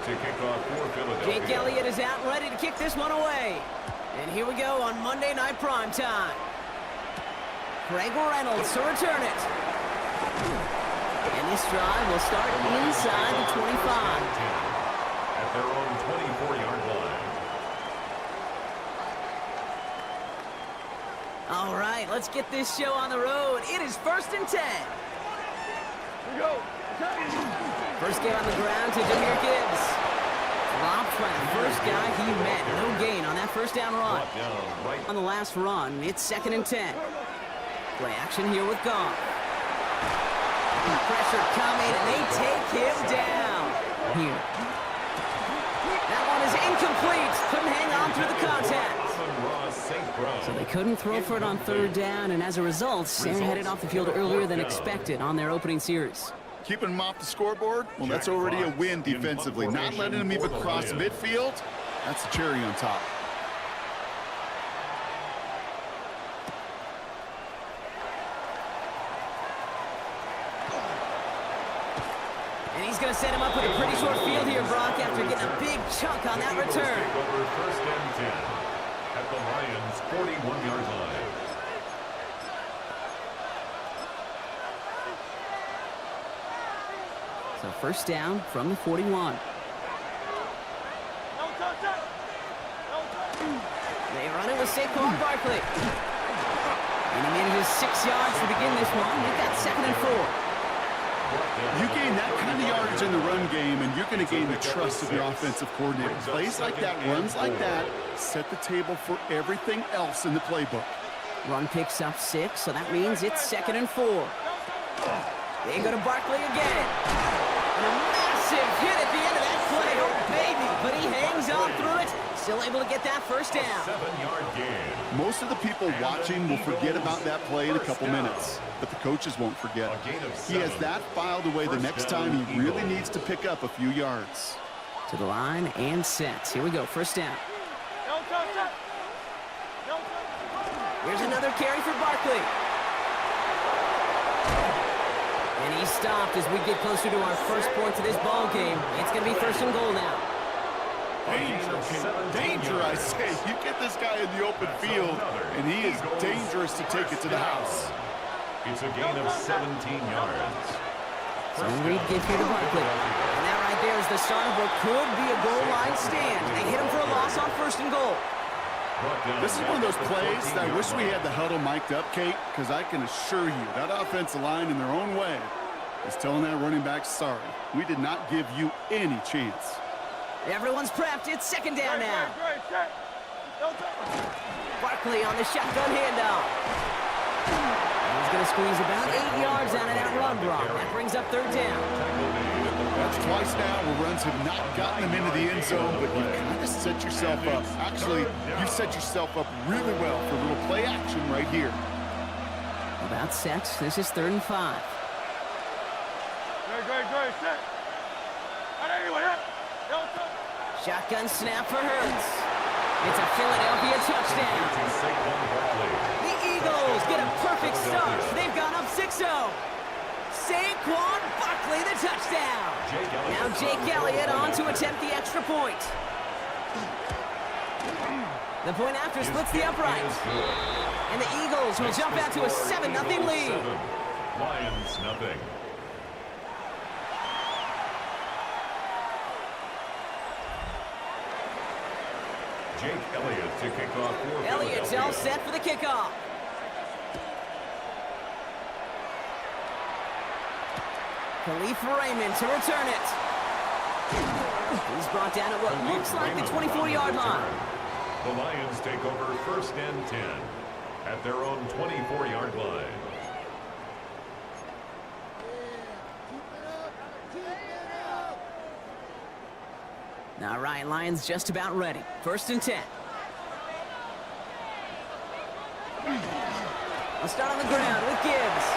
to kick off for Philadelphia. Jake Elliott is out ready to kick this one away. And here we go on Monday Night Primetime. Craig Reynolds to return it. And this drive will start inside the 25. At their own 24-yard line. All right, let's get this show on the road. It is 1st and 10. Here we go. First game on the ground to Jahmyr Gibbs. Dropped by the first guy he met. No gain on that first down run. On the last run, it's 2nd and 10. Play action here with Goff. Pressure coming, and they take him down. Here. That one is incomplete. Couldn't hang on through the contact. So they couldn't throw for it on 3rd down, and as a result, Sarah headed off the field earlier than expected on their opening series. Keeping him off the scoreboard? Well, that's already a win defensively. Not letting him even cross midfield, that's the cherry on top. And he's going to set him up with a pretty short field here, Brock, after getting a big chunk on that return. Over 1st and 10 at the Lions' 41-yard line. So 1st down from the 41. They run it with Saquon Barkley. And he manages 6 yards to begin this one. They've got 2nd and 4. You gain that kind of yardage in the run game, and you're going to gain the trust of your offensive coordinator. Plays like that, runs like that, set the table for everything else in the playbook. Run picks up 6, so that means it's 2nd and 4. They go to Barkley again. And a massive hit at the end of that play. Oh, baby. But he hangs on through it. Still able to get that first down. 7-yard gain. Most of the people watching will forget about that play in a couple minutes, but the coaches won't forget. He has that filed away the next time he really needs to pick up a few yards. To the line and set. Here we go. 1st down. Here's another carry for Barkley. And he stopped as we get closer to our first points of this ball game. It's going to be 1st and goal now. Danger, I say. You get this guy in the open field, and he is dangerous to take it to the house. It's a gain of 17 yards. So Reed gets here to Barkley. And that right there is the start of what could be a goal line stand. They hit him for a loss on 1st and goal. This is one of those plays that I wish we had the huddle mic'd up, Kate, because I can assure you that offensive line in their own way is telling that running back, sorry, we did not give you any chance. Everyone's prepped. It's 2nd down now. Barkley on the shotgun handoff. He's going to squeeze about 8 yards out of that run block. That brings up 3rd down. That's twice now where runs have not gotten them into the end zone, but you kind of set yourself up. Actually, you set yourself up really well for a little play action right here. About set. This is 3rd and 5. Set. Shotgun snap for Hurts. It's a Philadelphia touchdown. The Eagles get a perfect start. They've gone up 6-0. Saquon Barkley, the touchdown. Now Jake Elliott on to attempt the extra point. The point after splits the upright. And the Eagles will jump out to a 7-0 lead. Lions nothing. Jake Elliott to kick off for Elliott's all set for the kickoff. Khalif Raymond to return it. He's brought down at what looks like the 24-yard line. The Lions take over 1st and 10 at their own 24-yard line. All right, Lions just about ready. 1st and 10. I'll start on the ground with Gibbs.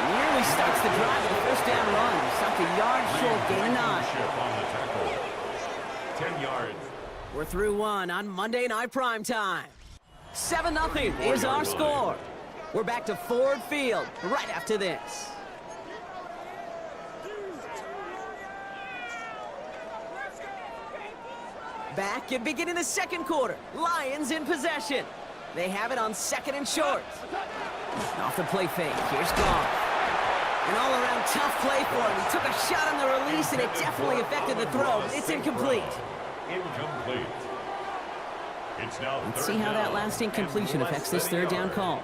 Nearly starts the drive with a 1st down run. Stopped a yard short, gain of 9. 10 yards. We're through one on Monday Night Primetime. 7-0 is our score. We're back to Ford Field right after this. Back and beginning the second quarter. Lions in possession. They have it on 2nd and short. Off the play fake. Here's Goff. An all-around tough play for him. He took a shot on the release, and it definitely affected the throw. It's incomplete. Incomplete. It's now Let's see how that last incompletion affects this third down call.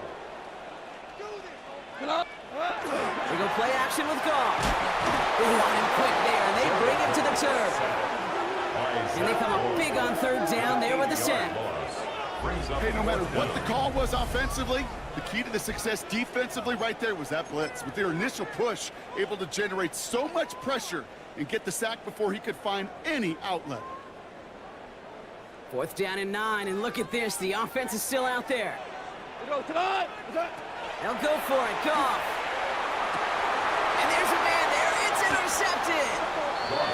We go play action with Goff. On him quick there, and they bring him to the turf. And they come up big on third down there with the sack. Hey, no matter what the call was offensively, the key to the success defensively right there was that blitz. With their initial push, able to generate so much pressure and get the sack before he could find any outlet. 4th down and 9, and look at this. The offense is still out there. They'll go for it. Goff. And there's a man there. It's intercepted.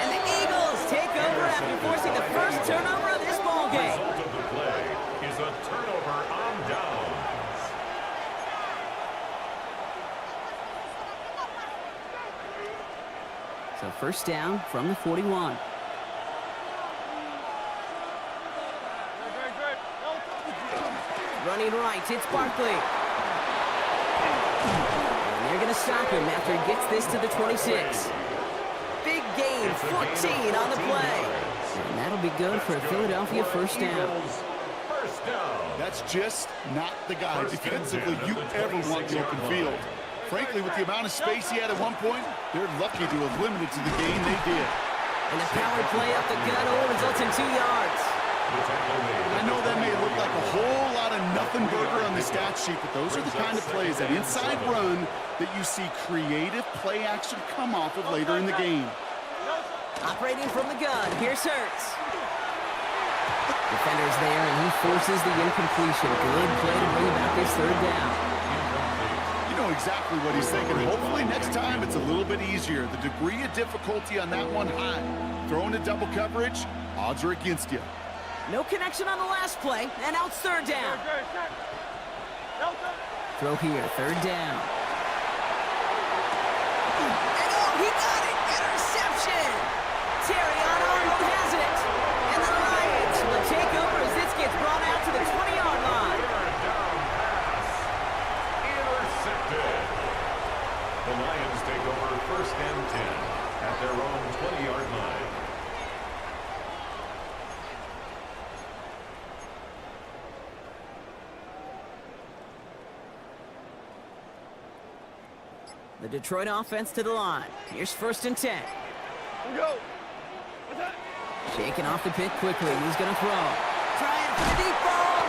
And the Eagles take over after forcing the first turnover of this ball game. The result of the play is a turnover on downs. So 1st down from the 41. Running right, it's Barkley. And they're going to stop him after he gets this to the 26. Big gain, 14 on the play. And that'll be good for a Philadelphia first down. That's just not the guy defensively you ever want the open field. Frankly, with the amount of space he had at one point, they're lucky to have limited to the game they did. And the power play up the gut only results in 2 yards. I know that may look like a whole lot of nothing burger on the stat sheet, but those are the kind of plays, that inside run, that you see creative play action come off of later in the game. Operating from the gun, here's Hurts. Defender's there, and he forces the incompletion. Good play to bring about this third down. You know exactly what he's thinking. Hopefully next time it's a little bit easier. The degree of difficulty on that one high. Throw into double coverage, odds are against you. No connection on the last play, and out 3rd down. Throw here, 3rd down. And oh, he got it! Interception! Terry Arnold has it. And the Lions will take over as this gets brought out to the 20-yard line. Intercepted. The Lions take over 1st and 10 at their own 20-yard line. The Detroit offense to the line. Here's 1st and 10. Shaking off the pit quickly. He's going to throw. Trying for the deep ball.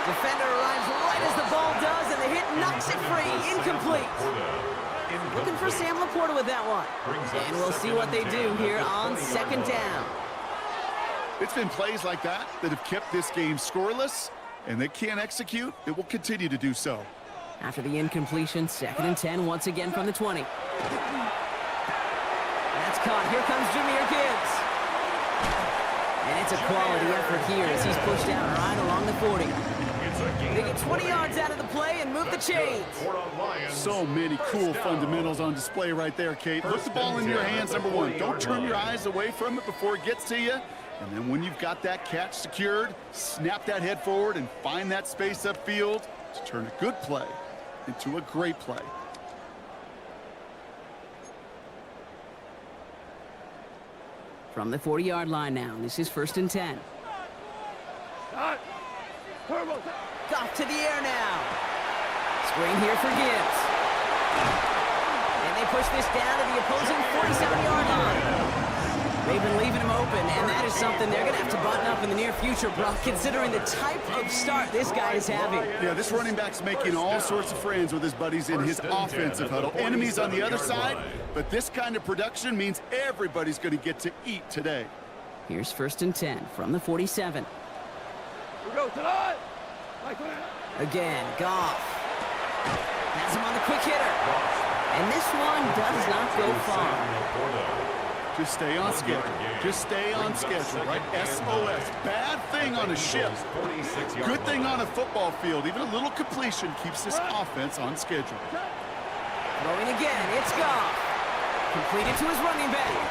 Defender arrives right as the ball does, and the hit knocks it free. Incomplete. Looking for Sam Laporta with that one. And we'll see what they do here on 2nd down. It's been plays like that that have kept this game scoreless, and they can't execute. It will continue to do so. After the incompletion, 2nd and 10 once again from the 20. That's caught. Here comes Jahmyr Gibbs. And it's a quality effort here as he's pushed out right along the 40. They get 20 yards out of the play and move the chains. So many cool fundamentals on display right there, Kate. Put the ball in your hands, number one. Don't turn your eyes away from it before it gets to you. And then when you've got that catch secured, snap that head forward and find that space upfield to turn a good play into a great play. From the 40-yard line now, this is 1st and 10. Goff to the air now. Screen here for Gibbs. And they push this down to the opposing 47-yard line. They've been leaving him open, and that is something they're going to have to button up in the near future, Brock, considering the type of start this guy is having. Yeah, this running back's making all sorts of friends with his buddies in his offensive huddle. Enemies on the other side, but this kind of production means everybody's going to get to eat today. Here's 1st and 10 from the 47. Again, Goff. Has him on the quick hitter. And this one does not go far. Just stay on schedule. Just stay on schedule, right? SOS. Bad thing on a ship. Good thing on a football field. Even a little completion keeps this offense on schedule. Throwing again. It's Goff. Completed to his running back.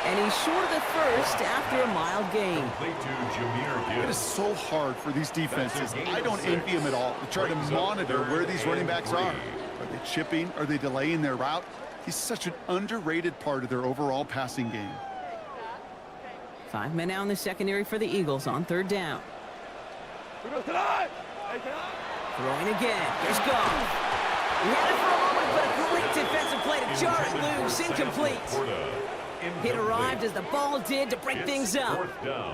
And he's short of the first after a mild gain. Complete to Jameer It is Gibbs. so hard for these defenses. I don't envy them at all. To try to monitor where these running backs are. Are they chipping? Are they delaying their route? He's such an underrated part of their overall passing game. 5 men out in the secondary for the Eagles on third down. Throwing again. Here's Goff. He had it for a moment, but a great defensive play to jar it loose. Incomplete. It arrived as the ball did to break things up.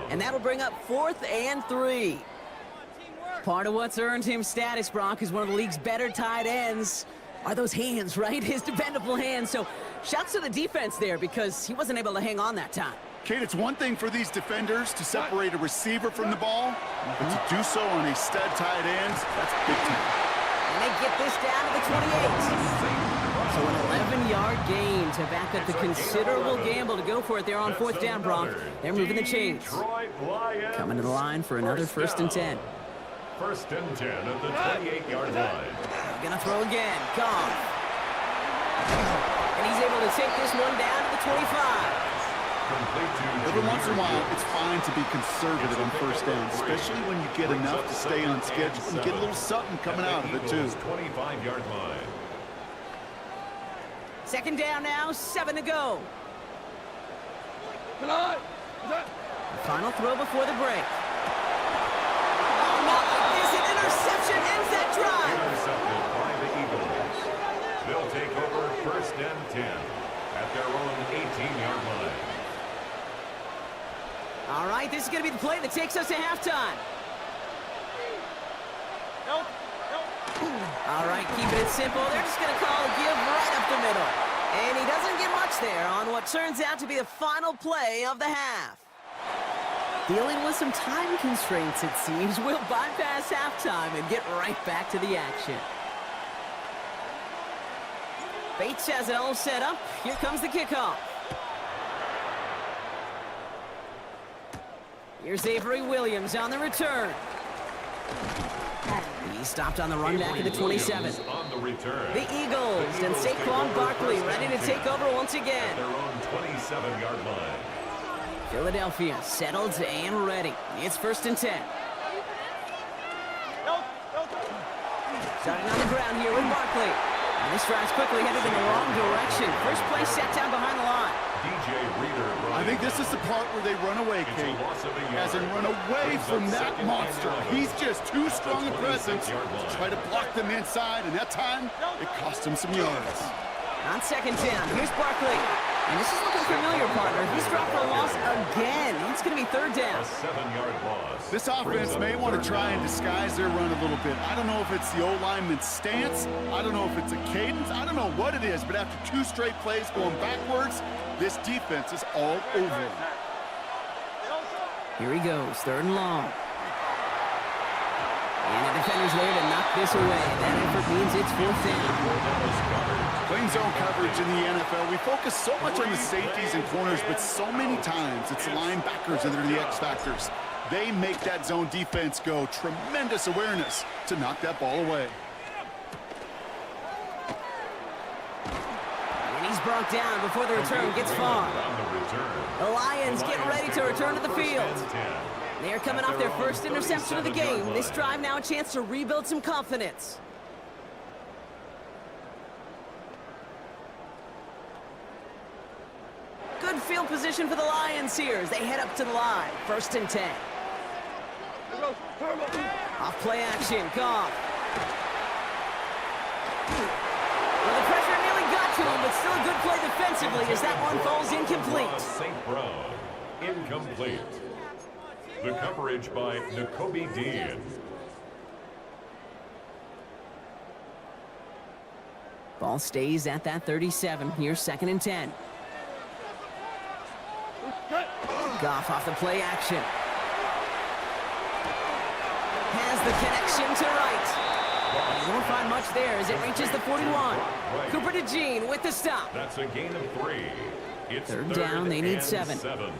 And that'll bring up 4th and 3. Part of what's earned him status, Brock, is one of the league's better tight ends. Are those hands, right? His dependable hands. So shouts to the defense there because he wasn't able to hang on that time. Kate, it's one thing for these defenders to separate a receiver from the ball, but to do so on a stud tight end, that's big time. And they get this down to the 28. So an 11-yard gain to back up the considerable gamble to go for it there on 4th down, Brock. They're moving the chains. Coming to the line for another 1st and 10. 1st and 10 at the 28-yard line. Gonna throw again. Goff. And he's able to take this one down to the 25. Every once in a while, it's fine to be conservative on 1st down, especially when you get enough to stay on schedule and get a little something coming out of it, too. 25-yard line. 2nd down now, 7 to go. The final throw before the break. Oh, not like this. An interception ends that drive. Intercepted by the Eagles. They'll take over 1st and 10 at their own 18-yard line. All right, this is going to be the play that takes us to halftime. All right, keeping it simple. They're just going to call a give right up the middle. And he doesn't get much there on what turns out to be the final play of the half. Dealing with some time constraints, it seems, we'll bypass halftime and get right back to the action. Bates has it all set up. Here comes the kickoff. Here's Avery Williams on the return. He stopped on the run back at the 27. On the return. The Eagles and Saquon Barkley ready to take over once again. Their own 27-yard line. Philadelphia settled and ready. It's 1st and 10. Starting on the ground here with Barkley. And this drive's quickly headed in the wrong direction. First play set down behind the line. DJ Reader. I think this is the part where they run away, Kate. As in run away from that monster. He's just too strong a presence to try to block them inside, and that time, it cost him some yards. On 2nd down, here's Barkley. And this is looking familiar, partner. He's dropped for a loss again. It's going to be 3rd down. A 7-yard loss. This offense may want to try and disguise their run a little bit. I don't know if it's the O-lineman's stance. I don't know if it's a cadence. I don't know what it is, but after 2 straight plays going backwards, this defense is all over him. Here he goes, 3rd and long. And the defender's there to knock this away. That effort means it's 4th down. Playing zone coverage in the NFL, we focus so much on the safeties and corners, but so many times it's the linebackers that are the X factors. They make that zone defense go. Tremendous awareness to knock that ball away. And he's brought down before the return gets far. The Lions get ready to return to the field. They are coming off their first interception of the game. This drive now a chance to rebuild some confidence. Good field position for the Lions here as they head up to the line. 1st and 10. Off play action, Goff. Well, the pressure nearly got to him, but still a good play defensively as that one falls incomplete. St. Brown, incomplete. The coverage by Nakobe Dean. Ball stays at that 37. Here's 2nd and 10. Goff off the play action. Has the connection to right. You won't find much there as it reaches the 41. Cooper to Jean with the stop. That's a gain of 3. It's 3rd down, they need 7. 3rd 3rd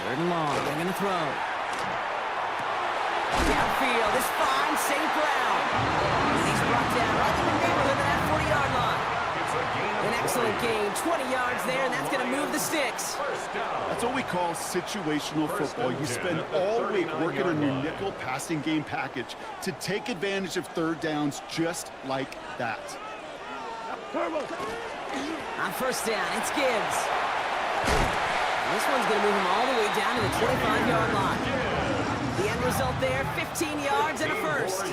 and long, they're going to throw. Downfield, this finds St. Brown. And he's brought down right in the neighborhood of that 40-yard line. It's a gain Excellent gain. 20 yards there, and that's going to move the sticks. First down. That's what we call situational football. You spend all week working on your nickel passing game package to take advantage of third downs just like that. On first down, it's Gibbs. This one's going to move him all the way down to the 25-yard line. The end result there, 15 yards and a first.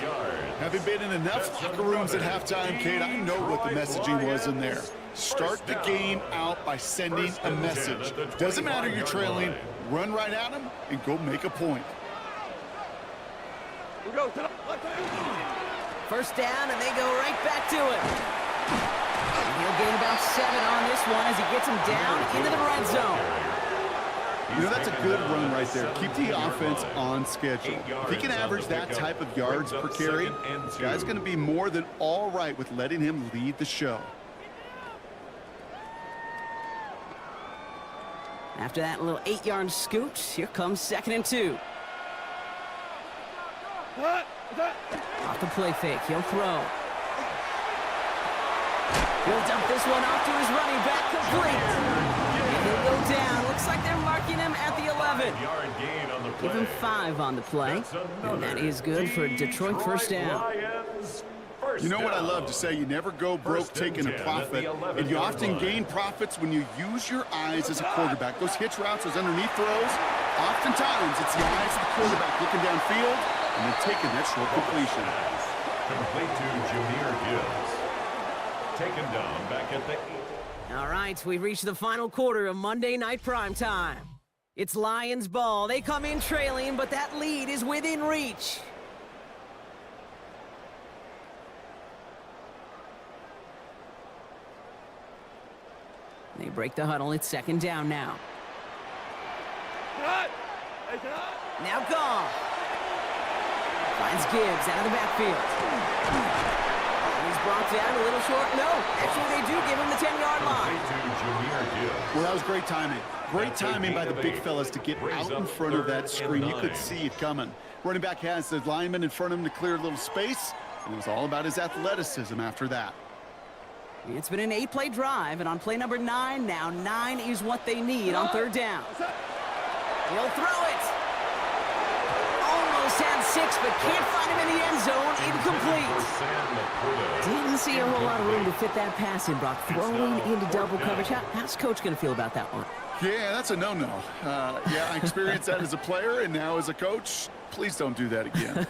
Having been in enough locker rooms at halftime, Kate, I know what the messaging was in there. Start the game out by sending a message. Doesn't matter you're trailing, run right at them and go make a point. First down, and they go right back to it. And he'll gain about 7 on this one as he gets him down into the red zone. You know, that's a good run right there. Keep the offense on schedule. If he can average that type of yards per carry, this guy's going to be more than all right with letting him lead the show. After that little 8-yard scoot, here comes 2nd and 2. Off the play fake, he'll throw. He'll dump this one off to his running back, complete. And he'll go down. Looks like they're marking him at the 11. Give him 5 on the play, and that is good for Detroit first down. You know what I love to say? You never go broke taking a profit, and you often gain profits when you use your eyes as a quarterback. Those hitch routes, those underneath throws, oftentimes it's the eyes of the quarterback looking downfield and then taking that short completion. Complete to Jahmyr Gibbs. Taken down back at the 8. All right, we've reached the final quarter of Monday Night Primetime. It's Lions ball. They come in trailing, but that lead is within reach. They break the huddle. It's 2nd down now. Now gone. Finds Gibbs out of the backfield. He's brought down a little short. No, actually they do give him the 10-yard line. Well, that was great timing. Great timing by the big fellas to get out in front of that screen. You could see it coming. Running back has the lineman in front of him to clear a little space, and it was all about his athleticism after that. It's been an 8-play drive, and on play number 9, now 9 is what they need on 3rd down. He'll throw it. Almost had 6, but can't find him in the end zone. Incomplete. Didn't see a whole lot of room to fit that pass in, Brock. Throwing into double coverage. How's Coach going to feel about that one? Yeah, that's a no-no. Yeah, I experienced that as a player, and now as a coach, please don't do that again.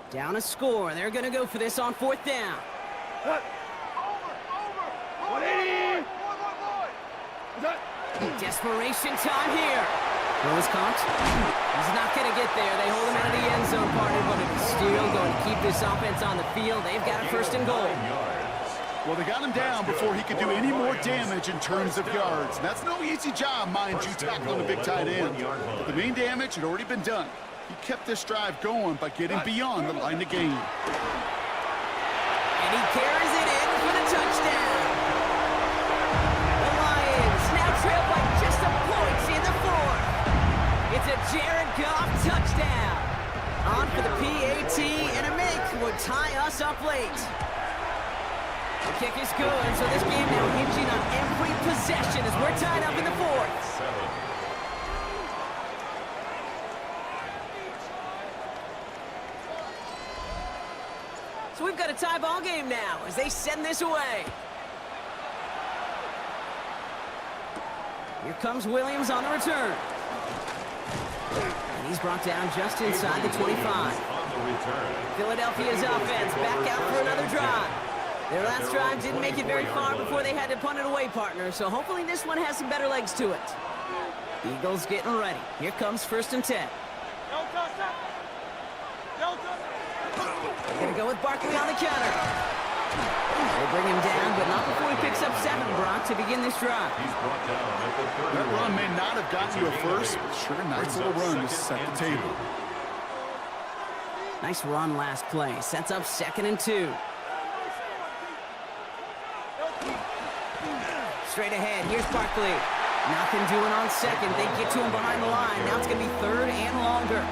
Down a score. They're going to go for this on 4th down. Desperation time here. Rose caught. He's not going to get there. They hold him out of the end zone, partner, but it is still going to keep this offense on the field. They've got a 1st and goal. Well, they got him down before he could do any more damage in terms of yards. And that's no easy job, mind you, tackling a big tight end. But the main damage had already been done. He kept this drive going by getting beyond the line of game. And he carries it in for the touchdown. The Lions now trail by just a point in the 4th. It's a Jared Goff touchdown. On for the PAT, and a make would tie us up late. The kick is good, so this game now hinging on every possession as we're tied up in the 4th. So we've got a tie ball game now as they send this away. Here comes Williams on the return. And he's brought down just inside the 25. Philadelphia's offense back out for another drive. Their last drive didn't make it very far before they had to punt it away, partner, so hopefully this one has some better legs to it. Eagles getting ready. Here comes 1st and 10. They're going to go with Barkley on the counter. They bring him down, but not before he picks up 7, Brock, to begin this drive. That run may not have gotten you a first, but sure, nice little run to set the table. Nice run last play. Sets up 2nd and 2. Straight ahead, here's Barkley. Nothing doing on second. They get to him behind the line. Now it's going to be third and longer.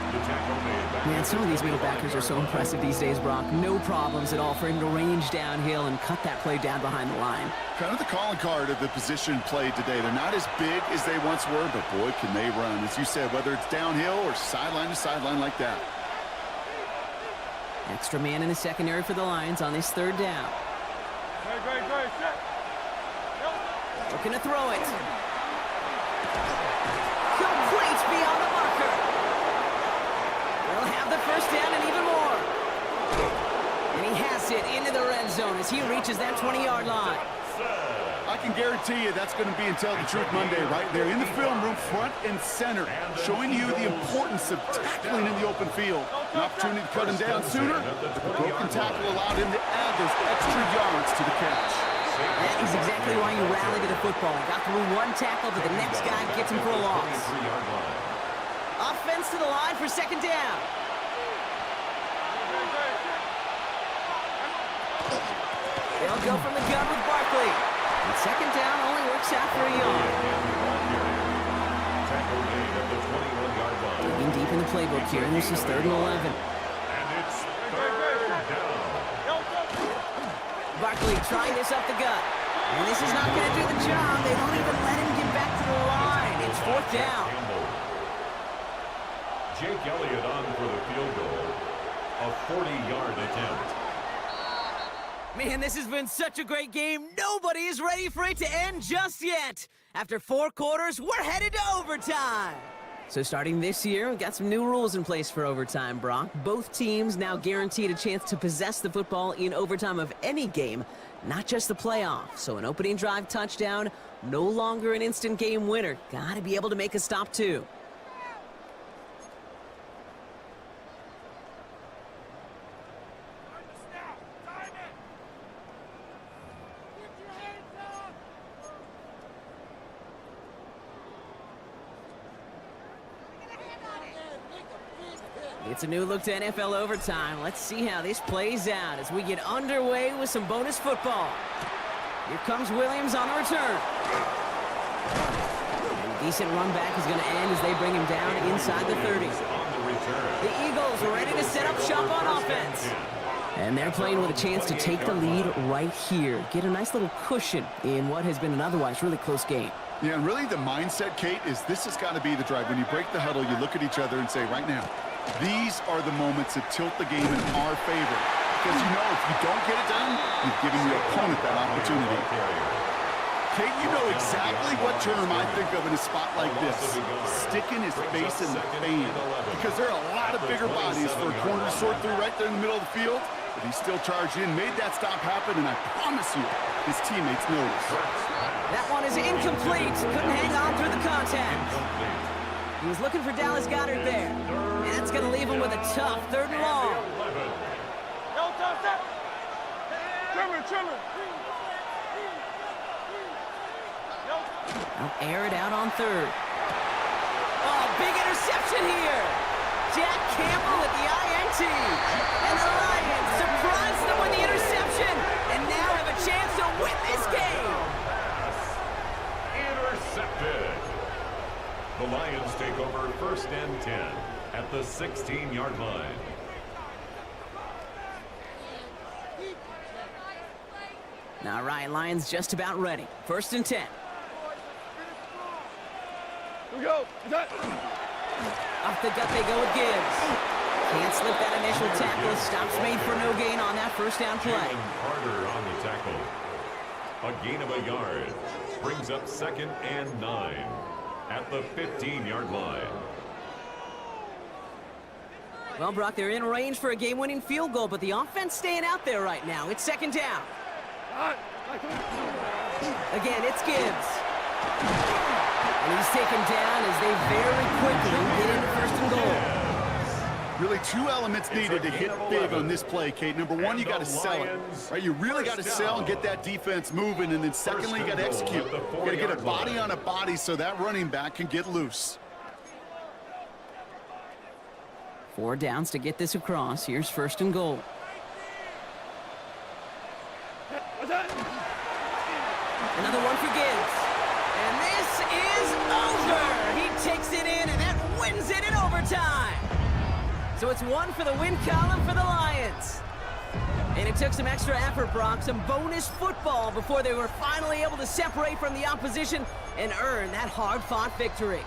Man, some of these middle backers are so impressive these days, Brock. No problems at all for him to range downhill and cut that play down behind the line. Kind of the calling card of the position played today. They're not as big as they once were, but boy, can they run. As you said, whether it's downhill or sideline to sideline like that. Extra man in the secondary for the Lions on this third down. Great. Looking to throw it. Complete beyond the marker. They'll have the first down and even more. And he has it into the red zone as he reaches that 20-yard line. I can guarantee you that's going to be in Tell the Truth Monday right there in the film room, front and center, showing you the importance of tackling in the open field. An opportunity to cut him down sooner, but the broken tackle allowed him to add those extra yards to the catch. That is exactly why you rally to the football. He got through one tackle, but the next guy gets him for a loss. Offense to the line for second down. They'll go from the gun with Barkley. And second down only works out for a yard. Digging deep in the playbook here, and this is 3rd and 11. And it's 3rd down. Barkley trying this up the gut. And this is not going to do the job. They don't even let him get back to the line. It's 4th down. Jake Elliott on for the field goal. A 40-yard attempt. Man, this has been such a great game. Nobody is ready for it to end just yet. After 4 quarters, we're headed to overtime. So starting this year, we've got some new rules in place for overtime, Brock. Both teams now guaranteed a chance to possess the football in overtime of any game, not just the playoff. So an opening drive touchdown, no longer an instant game winner. Gotta be able to make a stop too. It's a new look to NFL overtime. Let's see how this plays out as we get underway with some bonus football. Here comes Williams on the return. And a decent run back is going to end as they bring him down inside the 30. The Eagles are ready to set up shop on offense. And they're playing with a chance to take the lead right here. Get a nice little cushion in what has been an otherwise really close game. Yeah, and really the mindset, Kate, is this has got to be the drive. When you break the huddle, you look at each other and say, right now, these are the moments that tilt the game in our favor. Because you know if you don't get it done, you've given your opponent that opportunity. Kate, you know exactly what term I think of in a spot like this. Sticking his face in the fan. Because there are a lot of bigger bodies for a corner to sort through right there in the middle of the field. But he still charged in, made that stop happen, and I promise you, his teammates noticed. That one is incomplete. Couldn't hang on through the contact. He was looking for Dallas Goedert there. And that's going to leave him with a tough 3rd and long. Trimmer. They'll air it out on 3rd. Oh, big interception here. Jack Campbell with the INT. And the Lions surprise them with the interception. And now have a chance to win this game. Intercepted. The Lions take over 1st and 10 at the 16-yard line. All right, Lions just about ready. 1st and 10. Here we go. Off the gut they go with Gibbs. Can't slip that initial tackle. Stops made for no gain on that 1st down play. Carter on the tackle. A gain of a yard. Brings up 2nd and 9 at the 15-yard line. Well, Brock, they're in range for a game-winning field goal, but the offense staying out there right now. It's 2nd down. Again, it's Gibbs. And he's taken down as they very quickly get into 1st and goal. Really 2 elements needed to hit big on this play, Kate. Number 1, you got to sell it. Right? You really got to sell and get that defense moving. And then secondly, you got to execute. You got to get a body on a body so that running back can get loose. 4 downs to get this across. Here's 1st and goal. Another one for Gibbs. And this is So it's one for the win column for the Lions. And it took some extra effort, Brock, some bonus football before they were finally able to separate from the opposition and earn that hard-fought victory.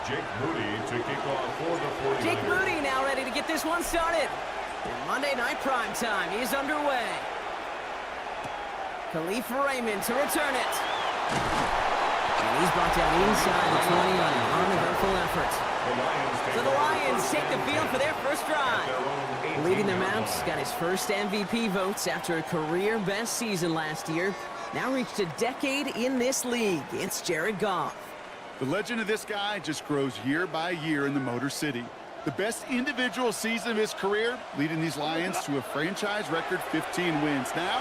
Jake Moody to kick off for the 49ers. Jake Moody now ready to get this one started. In Monday Night Prime Time is underway. Khalif Raymond to return it. And he's brought down inside the 20 on an uneventful effort. So the Lions take the field for their first drive. Leading them out, got his first MVP votes after a career-best season last year. Now reached a decade in this league. It's Jared Goff. The legend of this guy just grows year by year in the Motor City. The best individual season of his career, leading these Lions to a franchise record 15 wins. Now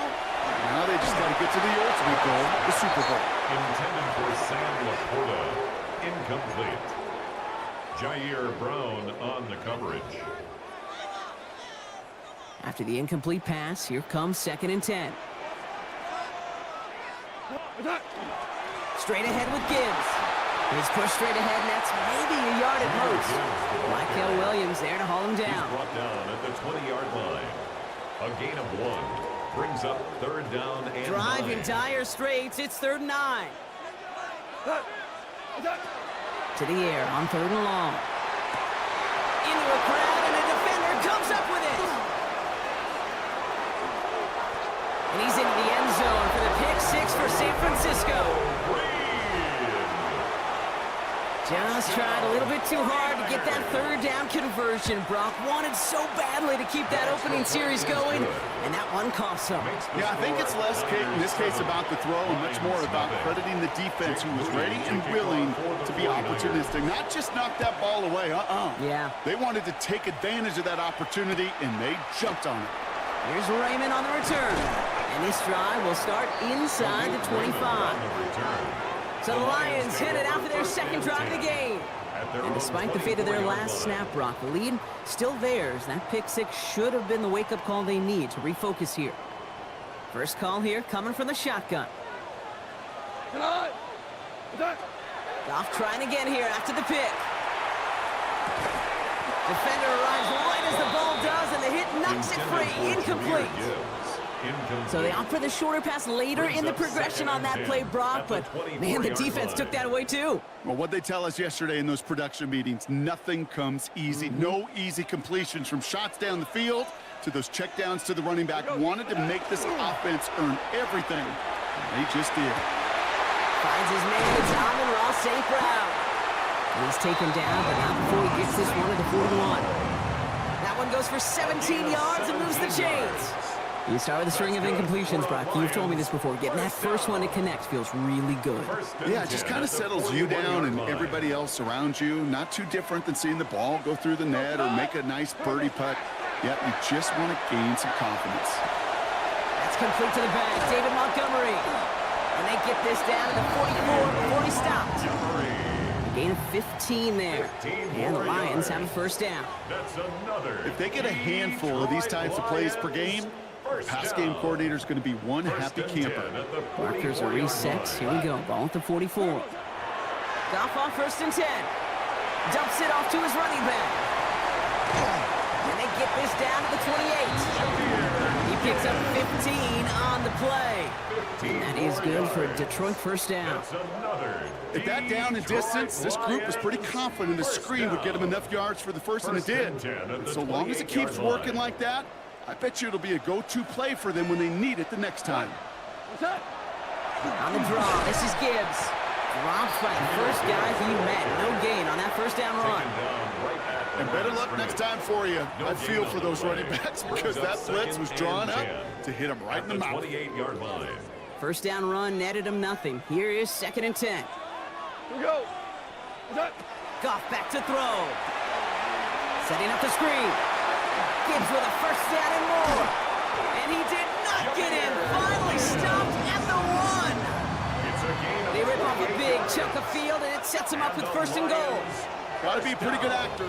they just got to get to the ultimate goal, the Super Bowl. Intended for Sam Laporta. Incomplete. Jair Brown on the coverage. After the incomplete pass, here comes 2nd and 10. Straight ahead with Gibbs. He's pushed straight ahead, and that's maybe a yard at most. Michael Williams there to haul him down. He's brought down at the 20-yard line. A gain of 1 brings up 3rd down and 9. Driving dire straits, it's 3rd and 9. To the air on 3rd and long. Into a crowd, and a defender comes up with it. And he's into the end zone for the pick 6 for San Francisco. Just tried a little bit too hard to get that 3rd down conversion. Brock wanted so badly to keep that opening series going, and that one cost him. Yeah, I think it's less, Kate, in this case about the throw and much more about crediting the defense who was ready and willing to be opportunistic. Not just knock that ball away, Yeah. They wanted to take advantage of that opportunity, and they jumped on it. Here's Raymond on the return. And this drive will start inside the 25. So the Lions headed out for their 2nd drive of the game. And despite the fate of their last snap, Brock, the lead still theirs. That pick 6 should have been the wake-up call they need to refocus here. First call here coming from the shotgun. Goff trying again here after the pick. Defender arrives right as the ball does, and the hit knocks it free. Incomplete. Incomplete. So they opt for the shorter pass later in the progression on that play, Brock, but man, the defense took that away too. Well, what they tell us yesterday in those production meetings, nothing comes easy. No easy completions from shots down the field to those checkdowns to the running back. Wanted to make this offense earn everything. And they just did. Finds his man, it's Amon-Ra St. Brown. He's taken down, but not before he gets this one at the 41. That one goes for 17 yards and moves the chains. You start with a string of incompletions, Brock. You've told me this before. Getting that first one to connect feels really good. Yeah, it just kind of settles you down and everybody else around you. Not too different than seeing the ball go through the net or make a nice birdie putt. Yet you just want to gain some confidence. That's complete to the back. David Montgomery. And they get this down to the 44 before he stopped. A gain of 15 there. And the Lions have a first down. If they get a handful of these types of plays per game, pass game coordinator is going to be one happy camper. Markers are reset. Here we go. Ball at the 44. Goff off 1st and 10. Dumps it off to his running back. And they get this down to the 28. He picks up 15 on the play. And that is good for a Detroit first down. At that down and distance, this group was pretty confident a screen would get them enough yards for the first, and it did. And so long as it keeps working like that, I bet you it'll be a go-to play for them when they need it the next time. On the draw, this is Gibbs. Drops by the first guy he met. No gain on that first down run. And better luck next time for you. I feel for those running backs because that blitz was drawn up to hit him right in the mouth. 28-yard line. First down run netted him nothing. Here is 2nd and 10. Here we go. Goff back to throw. Setting up the screen. Gibbs with a first down and more. And he did not get in. Finally stopped at the 1. They rip off a big chunk of field, and it sets him up with 1st and goal. Got to be a pretty good actor.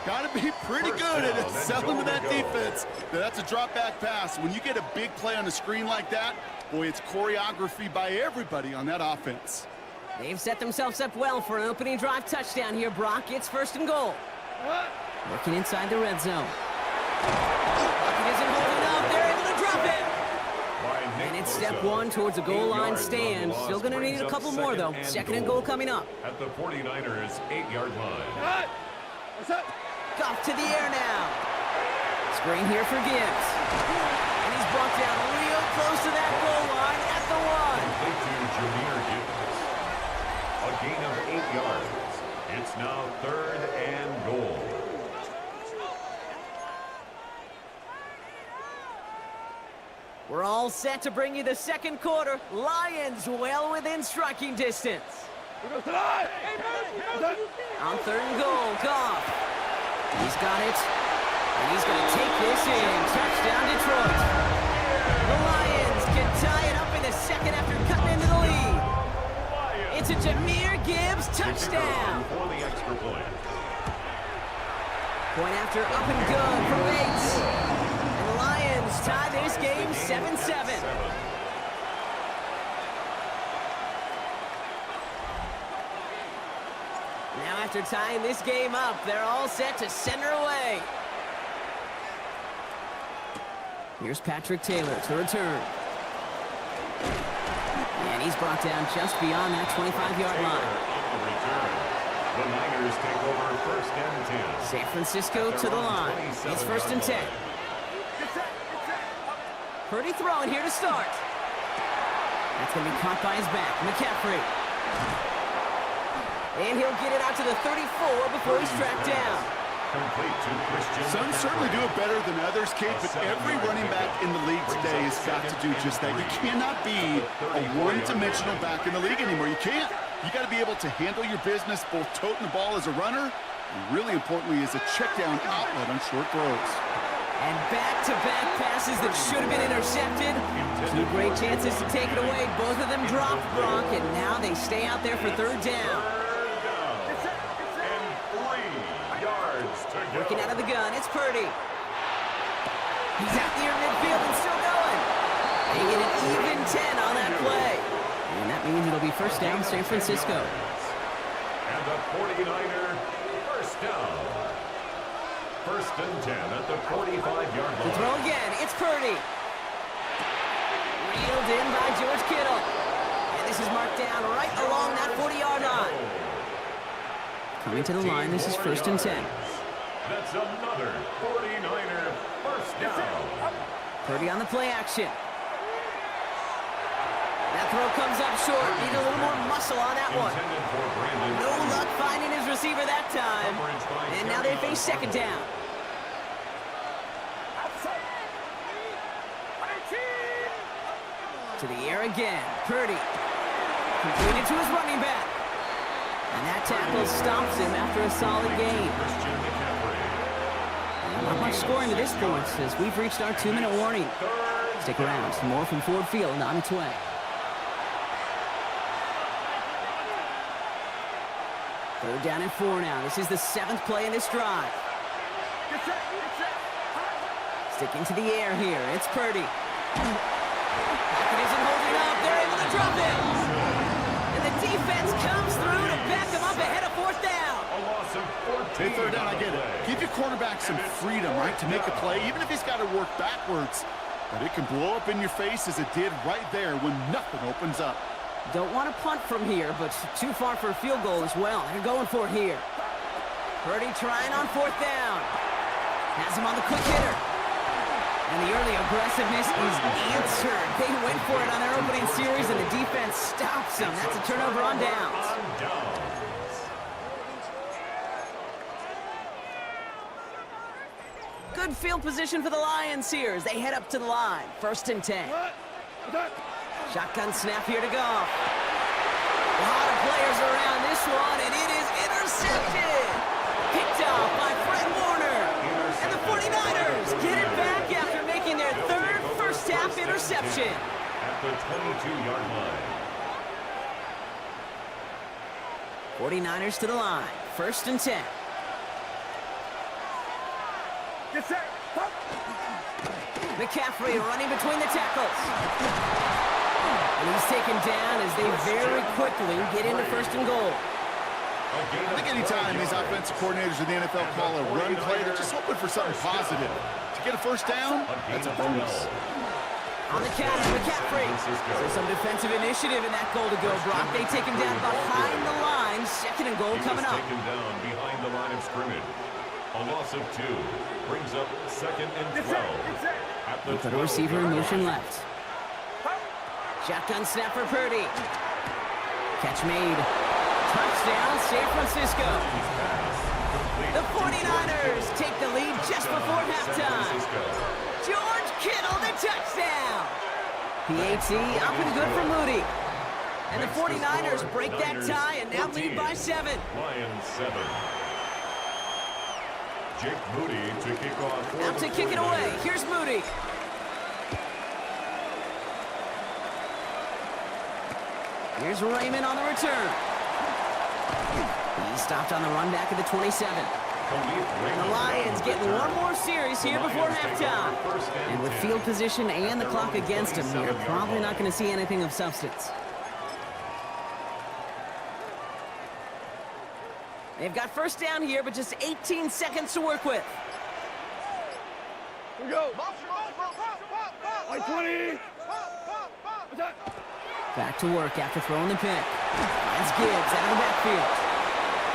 Got to be pretty good at selling to that defense. That's a drop back pass. When you get a big play on the screen like that, boy, it's choreography by everybody on that offense. They've set themselves up well for an opening drive touchdown here, Brock. It's 1st and goal. Working inside the red zone. It isn't holding up. They're able to drop it. And it's step 1 towards a goal line stand. Still going to need a couple more, though. 2nd and goal coming up. At the 49ers' 8-yard line. Goff to the air now. Screen here for Gibbs. And he's brought down real close to that goal line at the 1. A gain of 8 yards. It's now 3rd and goal. We're all set to bring you the 2nd quarter. Lions well within striking distance. On 3rd and goal, Goff. He's got it. And he's going to take this in. Touchdown, Detroit. The Lions can tie it up in the 2nd after cutting into the lead. It's a Jahmyr Gibbs touchdown. For the extra point. Point after up and good from Bates. And the Lions tie this game 7-7. Now after tying this game up, they're all set to send her away. Here's Patrick Taylor to return. And he's brought down just beyond that 25-yard line. The Niners take over 1st and 10. San Francisco to the line. It's 1st and 10. Purdy throwing here to start. That's going to be caught by his back. McCaffrey. And he'll get it out to the 34 before he's tracked down. Some certainly do it better than others, Kate, but every running back in the league today has got to do just that. You cannot be a one-dimensional back in the league anymore. You can't. You got to be able to handle your business, both toting the ball as a runner, and really importantly as a check-down outlet on short throws. And back-to-back passes that should have been intercepted. 2 great chances to take it away. Both of them dropped, Brock, and now they stay out there for 3rd down. Working out of the gun, it's Purdy. He's out near midfield and still going. They get an even 10 on that play. And that means it'll be 1st down, San Francisco. And the 49er first down. 1st and 10 at the 45-yard line. To throw again, it's Purdy. Reeled in by George Kittle. And this is marked down right along that 40-yard line. Coming to the line, this is 1st and 10. That's another 49er first down. Purdy on the play action. That throw comes up short. Need a little more muscle on that one. No luck finding his receiver that time. And now they face 2nd down. To the air again. Purdy. Completed to his running back. And that tackle stops him after a solid gain. Not much scoring to this point as we've reached our 2-minute warning. Stick around. Some more from Ford Field on its way. Third down and 4 now. This is the 7th play in this drive. Sticking to the air here. It's Purdy. Hackett isn't holding up. They're able to drop him. And the defense comes through to back him up ahead of 4th down. A loss of 14. Hey, 3rd down, I get it. Give your quarterback some freedom, right, to make a play, even if he's got to work backwards. But it can blow up in your face as it did right there when nothing opens up. Don't want to punt from here, but too far for a field goal as well. They're going for it here. Purdy trying on 4th down. Has him on the quick hitter. And the early aggressiveness is answered. They went for it on their opening series, and the defense stops them. That's a turnover on downs. Good field position for the Lions here as they head up to the line. 1st and 10. Shotgun snap here to go. A lot of players around this one, and it is intercepted. Picked off by Fred Warner. And the 49ers get it back after making their 3rd first-half interception. At the 22-yard line. 49ers to the line. 1st and 10. McCaffrey running between the tackles. And he's taken down as they very quickly get into 1st and goal. I think anytime these offensive coordinators in the NFL call a run play, they're just hoping for something positive. To get a 1st down, that's a bonus. On the catch, McCaffrey. So some defensive initiative in that goal to go, Brock. They take him down behind the line. 2nd and goal coming up. Taken down behind the line of scrimmage. A loss of 2 brings up 2nd and 12. At the Put a receiver in motion left. Shotgun snap for Purdy. Catch made. Touchdown, San Francisco. The 49ers take the lead just before halftime. George Kittle, the touchdown. PAT up and good for Moody. And the 49ers break that tie and now lead by 7. Lions 7. Jake Moody to kick off. Now to kick it away. Here's Moody. Here's Raymond on the return. He stopped on the run back at the 27. And the Lions getting one more series here before halftime. And with field position and the clock against them, you're probably not going to see anything of substance. They've got 1st down here, but just 18 seconds to work with. Here we go. 20. Back to work after throwing the pick. Finds Gibbs out of the backfield.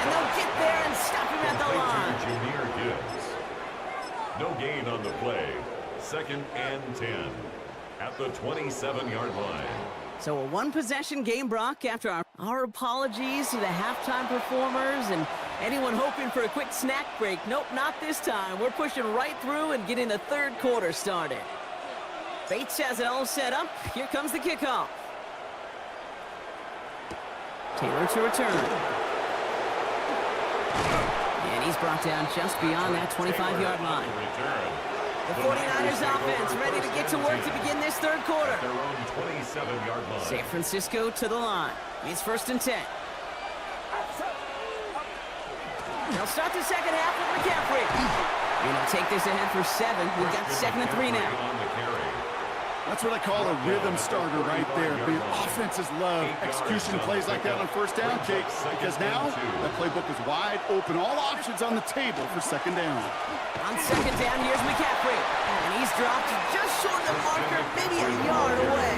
And they'll get there and stop him at the line. Jahmyr Gibbs. No gain on the play. 2nd and 10. At the 27-yard line. So a one-possession game, Brock, after our apologies to the halftime performers and anyone hoping for a quick snack break. Nope, not this time. We're pushing right through and getting the 3rd quarter started. Bates has it all set up. Here comes the kickoff. Taylor to return. And he's brought down just beyond that 25-yard line. The 49ers offense ready to get to work to begin this 3rd quarter. Their own 27-yard line. San Francisco to the line. It's 1st and 10. They'll start the 2nd half with McCaffrey. And they'll take this ahead for 7. We've got 2nd and 3 now. On the carry. That's what I call a rhythm starter right there. The offenses love execution plays like that on first down, Jake, because now that playbook is wide open. All options on the table for second down. On second down, here's McCaffrey. And he's dropped just short of the marker, maybe a yard away.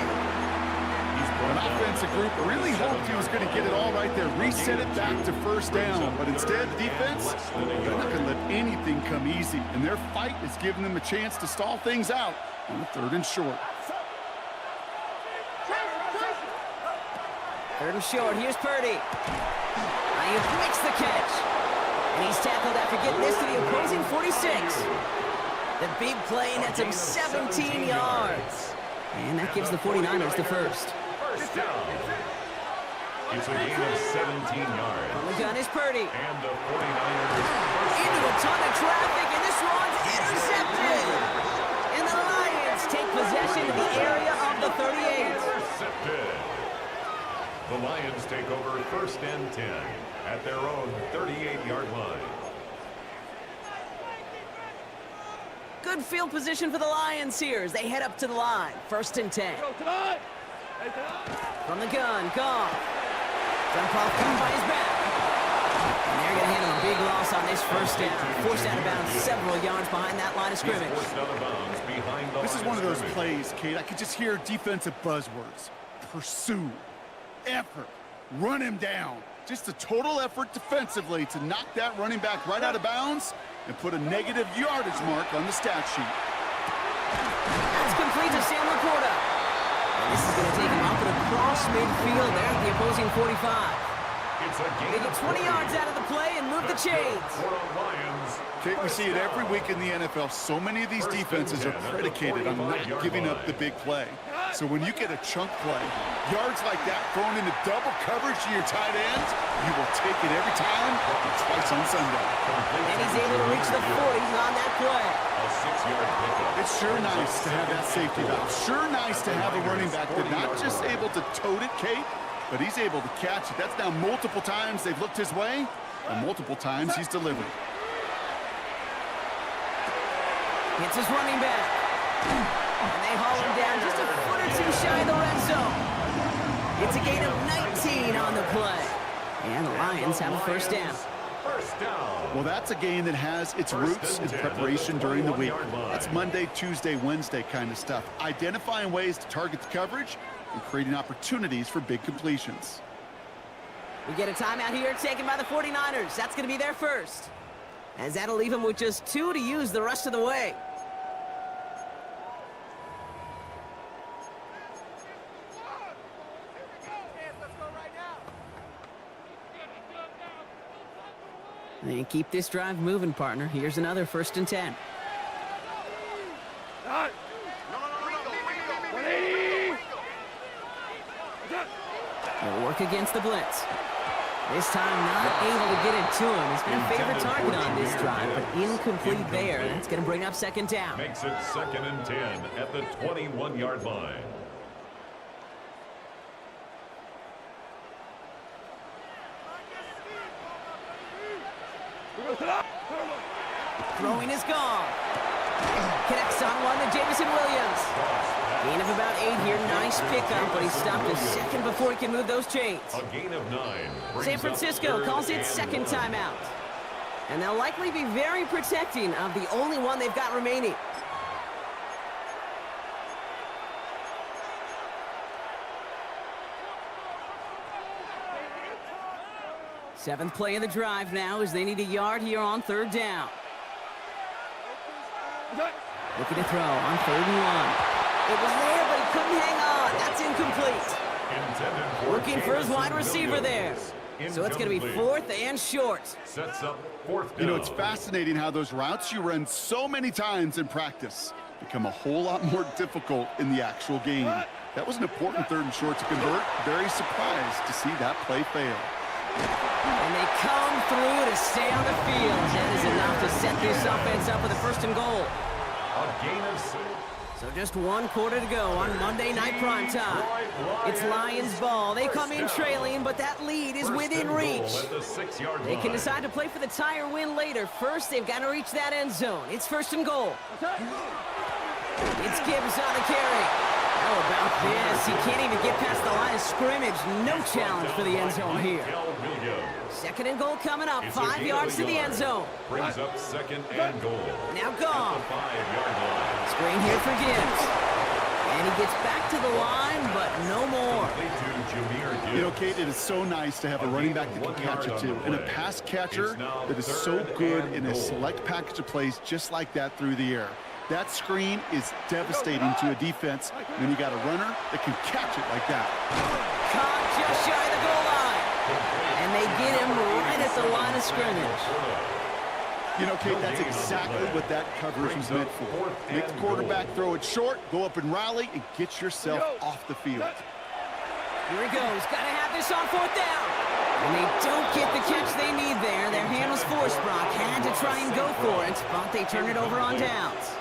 An offensive group really hoped he was going to get it all right there, reset it back to first down. But instead, defense, they're not going to let anything come easy. And their fight is giving them a chance to stall things out on the third and short. Third and short, here's Purdy. He makes the catch. And he's tackled after getting this to the opposing 46. The big play nets him 17 yards. And that gives the 49ers the first. First down. It's a gain of 17 yards. On the gun is Purdy. And the 49ers Into a ton of traffic, and this one's intercepted. And the Lions take possession of the area of the 38. intercepted. The Lions take over first and 10 at their own 38-yard line. Good field position for the Lions here as they head up to the line. First and 10. From the gun, Goff. Jump off coming by his back. And they're going to handle a big loss on this first down. Forced out of bounds several yards behind that line of scrimmage. This is one of those plays, Kate. I could just hear defensive buzzwords. Pursue. Effort. Run him down. Just a total effort defensively to knock that running back right out of bounds and put a negative yardage mark on the stat sheet. That's complete to Sam Laporta. And this is going to take him up and across midfield there at the opposing 45. They get 20 yards out of the play and move the chains. Kate, we see it every week in the NFL. So many of these defenses are predicated on not giving up the big play. So when you get a chunk play, yards like that thrown into double coverage to your tight end, you will take it every time and twice on Sunday. And he's able to reach the 40s on that play. A 6-yard pickup. It's sure nice to have that safety valve. Sure nice to have a running back that's not just able to tote it, Kate, but he's able to catch it. That's now multiple times they've looked his way, and multiple times he's delivered. It's his running back. And they haul him down just a foot or two shy of the red zone. It's a gain of 19 on the play. And the Lions have a first down. First down. Well, that's a game that has its roots in preparation during the week. That's Monday, Tuesday, Wednesday kind of stuff. Identifying ways to target the coverage and creating opportunities for big completions. We get a timeout here taken by the 49ers. That's going to be their first. As that'll leave them with just 2 to use the rest of the way. And keep this drive moving, partner. Here's another first and 10. They'll work against the blitz. This time not able to get it to him. He's been a favorite target on this drive, but incomplete there. That's going to bring up second down. Makes it second and 10 at the 21-yard line. Throwing is gone. Connects on one to Jamison Williams. Gain of about 8 here. Nice pickup, but he stopped a second before he can move those chains. A gain of 9. San Francisco calls it second timeout. And they'll likely be very protecting of the only one they've got remaining. Seventh play of the drive now as they need a yard here on third down. Looking to throw on third and 1. It was there, but he couldn't hang on. That's incomplete. Looking for his wide receiver there. So it's going to be fourth and short. Sets up fourth down. You know, it's fascinating how those routes you run so mmany times in practice become a whole lot more difficult in the actual game. That was an important third and short to convert. Very surprised to see that play fail. And they come through to stay on the field. That is enough to set this offense up with a first and goal. A gain of 6. So just 1 quarter to go on Monday Night Primetime. It's Lions ball. They come in trailing, but that lead is within reach. They can decide to play for the tie or win later. First, they've got to reach that end zone. It's first and goal. It's Gibbs on the carry. How about this? He can't even get past the line of scrimmage. No challenge for the end zone here. Second and goal coming up. 5 yards to the end zone. Brings up second and goal. Now gone. At the 5-yard line. Screen here for Gibbs. And he gets back to the line, but no more. You know, Kate, it is so nice to have a running back that can catch it too, and a pass catcher that is so good in a select package of plays just like that through the air. That screen is devastating to a defense when you got a runner that can catch it like that. Caught just shy of the goal line. And they get him right at the line of scrimmage. You know, Kate, that's exactly what that coverage was meant for. Make the quarterback throw it short, go up and rally, and get yourself off the field. Here he goes. Got to have this on 4th down. And they don't get the catch they need there. Their hand was forced, Brock. Had to try and go for it, but they turn it over on downs.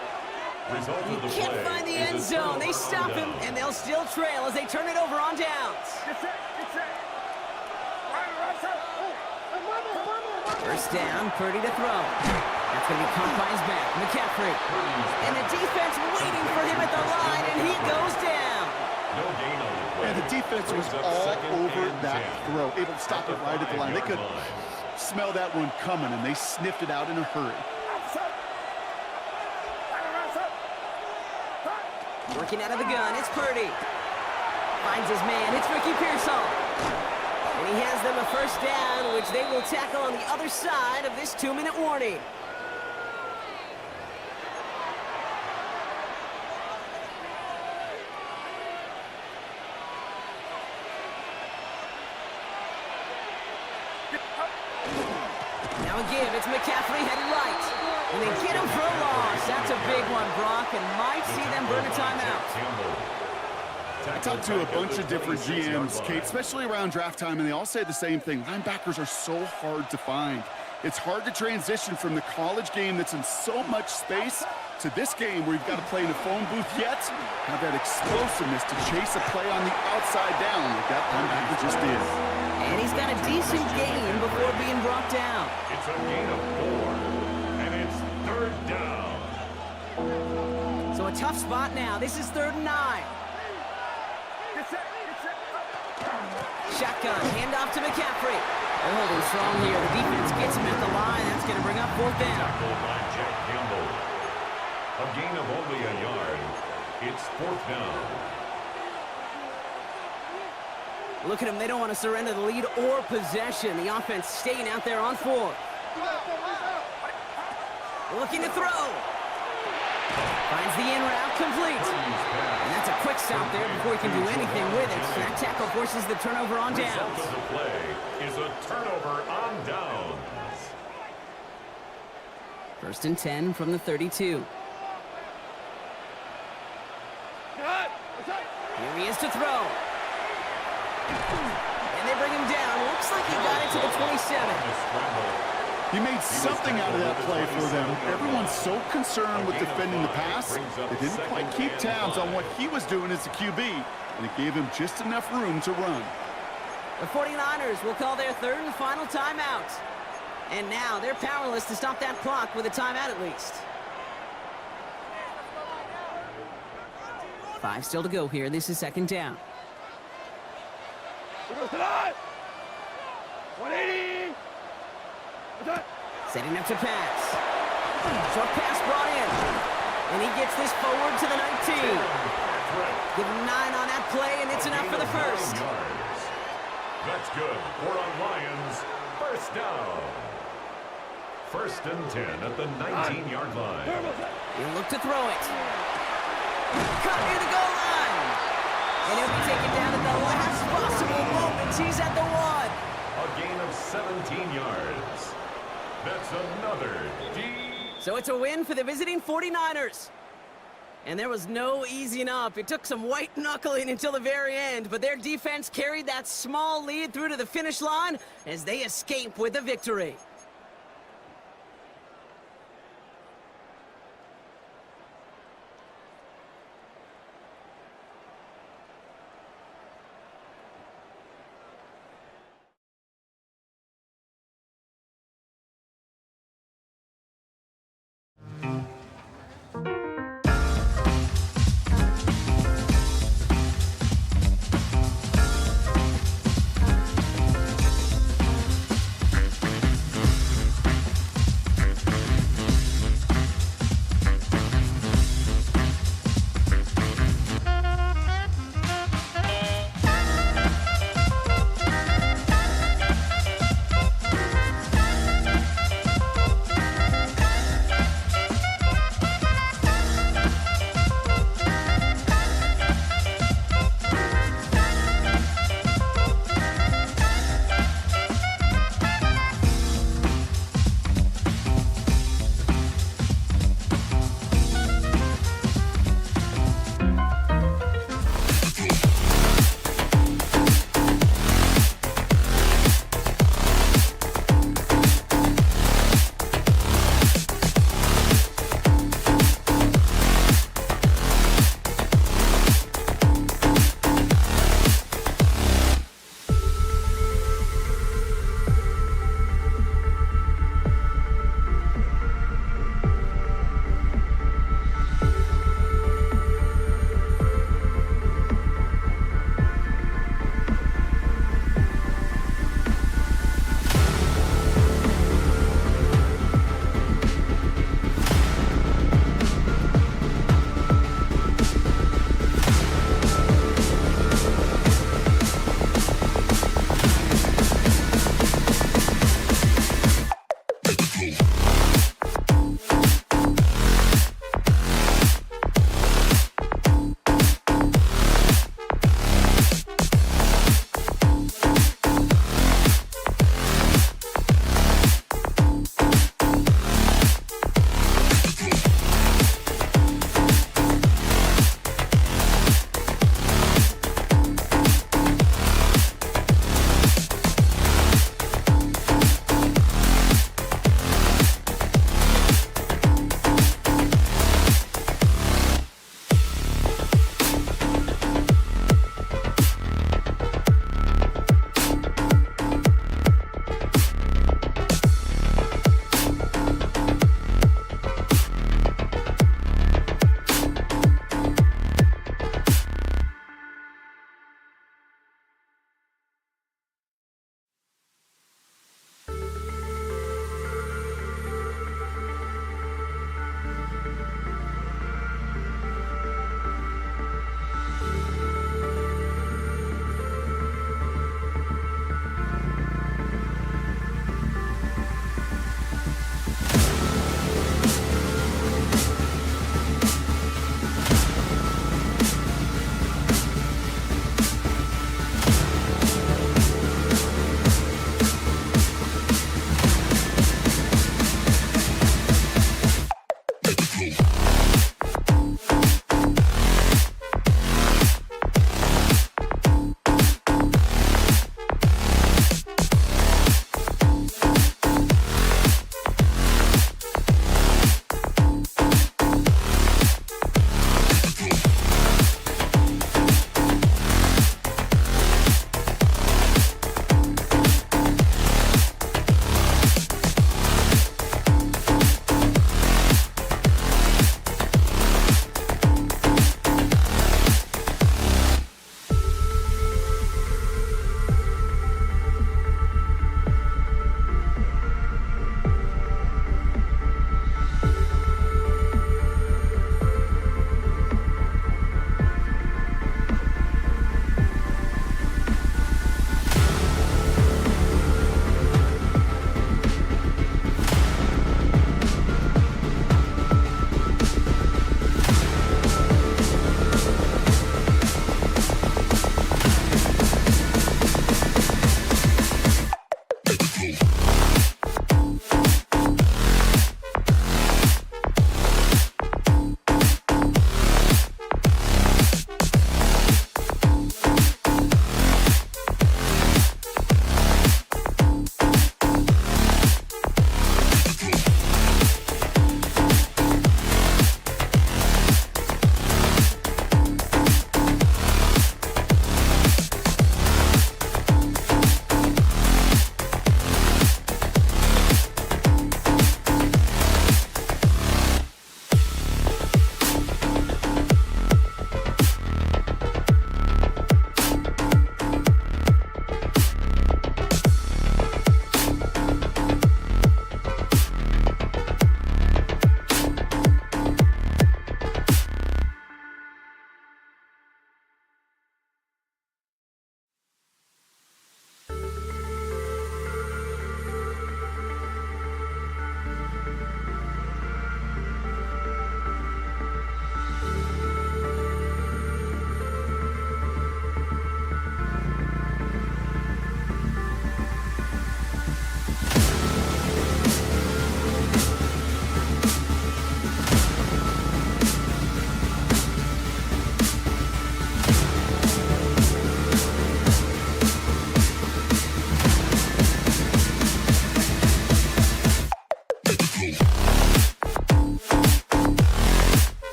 He can't find the end zone. They stop him, and they'll still trail as they turn it over on downs. First down, Purdy to throw. That's going to be caught by his back, McCaffrey. And the defense waiting for him at the line, and he goes down. No gain on the play. And the defense was all over that throw, able to stop it right at the line. They could smell that one coming, and they sniffed it out in a hurry. Working out of the gun, it's Purdy. Finds his man, it's Ricky Pearsall. And he has them a first down, which they will tackle on the other side of this 2-minute warning. Now again, it's McCaffrey headed right. And they get him for a loss. That's a big one, Brock, and might see them burn a timeout. I talked to a bunch of different GMs, Kate, especially around draft time, and they all say the same thing. Linebackers are so hard to find. It's hard to transition from the college game that's in so much space to this game where you've got to play in a phone booth yet have that explosiveness to chase a play on the outside down like that linebacker just did. And he's got a decent gain before being brought down. It's a gain of 4, and it's 3rd down. So a tough spot now. This is 3rd and 9. Shotgun, handoff to McCaffrey. They're holding strong here. The defense gets him at the line. That's going to bring up 4th down. Tackled by Jack Campbell. A gain of only a yard. It's 4th down. Look at them. They don't want to surrender the lead or possession. The offense staying out there on 4. Looking to throw. Finds the in route complete. And that's a quick stop there before he can do anything with it. So that tackle forces the turnover on downs. The result of the play is a turnover on downs. 1st and 10 from the 32. Here he is to throw. And they bring him down. Looks like he got it to the 27. He made something out of that play for them. Everyone's so concerned with defending the pass, they didn't quite keep tabs on what he was doing as a QB, and it gave him just enough room to run. The 49ers will call their 3rd and final timeout. And now they're powerless to stop that clock with a timeout at least. 5 still to go here. This is 2nd down. 180. Setting up to pass. Short pass brought in. And he gets this forward to the 19. Give him 9 on that play, and it's enough for the first. That's good for a Lions first down. 1st and 10 at the 19-yard line. He'll look to throw it. Caught near the goal line. And he'll be taken down at the last possible moment. He's at the 1. A gain of 17 yards. That's another D. So it's a win for the visiting 49ers. And there was no easing up. It took some white knuckling until the very end, but their defense carried that small lead through to the finish line as they escape with the victory.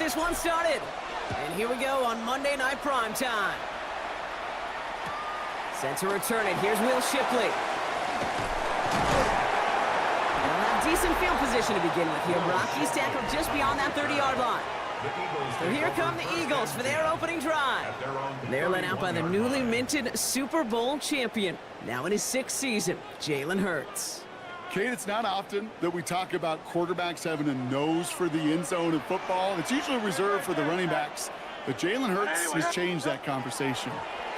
this one started. And here we go on Monday Night Primetime. Set to return it. Here's Will Shipley. They'll have decent field position to begin with here. Brock, he's tackled just beyond that 30-yard line. So here come the Eagles for their opening drive. They're led out by the newly minted Super Bowl champion, now in his 6th season, Jalen Hurts. Kate, it's not often that we talk about quarterbacks having a nose for the end zone in football. It's usually reserved for the running backs. But Jalen Hurts has changed that conversation.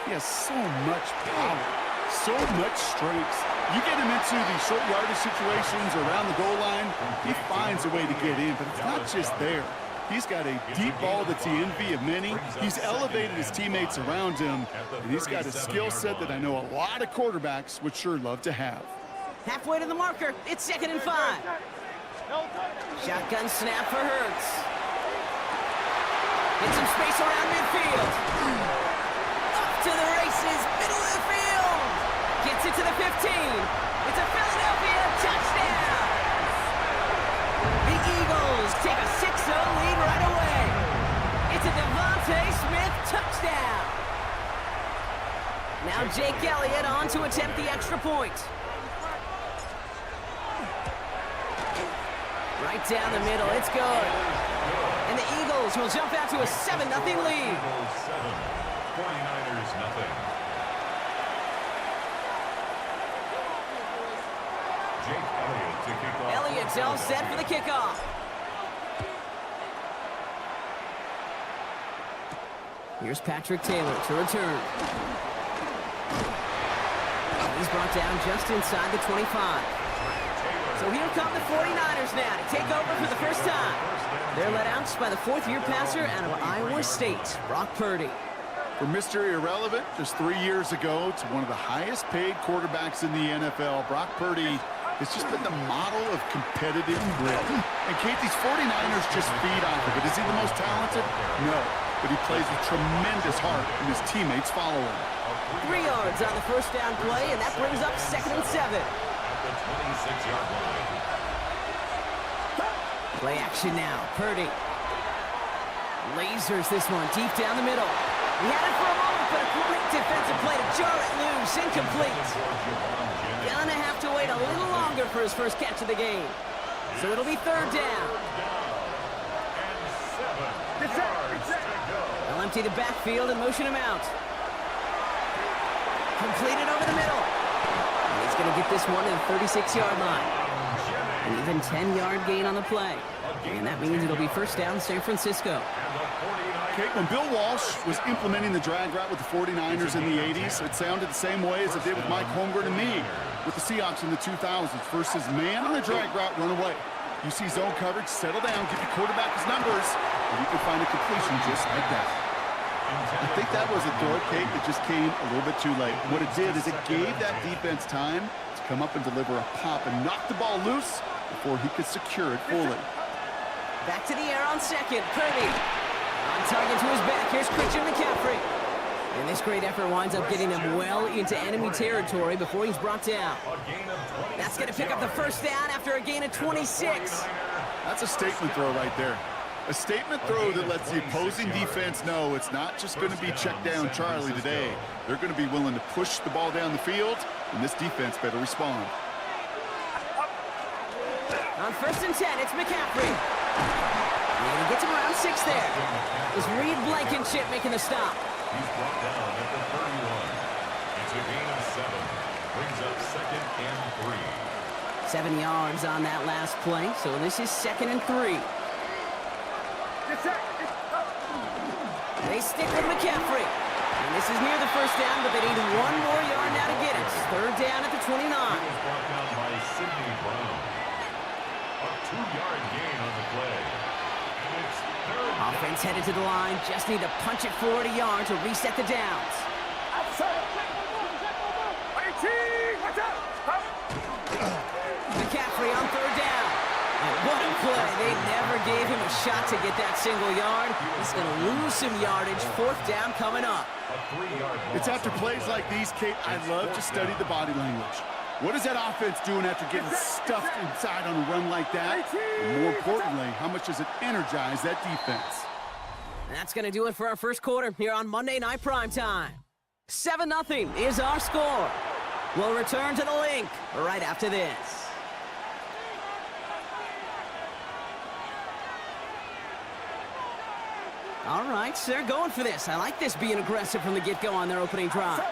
He has so much power, so much strength. You get him into these short yardage situations or around the goal line, he finds a way to get in, but it's not just there. He's got a deep ball that's the envy of many. He's elevated his teammates around him, and he's got a skill set that I know a lot of quarterbacks would sure love to have. Halfway to the marker, it's 2nd and 5. Shotgun snap for Hurts. Get some space around midfield. Up to the races, middle of the field. Gets it to the 15. It's a Philadelphia touchdown. The Eagles take a 6-0 lead right away. It's a Devontae Smith touchdown. Now Jake Elliott on to attempt the extra point. Right down the middle, it's good. And the Eagles will jump out to a 7-0 lead. 49ers nothing. Jake Elliott to kick off. Elliott's all set for the kickoff. Here's Patrick Taylor to return. He's brought down just inside the 25. So here come the 49ers now to take over for the first time. They're led out by the 4th-year passer out of Iowa State, Brock Purdy. From Mr. Irrelevant just 3 years ago to one of the highest-paid quarterbacks in the NFL, Brock Purdy has just been the model of competitive grit. And Kate, these 49ers just feed off of it. Is he the most talented? No, but he plays with tremendous heart, and his teammates follow him. 3 yards on the first down play, and that brings up 2nd and 7. The 26-yard line. Play action now. Purdy lasers this one deep down the middle. He had it for a moment, but a great defensive play to jar it loose. Incomplete. Gonna have to wait a little longer for his first catch of the game. So it'll be 3rd down. They'll empty the backfield and motion him out. Completed over the middle. And he's going to get this one to the 36-yard line. An even 10-yard gain on the play. And that means it'll be first down San Francisco. Kate, when Bill Walsh was implementing the drag route with the 49ers in the 80s, it sounded the same way as it did with Mike Holmgren and me with the Seahawks in the 2000s versus man on the drag route, run away. You see zone coverage, settle down, give your quarterback his numbers, and you can find a completion just like that. I think that was a throw, Kate, that just came a little bit too late. What it did is it gave that defense time to come up and deliver a pop and knock the ball loose before he could secure it fully. Back to the air on 2nd. Purdy on target to his back. Here's Christian McCaffrey. And this great effort winds up getting him well into enemy territory before he's brought down. That's going to pick up the first down after a gain of 26. That's a statement throw right there. A statement throw that lets the opposing defense know it's not just going to be check down Charlie today. They're going to be willing to push the ball down the field, and this defense better respond. On 1st and 10, it's McCaffrey. And he gets him around 6 there. Is Reed Blankenship making the stop. He's brought down at the 31. It's a gain of 7. Brings up 2nd and 3. 7 yards on that last play, so this is 2nd and 3. They stick with McCaffrey. And this is near the first down, but they need 1 more yard now to get it. 3rd down at the 29. He was brought down by Sidney Brown. A 2-yard gain on the play. And it's 3rd down. Offense headed to the line. Just need to punch it forward a yard to reset the downs. McCaffrey on 3rd down. And what a play. They never gave him a shot to get that single yard. He's going to lose some yardage. 4th down coming up. It's after plays like these, Kate, I love to study the body language. What is that offense doing after getting stuffed inside on a run like that? And more importantly, how much does it energize that defense? That's going to do it for our first quarter here on Monday Night Primetime. 7-0 is our score. We'll return to the link right after this. All right, so they're going for this. I like this being aggressive from the get-go on their opening drive.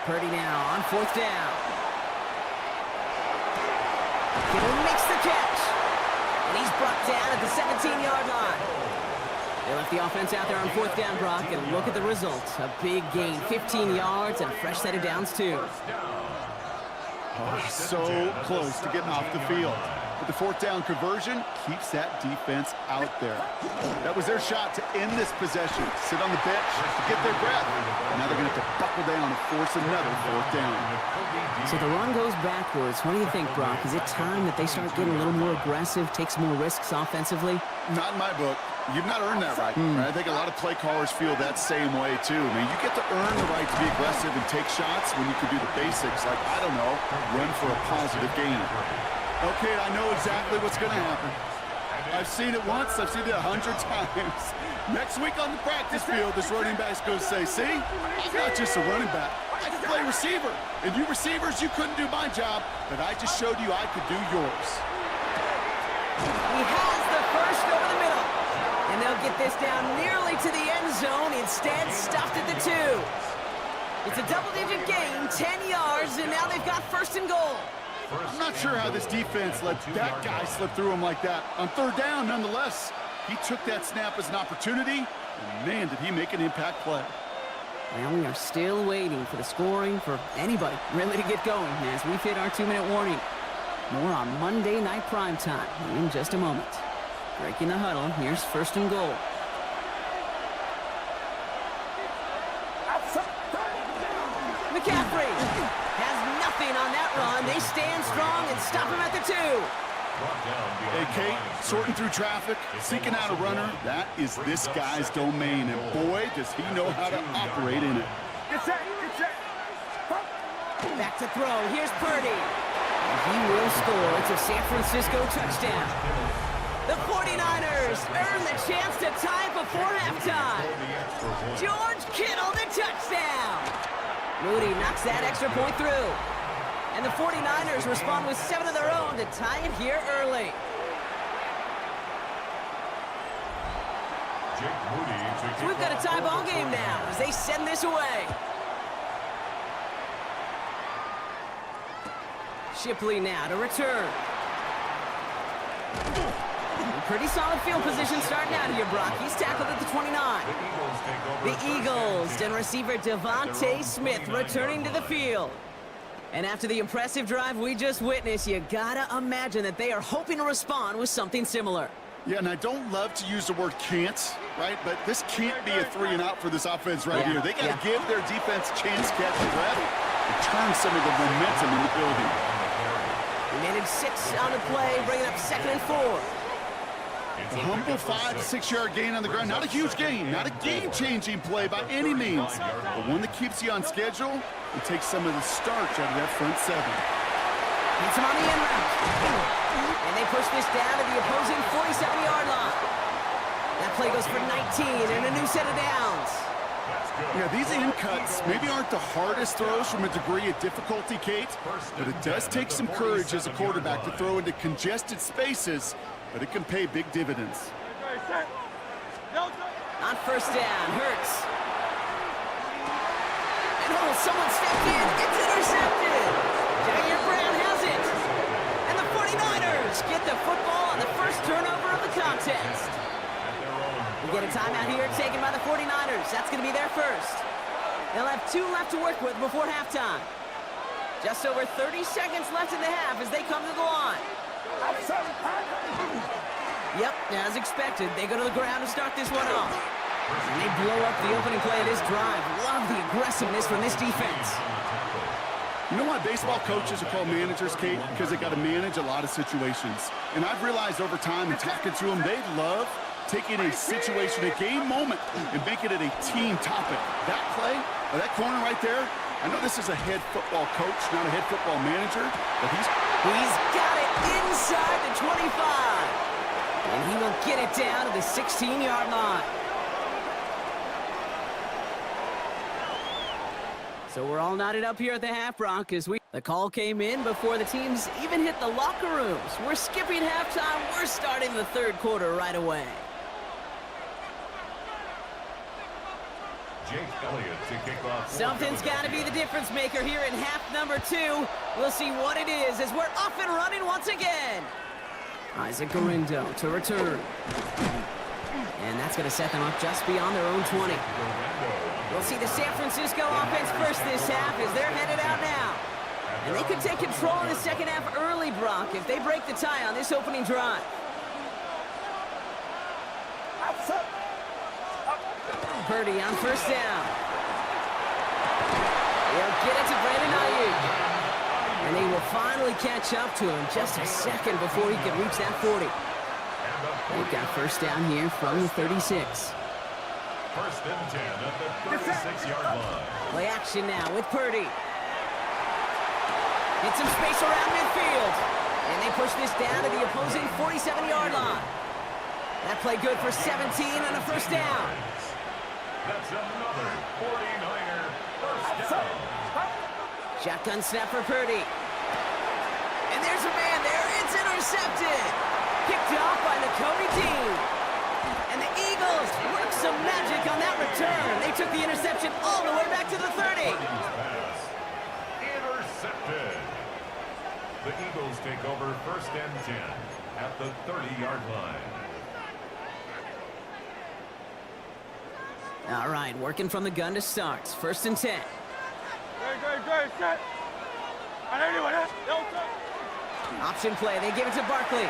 Purdy now on 4th down. Kittle makes the catch. And he's brought down at the 17-yard line. They left the offense out there on 4th down, Brock, and look at the results. A big gain, 15 yards, and a fresh set of downs, too. Oh, so close to getting off the field. But the 4th down conversion keeps that defense out there. That was their shot to end this possession. Sit on the bench to get their breath. Now they're going to have to buckle down and force another 4th down. So the run goes backwards. What do you think, Brock? Is it time that they start getting a little more aggressive, take some more risks offensively? Not in my book. You've not earned that right. I think a lot of play callers feel that same way, too. I mean, you get to earn the right to be aggressive and take shots when you can do the basics, like, I don't know, run for a positive gain. Okay, I know exactly what's going to happen. I've seen it once. I've seen it 100 times. Next week on the practice field, this running back's going to say, see, I'm not just a running back. I can play receiver. And you receivers, you couldn't do my job, but I just showed you I could do yours. He has the first over the middle. And they'll get this down nearly to the end zone. Instead, stuffed at the 2. It's a double-digit gain, 10 yards, and now they've got 1st and goal. I'm not sure how this defense let that guy slip through him like that. On 3rd down, nonetheless, he took that snap as an opportunity, and man, did he make an impact play. Well, we are still waiting for the scoring for anybody really to get going as we've hit our 2-minute warning. More on Monday Night Primetime in just a moment. Breaking the huddle, here's 1st and goal. McCaffrey has nothing on that run. They stand strong and stop him at the 2. Hey, Kate, sorting through traffic, seeking out a runner, that is this guy's domain, and boy, does he know how to operate in it. Back to throw, here's Purdy. He will score. It's a San Francisco touchdown. The 49ers earn the chance to tie it before halftime. George Kittle, the touchdown. Moody knocks that extra point through. And the 49ers respond with 7 of their own to tie it here early. So we've got a tie ball game now as they send this away. Shipley now to return. Pretty solid field position starting out here, Brock. He's tackled at the 29. The Eagles and receiver Devontae Smith returning to the field. And after the impressive drive we just witnessed, you gotta imagine that they are hoping to respond with something similar. Yeah, and I don't love to use the word can't, right? But this can't be a 3-and-out for this offense right here. They got to give their defense a chance to catch the breath and turn some of the momentum in the building. We managed 6 on the play, bringing up 2nd and 4. A humble 5 to 6 yard gain on the ground. Not a huge gain, not a game-changing play by any means, but one that keeps you on schedule and takes some of the starch out of that front 7. Hits him on the end route. And they push this down to the opposing 47-yard line. That play goes for 19 and a new set of downs. Yeah, these in cuts maybe aren't the hardest throws from a degree of difficulty, Kate, but it does take some courage as a quarterback to throw into congested spaces, but it can pay big dividends. On 1st down, Hurts. And someone stepped in. It's intercepted. Jair Brown has it. And the 49ers get the football on the first turnover of the contest. We get a timeout here taken by the 49ers. That's going to be their first. They'll have 2 left to work with before halftime. Just over 30 seconds left in the half as they come to the line. Yep, as expected, they go to the ground to start this one off. And they blow up the opening play of this drive. Love the aggressiveness from this defense. You know why baseball coaches are called managers, Kate? Because they got to manage a lot of situations. And I've realized over time in talking to them, they love taking a situation, a game moment, and making it a team topic. That play, or that corner right there, I know this is a head football coach, not a head football manager, but he's got it inside the 25. And he will get it down to the 16-yard line. So we're all knotted up here at the half, Brock, as the call came in before the teams even hit the locker rooms. We're skipping halftime. We're starting the third quarter right away. Jake Elliott to kick off. Something's got to be the difference maker here in half number 2. We'll see what it is as we're off and running once again. Isaac Garindo to return. And that's going to set them up just beyond their own 20. We'll see the San Francisco offense first this half as they're headed out now. And they could take control in the second half early, Brock, if they break the tie on this opening drive. Purdy on first down. He'll get it to Brandon Ayuk. And they will finally catch up to him just a second before he can reach that 40. They've got first down here from the 36. First and 10 at the 36-yard line. Play action now with Purdy. Get some space around midfield. And they push this down to the opposing 47-yard line. That play good for 17 and a first down. That's another 49er first down. Shotgun snap for Purdy. And there's a man there. It's intercepted. Picked off by Nakobe Dean. And the Eagles work some magic on that return. They took the interception all the way back to the 30. Pass intercepted. The Eagles take over first and 10 at the 30-yard line. All right, working from the gun to start. First and 10. Great, set. Option play. They give it to Barkley.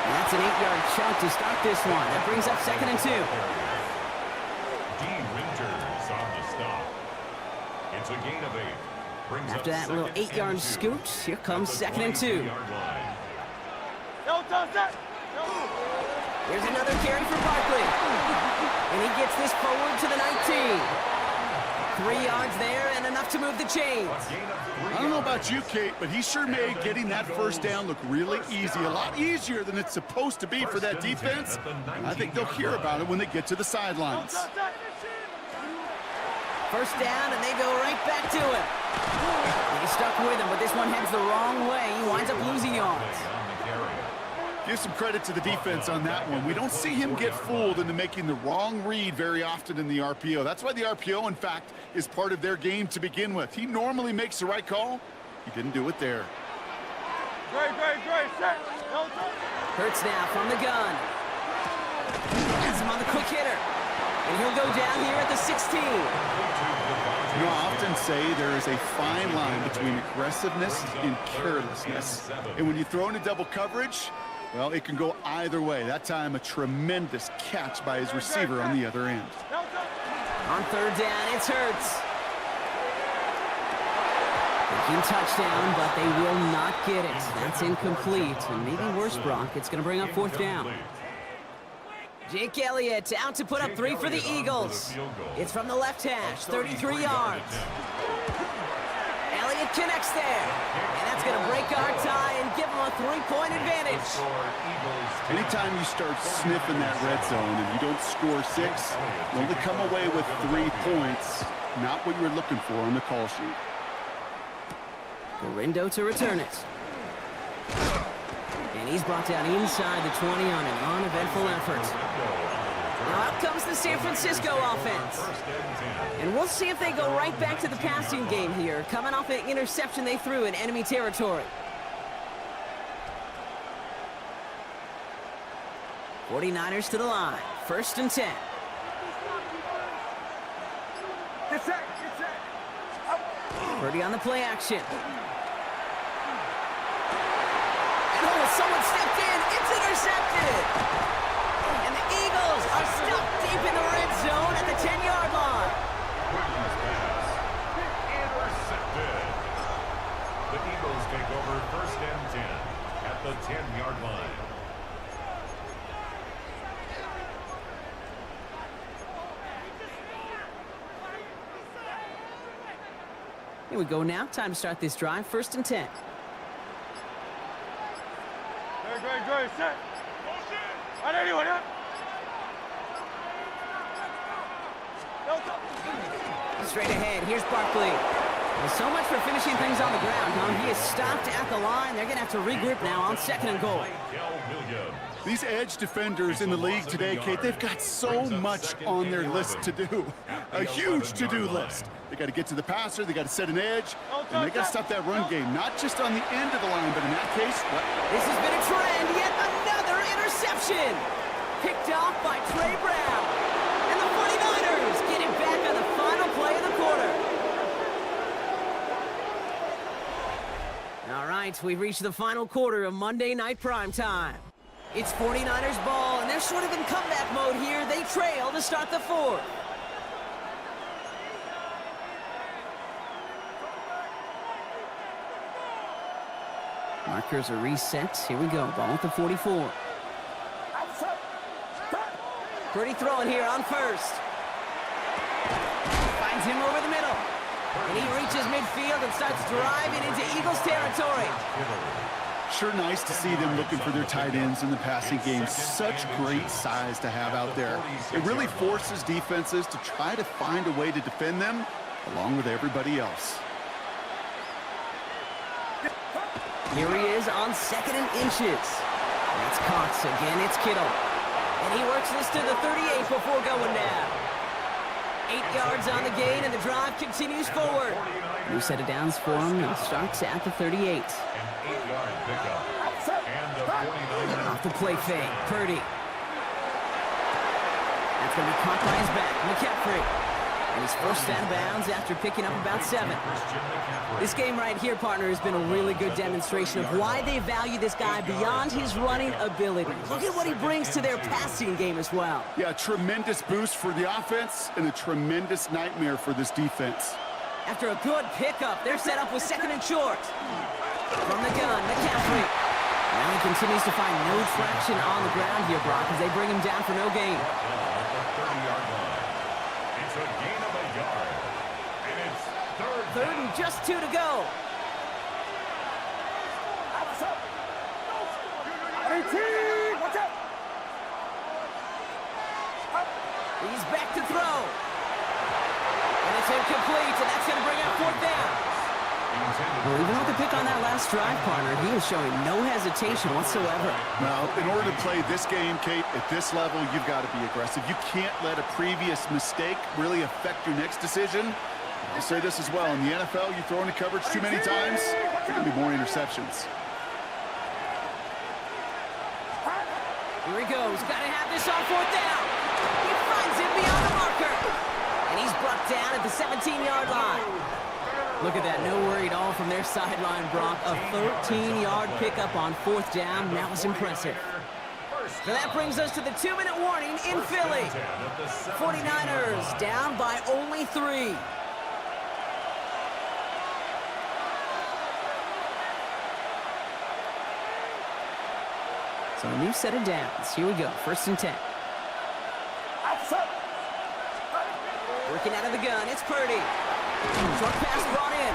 And that's an 8-yard chunk to start this one. That brings up second and 2. Dean Winters on the stop. It's a gain of 8. Brings After up that little 8-yard scoot, here comes second and 2. Here's another carry for Barkley. And he gets this forward to the 19. 3 yards there and enough to move the chains. I don't know about you, Kate, but he sure made getting that first down look really easy. A lot easier than it's supposed to be for that defense. And I think they'll hear about it when they get to the sidelines. First down, and they go right back to him. He's stuck with him, but this one heads the wrong way. He winds up losing yards. Give some credit to the defense on that one. We don't see him get fooled into making the wrong read very often in the RPO. That's why the RPO, in fact, is part of their game to begin with. He normally makes the right call. He didn't do it there. Great, set. Hurts now from the gun. Has him on the quick hitter. And he'll go down here at the 16. You know, I often say there is a fine line between aggressiveness and carelessness. And when you throw into double coverage, well, it can go either way. That time, a tremendous catch by his receiver on the other end. On third down, it's Hurts. Thinking touchdown, but they will not get it. That's incomplete. And maybe worse, Brock, it's going to bring up fourth down. Jake Elliott out to put up 3 for the Eagles. It's from the left hash, 33 yards. Elliott connects there. And that's going to break our tie and give them a 3-point advantage. Anytime you start sniffing that red zone and you don't score 6, you only come away with 3 points. Not what you were looking for on the call sheet. Garindo to return it. And he's brought down inside the 20 on an uneventful effort. Now out comes the San Francisco offense. And we'll see if they go right back to the passing game here, coming off an interception they threw in enemy territory. 49ers to the line. First and 10. Purdy on the play action. Someone stepped in. It's intercepted. And the Eagles are stuck deep in the red zone at the 10-yard line. Intercepted. The Eagles take over first and 10 at the 10-yard line. Here we go now. Time to start this drive. First and 10. Great, great, set. On anyone, yeah? Straight ahead, here's Barkley. Well, so much for finishing things on the ground, huh? He is stopped at the line. They're going to have to regroup now on 2nd and goal. These edge defenders in the league today, Kate, they've got so much on their list to do. A huge to-do list. They got to get to the passer, they got to set an edge, and they got to stop that run game, not just on the end of the line, but in that case, what? This has been a trend, yet another interception. Picked off by Trey Brown. And the 49ers get it back on the final play of the quarter. All right, we've reached the final quarter of Monday Night Primetime. It's 49ers ball, and they're sort of in comeback mode here. They trail to start the fourth. Markers are reset. Here we go. Ball at the 44. Pretty throwing here on first. Finds him over the middle. And he reaches midfield and starts driving into Eagles territory. Sure nice to see them looking for their tight ends in the passing game. Such great size to have out there. It really forces defenses to try to find a way to defend them along with everybody else. Here he is on 2nd and inches. That's Cox. Again, it's Kittle. And he works this to the 38 before going down. 8 yards on the gain, and the drive continues forward. New set of downs for him, and starts at the 38. Off the play fake, Purdy. That's going to be caught by his back, McCaffrey. And he's forced out of bounds after picking up about 7. This game right here, partner, has been a really good demonstration of why they value this guy beyond his running ability. Look at what he brings to their passing game as well. Yeah, tremendous boost for the offense and a tremendous nightmare for this defense. After a good pickup, they're set up with 2nd and short. From the gun, McCaffrey. Now he continues to find no traction on the ground here, Brock, as they bring him down for no gain. It's a gain of a yard. And it's third and just 2 to go. 18, watch out! He's back to throw. And it's incomplete, and that's going to bring up 4th down. Well, even with the pick on that last drive, partner, he is showing no hesitation whatsoever. Now, in order to play this game, Kate, at this level, you've got to be aggressive. You can't let a previous mistake really affect your next decision. I'll say this as well. In the NFL, you throw into coverage too many times, there can be more interceptions. Here he goes. Got to have this on 4th down. He finds it beyond the marker. And he's brought down at the 17-yard line. Look at that, no worry at all from their sideline, Brock. A 13-yard pickup on 4th down. That was impressive. So that brings us to the 2-minute warning in Philly. 49ers down by only 3. So a new set of downs. Here we go, 1st and 10. Working out of the gun, it's Purdy. Short pass brought in.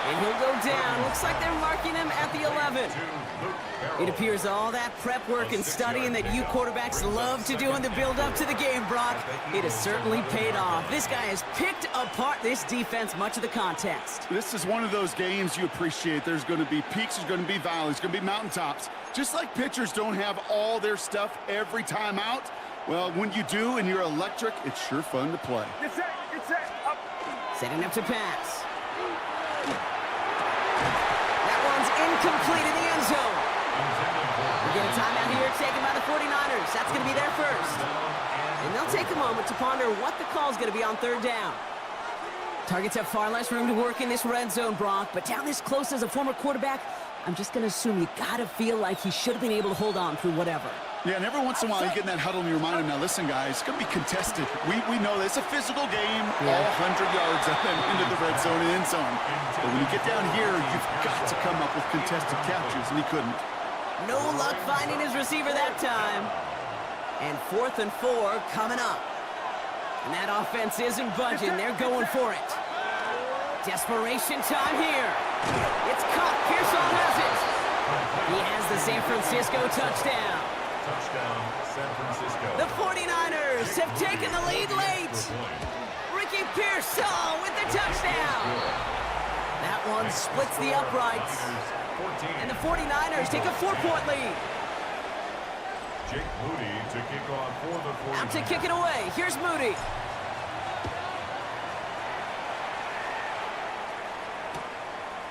And he'll go down. Looks like they're marking him at the 11. It appears all that prep work and studying that you quarterbacks love to do in the build-up to the game, Brock, it has certainly paid off. This guy has picked apart this defense much of the contest. This is one of those games you appreciate. There's going to be peaks, there's going to be valleys, going to be mountaintops. Just like pitchers don't have all their stuff every time out, well, when you do and you're electric, it's sure fun to play. Get set, up. Setting up to pass. That one's incomplete in the end zone. We get a timeout here taken by the 49ers. That's going to be their first. And they'll take a moment to ponder what the call is going to be on 3rd down. Targets have far less room to work in this red zone, Brock, but down this close as a former quarterback, I'm just going to assume you got to feel like he should have been able to hold on through whatever. Yeah, and every once in a while you get in that huddle and you remind him, now listen, guys, it's going to be contested. We know this. It's a physical game, all 100 yards into the red zone and end zone. But when you get down here, you've got to come up with contested catches, and he couldn't. No luck finding his receiver that time. And 4th and 4 coming up. And that offense isn't budging. They're going for it. Desperation time here. It's caught. Pearson has it. He has the San Francisco touchdown. Touchdown, San Francisco. The 49ers have taken the lead late. Ricky Pearsall with the touchdown. That one splits the uprights. And the 49ers take a 4-point lead. Jake Moody to kick off for the 49ers. Out to kick it away. Here's Moody.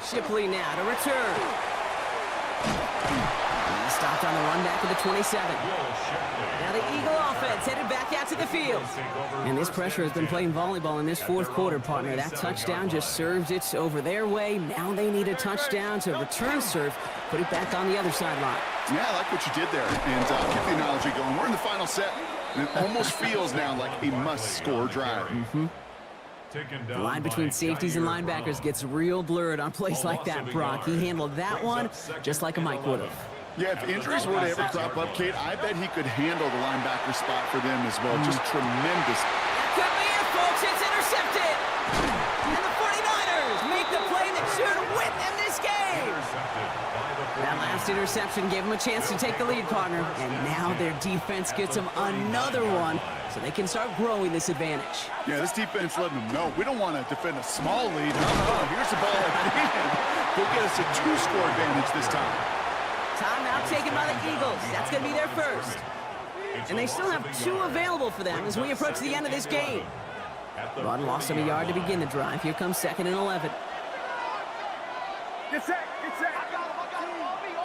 Shipley now to return. He stopped on the run back of the 27. Now the Eagle offense headed back out to the field. And this pressure has been playing volleyball in this fourth quarter, partner. That touchdown just served it over their way. Now they need a touchdown to return serve, put it back on the other sideline. Yeah, I like what you did there. And keep the analogy going. We're in the final set. And it almost feels now like a must-score drive. The line between safeties and linebackers gets real blurred on plays like that, Brock. He handled that one just like a Mike would have. Yeah, if injuries were to ever crop up, Kate, I bet he could handle the linebacker spot for them as well. Just tremendous. That could be it, folks. It's intercepted. And the 49ers make the play that should win them this game. That last interception gave them a chance to take the lead, partner. And now their defense gets them another one so they can start growing this advantage. Yeah, this defense letting them know we don't want to defend a small lead. Here's the ball again. Go get us a 2-score advantage this time. Timeout taken by the Eagles. That's going to be their first. And they still have 2 available for them as we approach the end of this game. Run lost him a yard to begin the drive. Here comes 2nd and 11. Get set. Get set.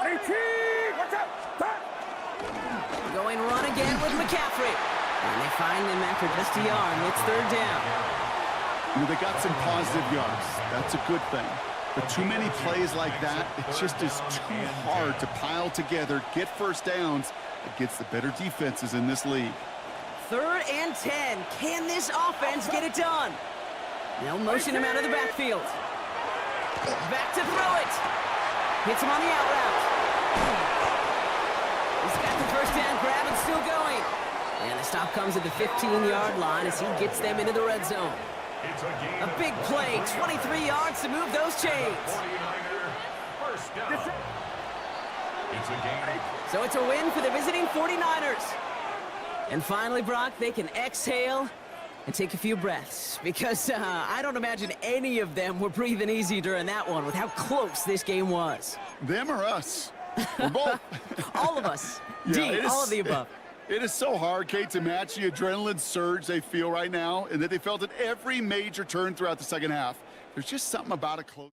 18. Watch out. Stop. Going run again with McCaffrey. And they find him after just a yard. It's 3rd down. You know, they got some positive yards. That's a good thing. But too many plays like that, it just is too hard to pile together, get first downs against the better defenses in this league. 3rd and 10. Can this offense get it done? They'll motion him out of the backfield. Back to throw it. Hits him on the out route. He's got the first down grab and still going. And the stop comes at the 15-yard line as he gets them into the red zone. A big play, 23 yards to move those chains. So it's a win for the visiting 49ers. And finally, Brock, they can exhale and take a few breaths because I don't imagine any of them were breathing easy during that one with how close this game was. Them or us? We're both. All of us. Yeah, all of the above. It is so hard, Kate, to match the adrenaline surge they feel right now and that they felt at every major turn throughout the second half. There's just something about a close.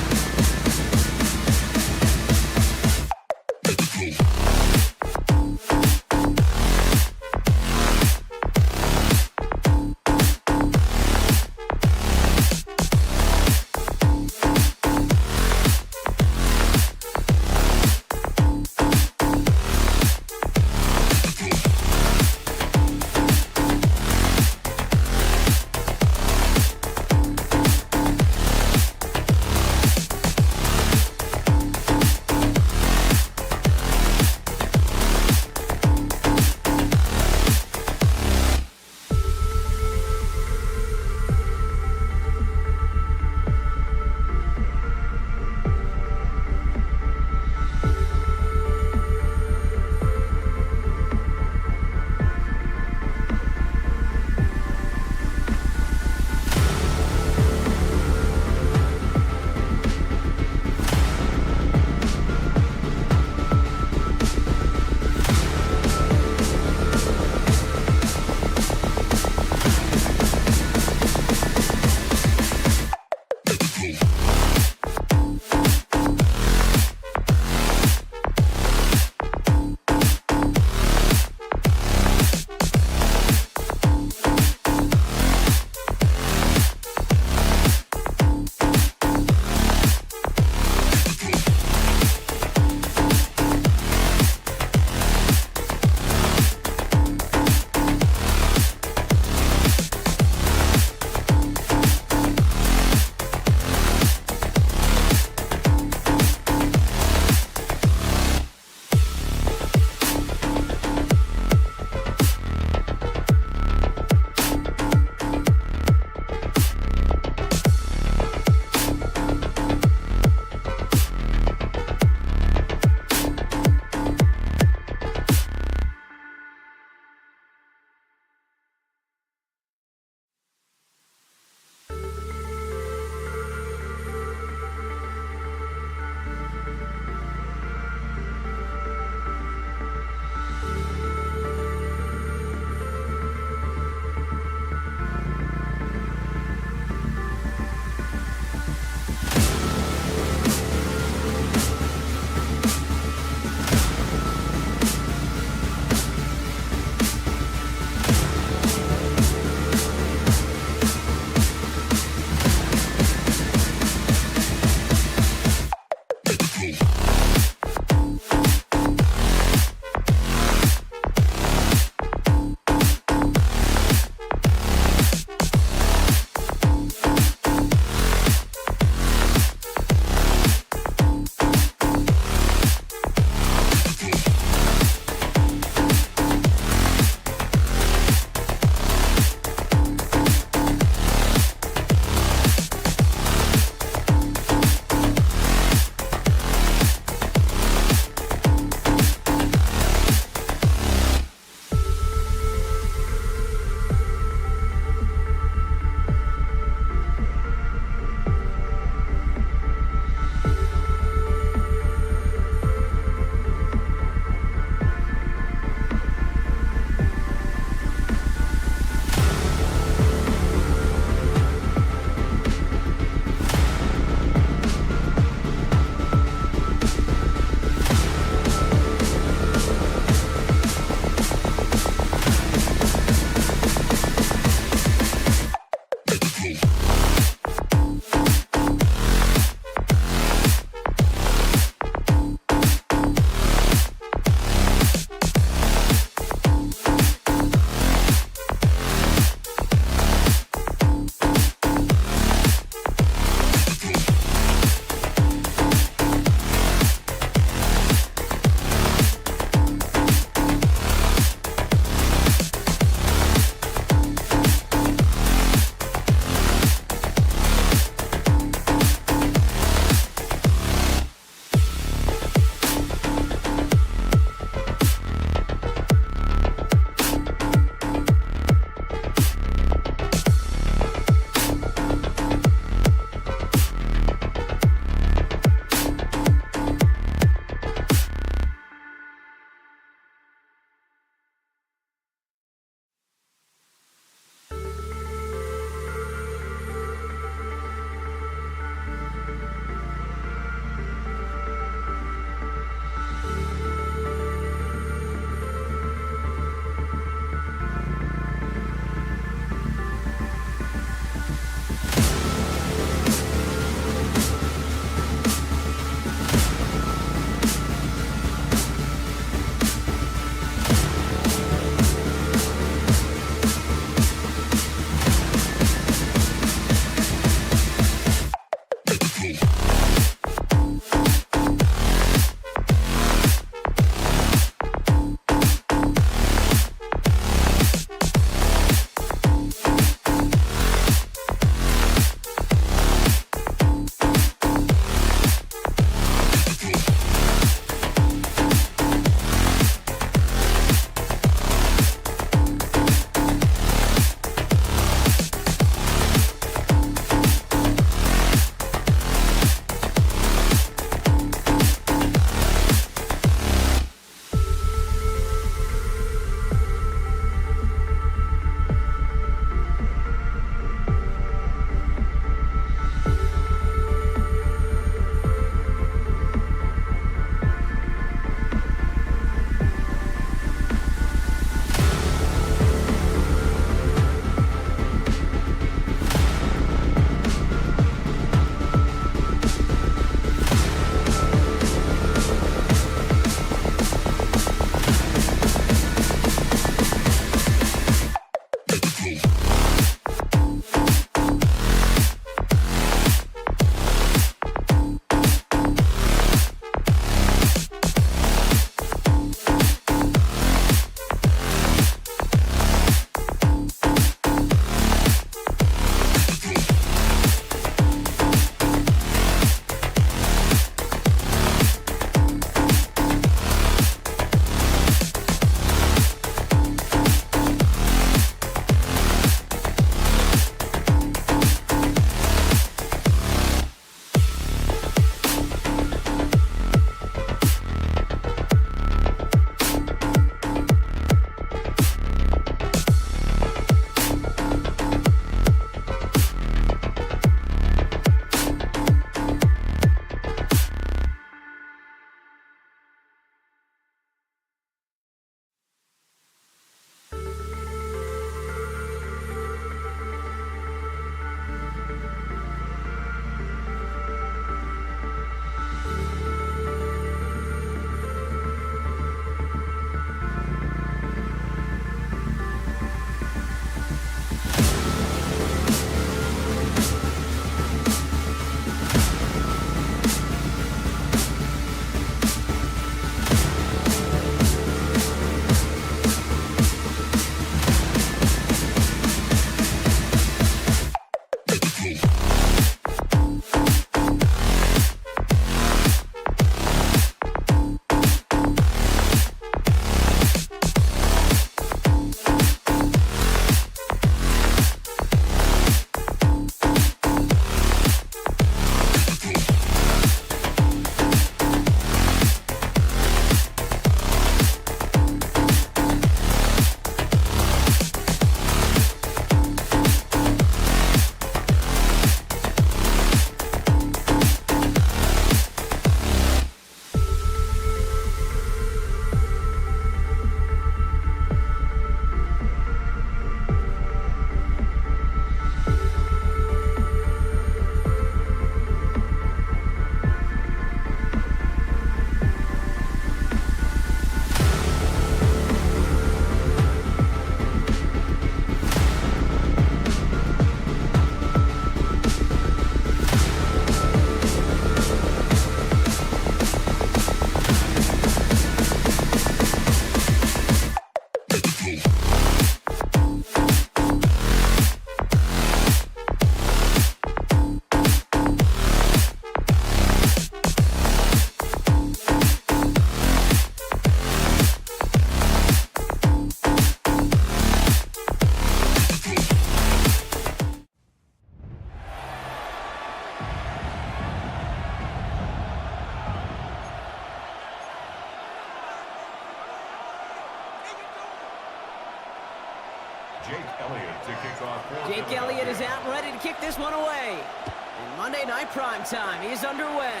Jake Elliott to kick off. Jake Elliott is out and ready to kick this one away. And Monday Night Primetime is underway.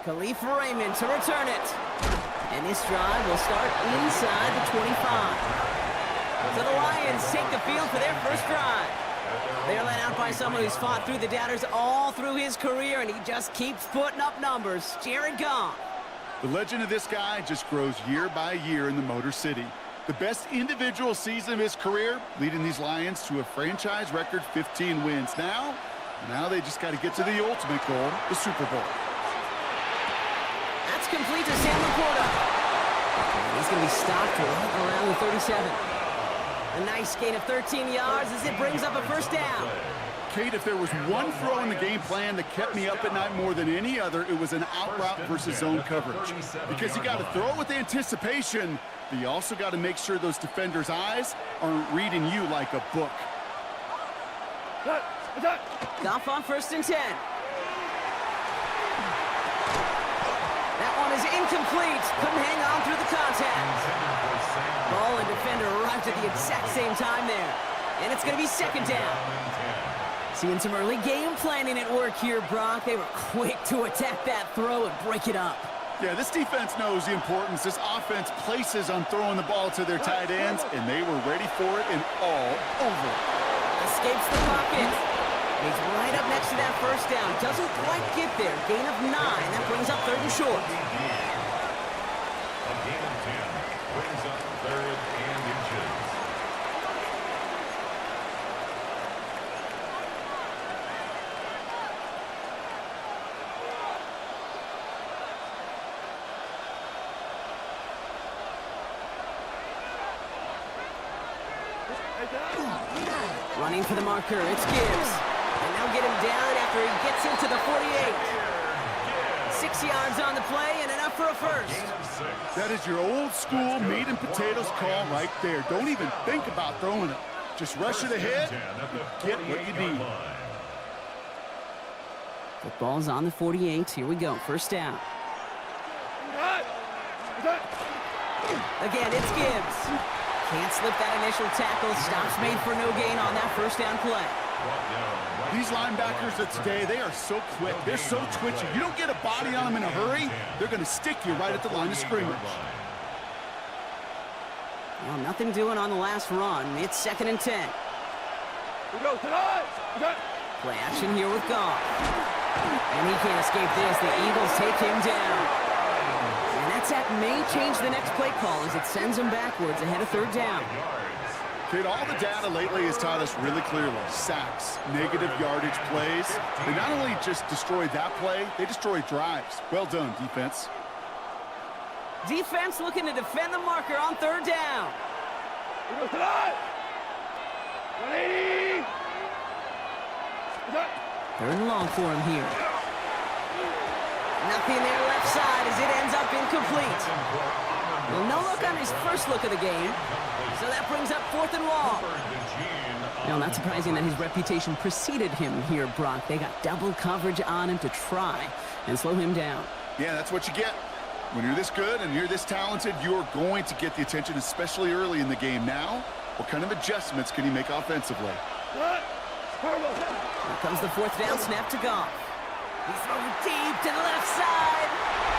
Khalif Raymond to return it. And this drive will start inside the 25. So the Lions take the field for their first drive. They're led out by someone who's fought through the doubters all through his career, and he just keeps putting up numbers. Jared Goff. The legend of this guy just grows year by year in the Motor City. The best individual season of his career, leading these Lions to a franchise record 15 wins. Now they just got to get to the ultimate goal, the Super Bowl. That's complete to Sam Laporta. And he's going to be stopped right around the 37. A nice gain of 13 yards as it brings up a first down. Kate, if there was one throw in the game plan that kept me up at night more than any other, it was an out route versus zone coverage. Because you got to throw it with anticipation, but you also got to make sure those defenders' eyes aren't reading you like a book. Goff on 1st and 10. That one is incomplete. Couldn't hang on through the contact. Ball and defender arrived at the exact same time there. And it's going to be 2nd down. Seeing some early game planning at work here, Brock. They were quick to attack that throw and break it up. Yeah, this defense knows the importance this offense places on throwing the ball to their tight ends, and they were ready for it and all over. Escapes the pocket. He's right up next to that first down. Doesn't quite get there. Gain of 9. That brings up 3rd and short. A gain of 10 brings up 3rd and inches. Running for the marker, it's Gibbs. And they'll get him down after he gets into the 48. 6 yards on the play and enough for a first. That is your old school meat and potatoes call right there. Don't even think about throwing it. Just rush it ahead and get what you need. Football's on the 48. Here we go. First down. Again, it's Gibbs. Can't slip that initial tackle. Stops made for no gain on that first down play. These linebackers of today, they are so quick. They're so twitchy. You don't get a body on them in a hurry, they're going to stick you right at the line of scrimmage. Well, nothing doing on the last run. It's 2nd and 10. Play action here with Goff. And he can't escape this. The Eagles take him down. And that sack may change the next play call as it sends him backwards ahead of 3rd down. Kid, all the data lately has taught us really clearly. Sacks, negative yardage plays. They not only just destroy that play, they destroy drives. Well done, defense. Defense looking to defend the marker on 3rd down. 3rd and long for him here. Nothing there left side as it ends up incomplete. Well, no look on his first look of the game. So that brings up 4th and long. Now, not surprising that his reputation preceded him here, Brock. They got double coverage on him to try and slow him down. Yeah, that's what you get. When you're this good and you're this talented, you're going to get the attention, especially early in the game. Now, what kind of adjustments can he make offensively? Here comes the 4th down snap to Goff. He's throwing deep to the left side.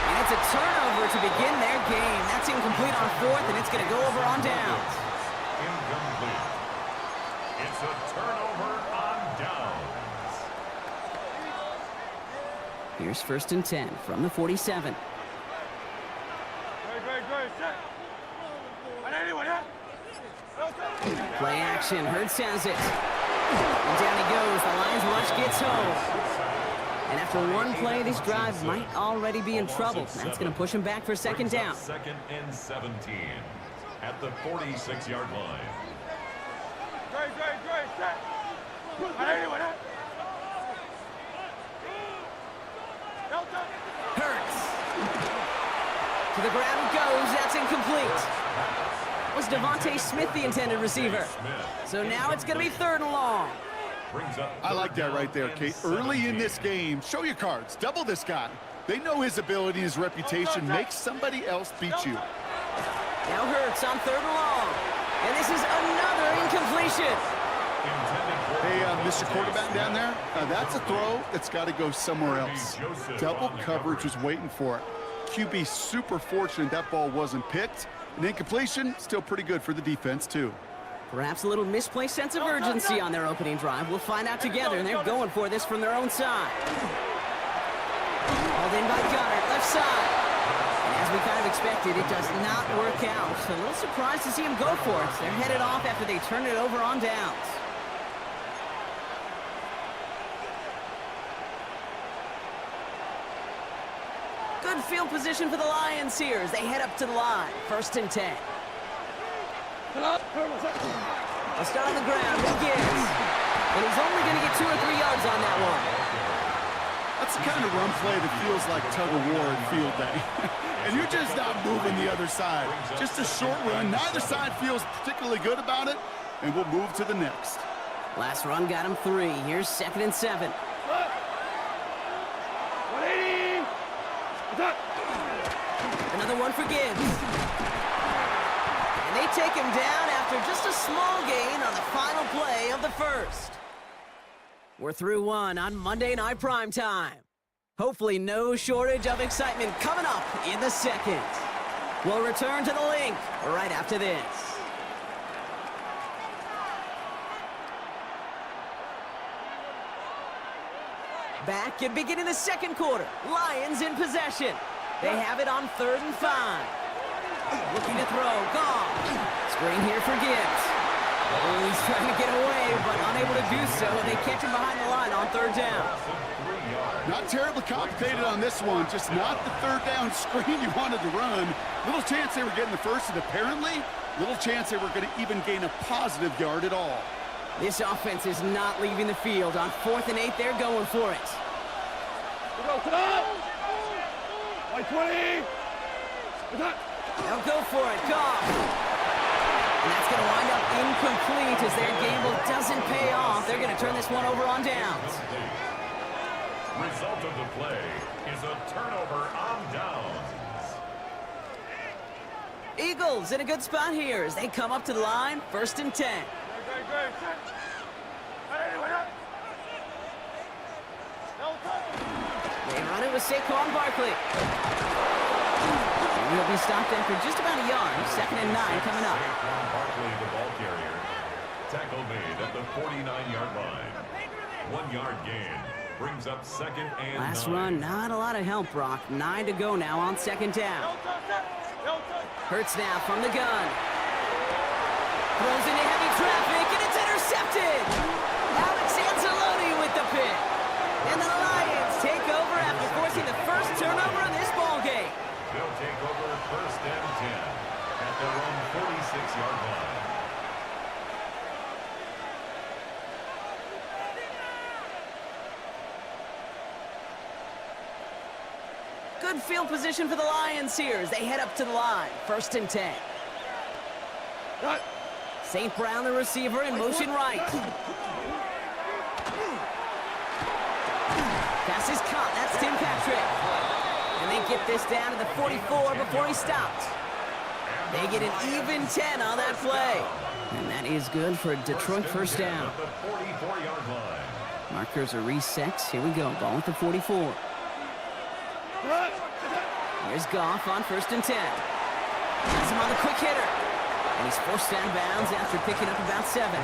And it's a turnover to begin their game. That's incomplete on 4th, and it's going to go over on downs. Incomplete. It's a turnover on downs. Here's 1st and 10 from the 47. Play action. Hurts has it. And down he goes. The Lions rush gets home. And after one play, this drive might already be in trouble. That's going to push him back for 2nd down. 2nd and 17 at the 46-yard line. Hurts. To the ground it goes. That's incomplete. Was Devontae Smith the intended receiver? So now it's going to be 3rd and long. I like that right there, Kate. Early in this game, show your cards. Double this guy. They know his ability and his reputation makes somebody else beat you. Now Hurts on 3rd and long. And this is another incompletion. Hey, Mr. Quarterback down there, that's a throw that's got to go somewhere else. Double coverage was waiting for it. QB super fortunate that ball wasn't picked. An incompletion, still pretty good for the defense, too. Perhaps a little misplaced sense of urgency on their opening drive. We'll find out together, and they're going for this from their own side. Hauled in by Goddard, left side. And as we kind of expected, it does not work out. So a little surprised to see him go for it. They're headed off after they turn it over on downs. Good field position for the Lions here as they head up to the line. 1st and 10. They'll start on the ground. Begins. And he's only going to get 2 or 3 yards on that one. That's the kind of run play that feels like tug-of-war in field day. And you're just not moving the other side. Just a short run. Neither side feels particularly good about it. And we'll move to the next. Last run got him 3. Here's 2nd and 7. 180. Another one for Gibbs. And they take him down after just a small gain on the final play of the first. We're through one on Monday Night Primetime. Hopefully no shortage of excitement coming up in the second. We'll return to the link right after this. Back and beginning the second quarter. Lions in possession. They have it on 3rd and 5. Looking to throw. Goff. Screen here for Gibbs. Oh, he's trying to get away, but unable to do so. They catch him behind the line on 3rd down. Not terribly complicated on this one. Just not the 3rd down screen you wanted to run. Little chance they were getting the first, and apparently, little chance they were going to even gain a positive yard at all. This offense is not leaving the field. On 4th and 8, they're going for it. By 20. They'll go for it. Goff. And that's going to wind up incomplete as their gamble doesn't pay off. They're going to turn this one over on downs. Result of the play is a turnover on downs. Eagles in a good spot here as they come up to the line. 1st and 10. They run it with Saquon Barkley. And he'll be stopped after just about a yard. 2nd and 9 coming up. Saquon Barkley, the ball carrier. Tackle made at the 49-yard line. 1 yard gain. Brings up 2nd and 9. Last run, not a lot of help, Brock. 9 to go now on 2nd down. Hurts now from the gun. Throws into heavy traffic, and it's intercepted. Alex Anzalone with the pick. And the Lions take over after forcing the first turnover in this ballgame. They'll take over 1st and 10 at their own 46-yard line. Good field position for the Lions here as they head up to the line. 1st and 10. St. Brown, the receiver, in motion right. Pass is caught. That's Tim Patrick. And they get this down to the 44 before he stopped. They get an even 10 on that play. And that is good for a Detroit 1st down. At the 44-yard line. Markers are reset. Here we go. Ball at the 44. Here's Goff on 1st and 10. Has him on the quick hitter. And he's forced out of bounds after picking up about 7.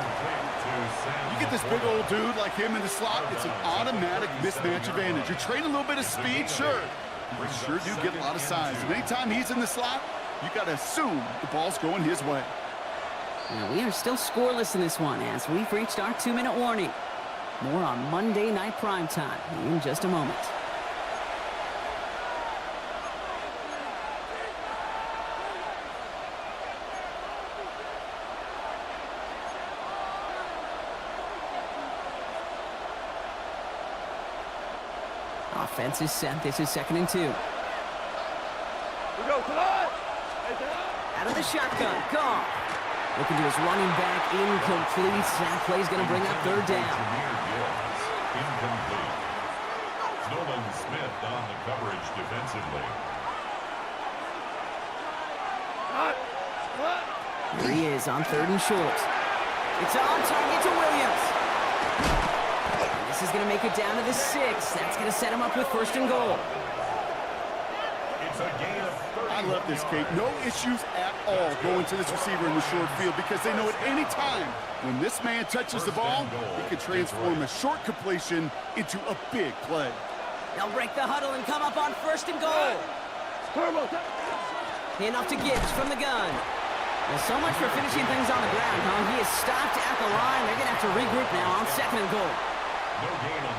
You get this big old dude like him in the slot, it's an automatic mismatch advantage. You're trading a little bit of speed, sure. You sure do get a lot of size. And anytime he's in the slot, you got to assume the ball's going his way. Now, we are still scoreless in this one as we've reached our 2-minute warning. More on Monday Night Primetime in just a moment. Offense is set. This is 2nd and 2. Out of the shotgun. Goff. Looking to his running back. Incomplete. That play's going to bring up 3rd down. Incomplete. Nolan Smith on the coverage defensively. Here he is on 3rd and short. It's on target to Williams. This is going to make it down to the 6. That's going to set him up with 1st and goal. It's a gain of 30. I love this, Kate. No issues at all going to this receiver in the short field because they know at any time when this man touches the ball, he can transform a short completion into a big play. They'll break the huddle and come up on 1st and goal. Hand off to Gibbs from the gun. Well, so much for finishing things on the ground, huh? He is stopped at the line. They're going to have to regroup now on 2nd and goal.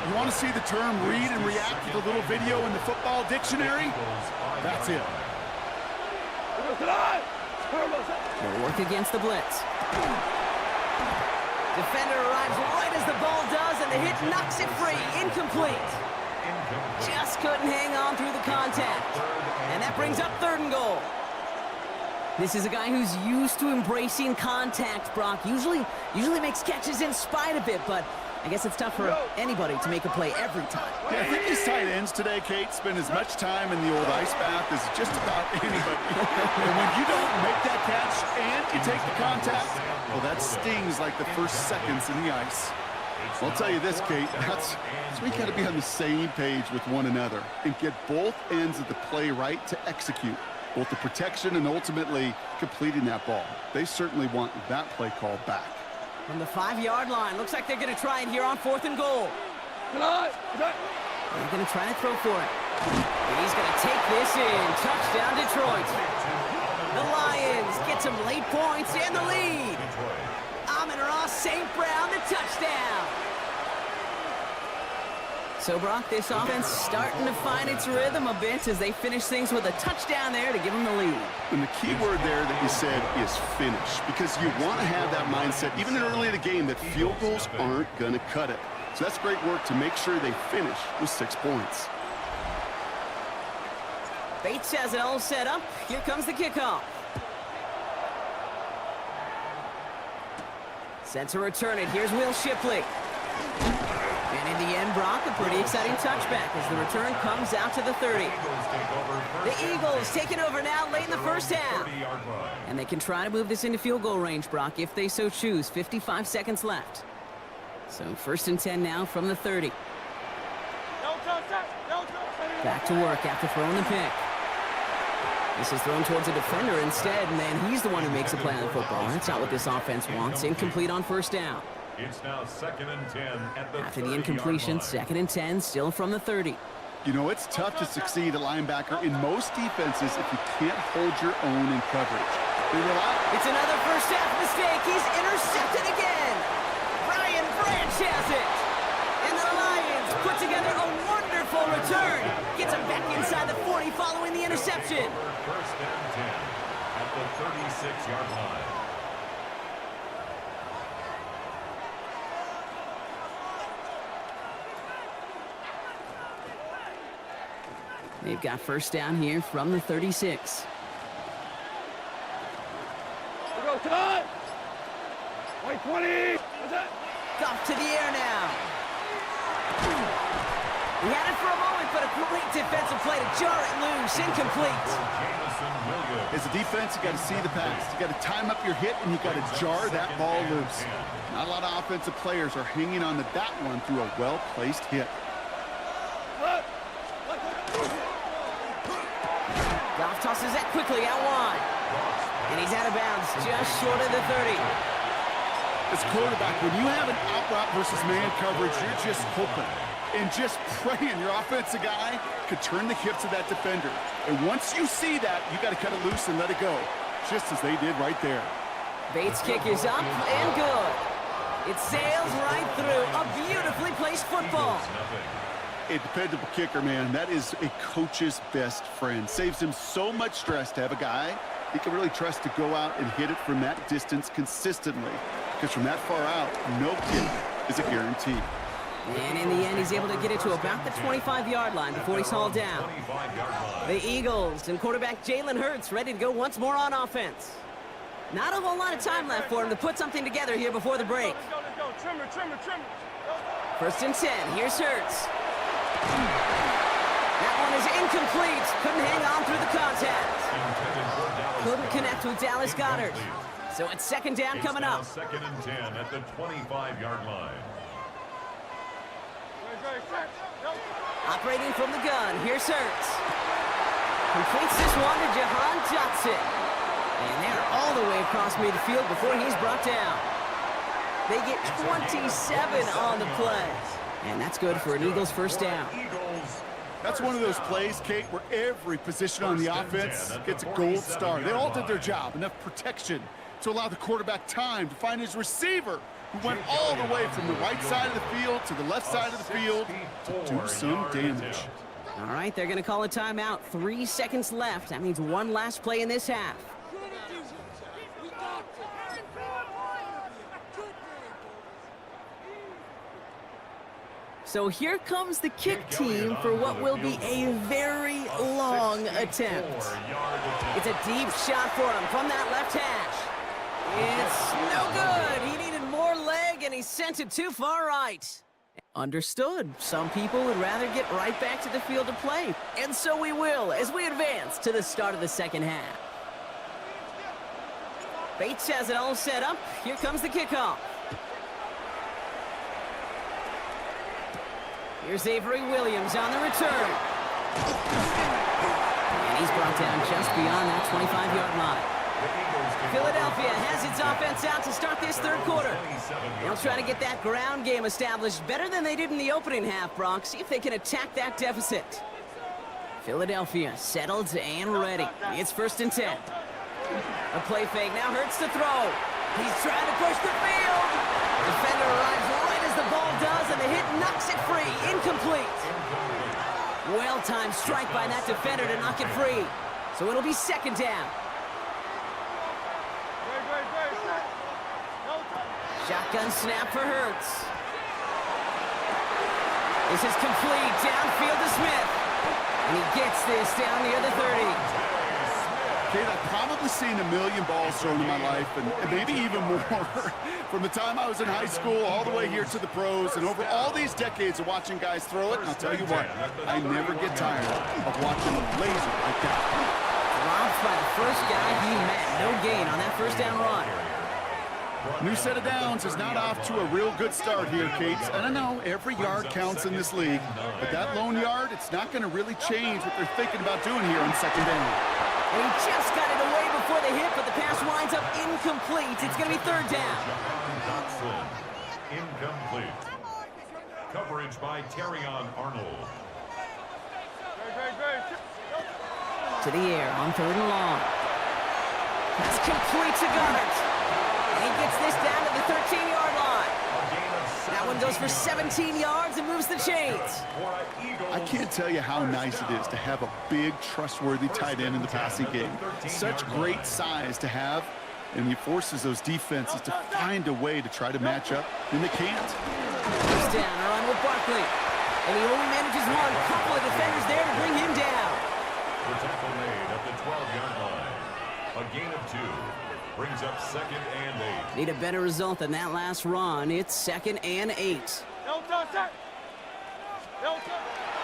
You want to see the term read and react to the little video in the football dictionary? That's it. They'll work against the blitz. Defender arrives right as the ball does, and the hit knocks it free. Incomplete. Just couldn't hang on through the contact. And that brings up 3rd and goal. This is a guy who's used to embracing contact, Brock. Usually makes catches in spite of it, but I guess it's tough for anybody to make a play every time. Yeah, I think these tight ends today, Kate, spend as much time in the old ice bath as just about anybody. And when you don't make that catch and you take the contact, well, that stings like the first seconds in the ice. I'll tell you this, Kate, that's we got to be on the same page with one another and get both ends of the play right to execute, both the protection and ultimately completing that ball. They certainly want that play called back. From the 5-yard line, looks like they're going to try it here on 4th and goal. They're going to try to throw for it. He's going to take this in. Touchdown, Detroit. The Lions get some late points and the lead. Amon-Ra St. Brown, the touchdown. So, Brock, this offense starting to find its rhythm a bit as they finish things with a touchdown there to give them the lead. And the key word there that you said is finish, because you want to have that mindset, even early in the game, that field goals aren't going to cut it. So that's great work to make sure they finish with 6 points. Bates has it all set up. Here comes the kickoff. Set to return it. Here's Will Shipley. And in the end, Brock, a pretty exciting touchback as the return comes out to the 30. The Eagles taking over now late in the first half. And they can try to move this into field goal range, Brock, if they so choose. 55 seconds left. So 1st and 10 now from the 30. Back to work after throwing the pick. This is thrown towards a defender instead, and then he's the one who makes a play on the football. That's not what this offense wants. Incomplete on 1st down. It's now 2nd and 10 at the after the incompletion, 2nd and 10, still from the 30. You know, it's tough to succeed at linebacker in most defenses if you can't hold your own in coverage. It's another first half mistake. He's intercepted again. Brian Branch has it. And the Lions put together a wonderful return. Gets him back inside the 40 following the interception. 1st and 10 at the 36-yard line. They've got 1st down here from the 36. We go tonight. 20. Off to the air now. He had it for a moment, but a great defensive play to jar it loose. Incomplete. As a defense, you got to see the pass. You got to time up your hit, and you got to jar that ball loose. Not a lot of offensive players are hanging on to that one through a well-placed hit. Goff tosses that quickly out wide. And he's out of bounds, just short of the 30. As quarterback, when you have an out route versus man coverage, you're just hoping and just praying your offensive guy could turn the hips of that defender. And once you see that, you got to cut it loose and let it go, just as they did right there. Bates' kick is up and good. It sails right through a beautifully placed football. A dependable kicker, man. That is a coach's best friend. Saves him so much stress to have a guy he can really trust to go out and hit it from that distance consistently. Because from that far out, no kick is a guarantee. And in the end, he's able to get it to about the 25-yard line before he's hauled down. The Eagles and quarterback Jalen Hurts ready to go once more on offense. Not a whole lot of time left for him to put something together here before the break. Let's go. Trimmer. 1st and 10. Here's Hurts. That one is incomplete. Couldn't hang on through the contact. Couldn't connect with Dallas Goedert. So it's second down coming up. Second and 10 at the 25-yard line. Operating from the gun, here's Hurts. Completes this one to Jahan Johnson. And they're all the way across midfield before he's brought down. They get 27 on the play. And that's good for an Eagles first down. That's one of those plays, Kate, where every position on the offense gets a gold star. They all did their job, enough protection to allow the quarterback time to find his receiver, who went all the way from the right side of the field to the left side of the field to do some damage. All right, they're going to call a timeout. 3 seconds left. That means one last play in this half. So here comes the kick team for what will be a very long attempt. It's a deep shot for him from that left hash. It's no good. He needed more leg, and he sent it too far right. Understood. Some people would rather get right back to the field to play. And so we will as we advance to the start of the second half. Bates has it all set up. Here comes the kickoff. Here's Avery Williams on the return. And he's brought down just beyond that 25-yard line. Philadelphia has its offense out to start this third quarter. They'll try to get that ground game established better than they did in the opening half, Brock. See if they can attack that deficit. Philadelphia settled and ready. It's first and 10. A play fake. Now Hurts to throw. He's trying to push the field. Defender arrives right as the ball does, and the hit knocks it free. Incomplete. Well-timed strike by that defender to knock it free. So it'll be second down. Shotgun snap for Hurts. This is complete. Downfield to Smith. And he gets this down near the 30. Kate, I've probably seen a million balls thrown in my life, and maybe even more, from the time I was in high school all the way here to the pros, and over all these decades of watching guys throw it. And I'll tell you what, I never get tired of watching a laser like that. Dropped by the first guy he met. No gain on that first down run. New set of downs is not off to a real good start here, Kate. And I know every yard counts in this league, but that lone yard, it's not going to really change what they're thinking about doing here on second down. And he just got it away before the hit, but the pass winds up incomplete. It's going to be third down. Incomplete. Coverage by Terrion Arnold. To the air on third and long. That's complete to Goddard. And he gets this down to the 13-yard line. That one goes for 17 yards and moves the chains. I can't tell you how nice it is to have a big, trustworthy tight end in the passing game. Such great size to have, and he forces those defenses to find a way to try to match up, and they can't. First down, run with Barkley. And he only manages one. Couple of defenders there to bring him down. The tackle made at the 12-yard line. A gain of 2. Brings up second and 8. Need a better result than that last run. It's second and 8.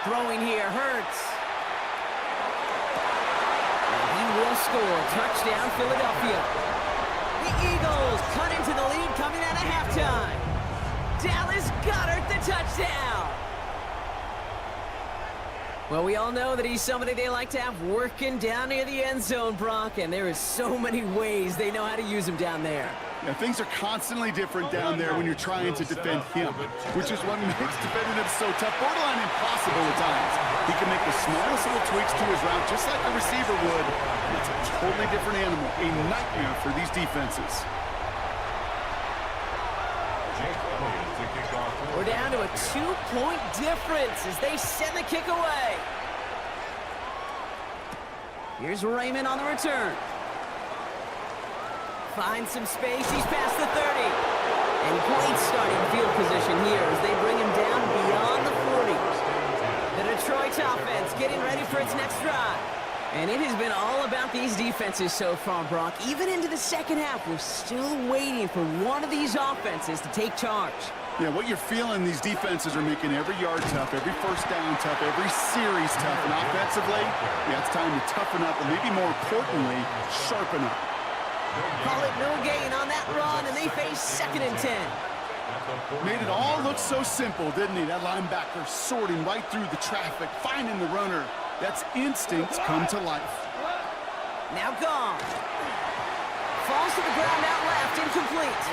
Throwing here, Hurts. And he will score. Touchdown, Philadelphia. The Eagles cut into the lead coming out of halftime. Dallas Goedert the touchdown. Well, we all know that he's somebody they like to have working down near the end zone, Brock, and there is so many ways they know how to use him down there. Yeah, things are constantly different down there when you're trying to defend him, which is what makes defending him so tough, borderline impossible at times. He can make the smallest little tweaks to his route, just like a receiver would. It's a totally different animal, a nightmare for these defenses. We're down to a 2-point difference as they send the kick away. Here's Raymond on the return. Finds some space. He's past the 30. And great starting field position here as they bring him down beyond the 40. The Detroit offense getting ready for its next drive. And it has been all about these defenses so far, Brock. Even into the second half, we're still waiting for one of these offenses to take charge. Yeah, what you're feeling, these defenses are making every yard tough, every first down tough, every series tough. And offensively, yeah, it's time to toughen up, and maybe more importantly, sharpen up. Call it no gain on that run, and they face 2nd and 10. Made it all look so simple, didn't he? That linebacker sorting right through the traffic, finding the runner. That's instincts come to life. Now gone. Falls to the ground out left, incomplete.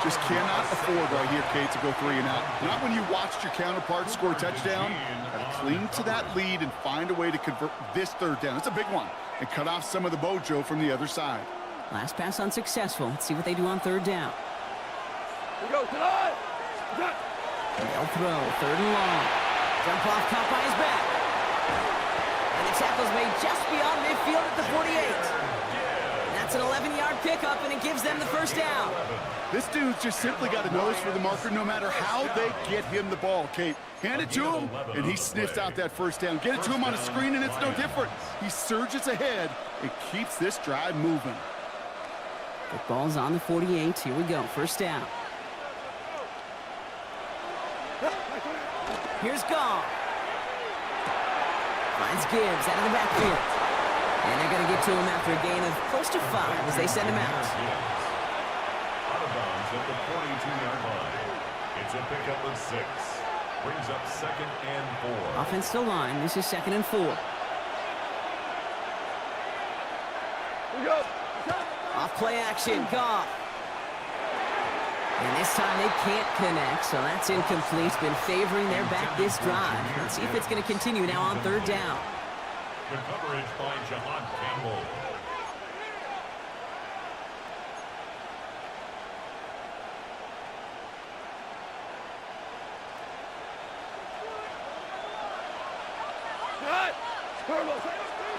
Just cannot afford right here, Kate, to go 3 and out. Not when you watched your counterpart score a touchdown. Gotta cling to that lead and find a way to convert this 3rd down. It's a big one. And cut off some of the mojo from the other side. Last pass unsuccessful. Let's see what they do on 3rd down. Go, tonight. They'll throw, 3rd and long. Jump off, caught by his back. And the tackle's made just beyond midfield at the 48. That's an 11-yard pickup, and it gives them the 1st down. This dude's just simply got a nose for the marker no matter how they get him the ball, Kate. Hand it to him, and he sniffs out that 1st down. Get it to him on a screen, and it's no different. He surges ahead and keeps this drive moving. The ball's on the 48. Here we go, 1st down. Here's Goff. Finds Gibbs out of the backfield. And they're going to get to him after a gain of close to 5 as they send him out. Out of bounds at the 42-yard line. It's a pickup of 6. Brings up 2nd and 4. Offensive line. This is 2nd and 4. Off play action. Goff. And this time they can't connect, so that's incomplete. Been favoring their back this drive. Let's see if it's going to continue now on 3rd down. The coverage by Jahan Campbell.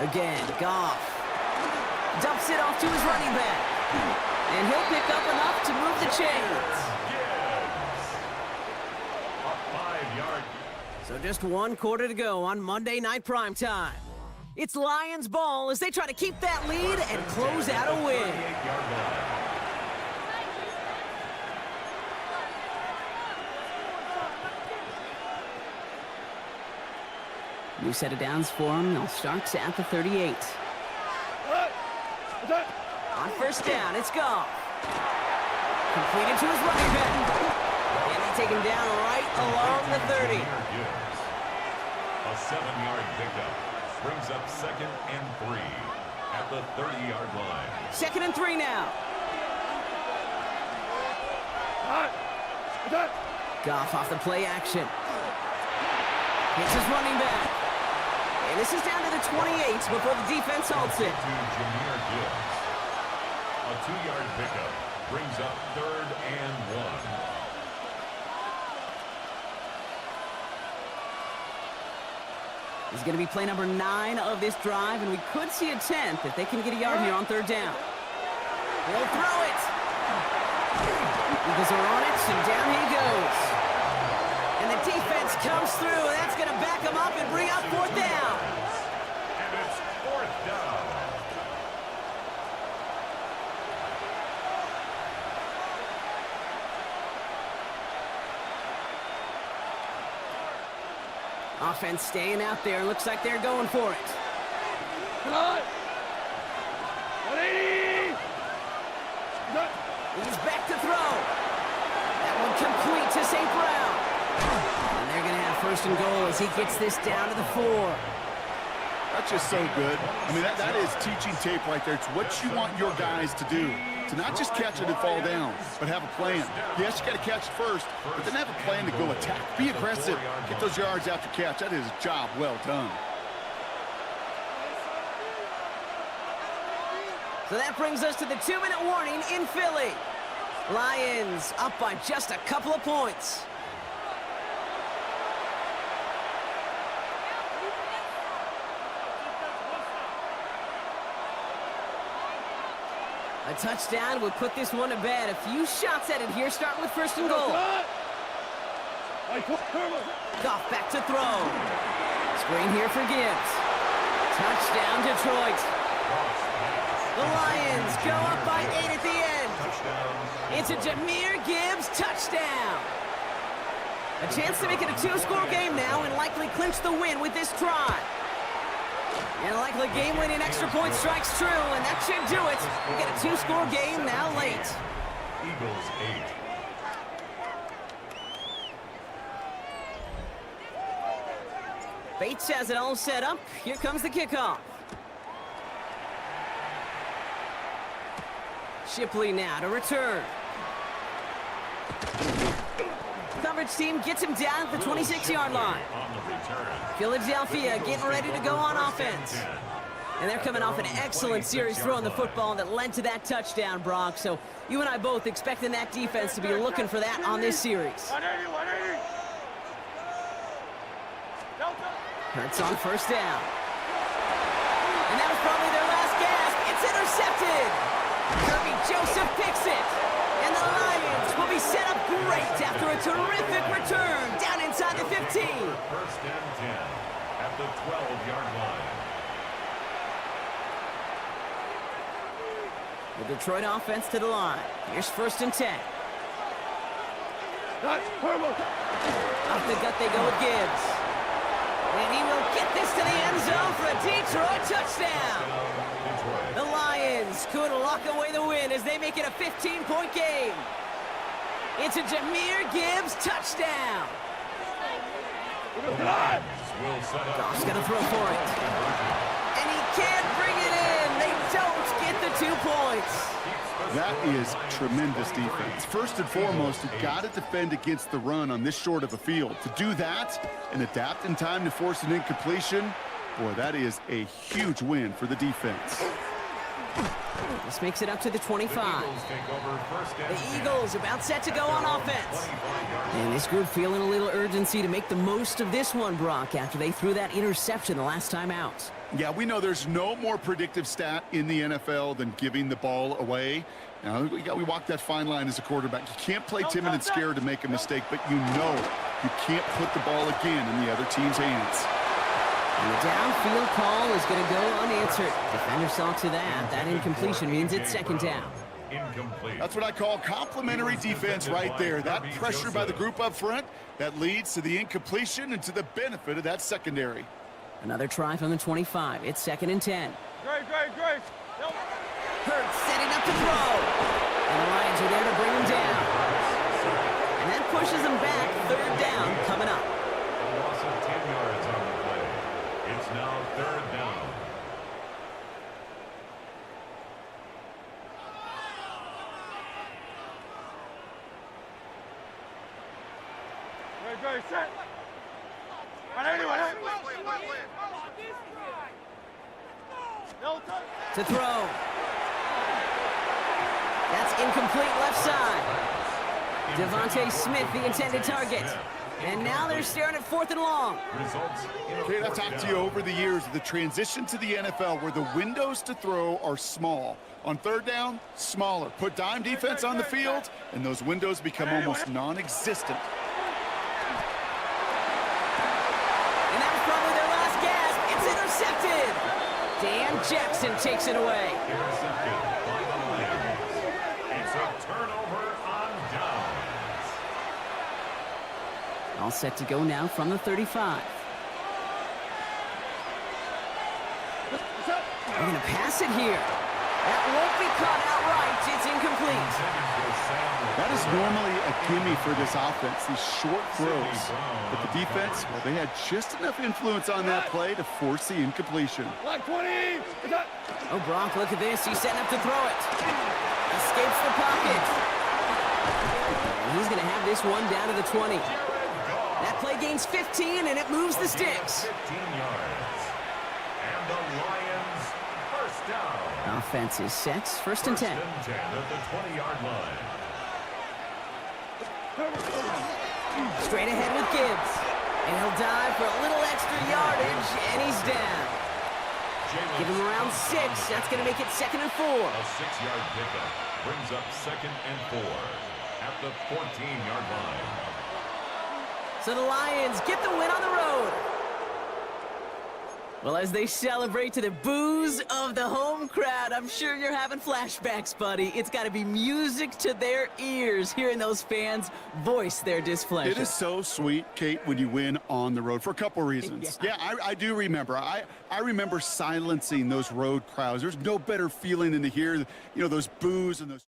Again, Goff dumps it off to his running back. And he'll pick up enough to move the chains. A 5-yard. So just 1 quarter to go on Monday Night Primetime. It's Lions ball as they try to keep that lead and close out a win. New set of downs for them. They'll start at the 38. On 1st down, it's Goff. Completed to his running back. And they take him down right along the 30. A 7-yard pickup brings up 2nd and 3 at the 30-yard line. 2nd and 3 now. Goff off the play action. Hits his running back. And this is down to the 28 before the defense halts it. A 2-yard pickup brings up 3rd and 1. He's going to be play number 9 of this drive, and we could see a 10th if they can get a yard here on 3rd down. They'll throw it. Eagles are on it, and down he goes. And the defense comes through. That's going to back him up and bring up 4th down. And it's 4th down. Offense staying out there. Looks like they're going for it. He's back to throw. That one complete to St. Brown. And they're going to have 1st and goal as he gets this down to the 4. That's just so good. I mean, that is teaching tape right there. It's what you want your guys to do. To not just catch it and fall down, but have a plan. Yes, you got to catch it first, but then have a plan to go attack. Be aggressive. Get those yards after catch. That is a job well done. So that brings us to the 2-minute warning in Philly. Lions up by just a couple of points. A touchdown would put this one to bed. A few shots at it here, starting with 1st and goal. Goff back to throw. Screen here for Gibbs. Touchdown, Detroit. The Lions go up by 8 at the end. It's a Jahmyr Gibbs touchdown. A chance to make it a 2-score game now and likely clinch the win with this try. And likely game-winning extra point strikes true, and that should do it. We get a two-score game now late. Eagles 8. Bates has it all set up. Here comes the kickoff. Shipley now to return. Coverage team gets him down at the 26-yard line. Philadelphia getting ready to go on offense. And they're coming off an excellent series throwing the football that led to that touchdown, Brock. So you and I both expecting that defense to be looking for that on this series. Hurts on first down. And that was probably their last gasp. It's intercepted. Kirby Joseph picks it. And the Lions will be set up great after a terrific return down inside the 15. First and 10 at the 12-yard line. The Detroit offense to the line. Here's first and 10. Off the gut they go with Gibbs. And he will get this to the end zone for a Detroit touchdown. The Lions could lock away the win as they make it a 15-point game. It's a Jahmyr Gibbs touchdown. Goff's going to throw for it. And he can't bring it in. They don't get the 2 points. That is tremendous defense. First and foremost, you've got to defend against the run on this short of a field. To do that and adapt in time to force an incompletion, boy, that is a huge win for the defense. This makes it up to the 25. The Eagles about set to go on offense. And this group feeling a little urgency to make the most of this one, Brock, after they threw that interception the last time out. Yeah, we know there's no more predictive stat in the NFL than giving the ball away. Now, we walk that fine line as a quarterback. You can't play timid and scared to make a mistake, but you know you can't put the ball again in the other team's hands. And the downfield call is going to go unanswered. Defender saw to that. That incompletion means it's second down. Incomplete. That's what I call complimentary defense right there. That pressure by the group up front, that leads to the incompletion and to the benefit of that secondary. Another try from the 25. It's second and 10. Hurts setting up to throw. And the Lions are there to bring him down. And that pushes them back. Third down coming up. A loss of 10 yards on the play. It's now third down. Set. To throw. That's incomplete left side. Devontae Smith, the intended target. And now they're staring at fourth and long. Kate, I've talked to you over the years of the transition to the NFL where the windows to throw are small. On third down, smaller. Put dime defense on the field, and those windows become almost non-existent. And that was probably their last gasp. It's intercepted. Dan Jackson takes it away. Intercepted by the Lions. It's a turnover on downs. All set to go now from the 35. They're going to pass it here. That won't be caught outright. It's incomplete. That is normally a gimme for this offense, these short throws. But the defense, well, they had just enough influence on that play to force the incompletion. Black 20. Oh, Brock, look at this. He's setting up to throw it. Escapes the pocket. And he's going to have this one down to the 20. That play gains 15, and it moves the sticks. 15 yards. And the Lions first down. Offense is set. First and 10. First and 10 at the 20-yard line. Straight ahead with Gibbs. And he'll dive for a little extra yardage, and he's down. Give him around 6. That's going to make it second and 4. A 6-yard pickup brings up second and 4 at the 14-yard line. So the Lions get the win on the road. Well, as they celebrate to the boos of the home crowd, I'm sure you're having flashbacks, buddy. It's got to be music to their ears, hearing those fans voice their displeasure. It is so sweet, Kate, when you win on the road for a couple reasons. Yeah, I do remember. I remember silencing those road crowds. There's no better feeling than to hear, those boos and those...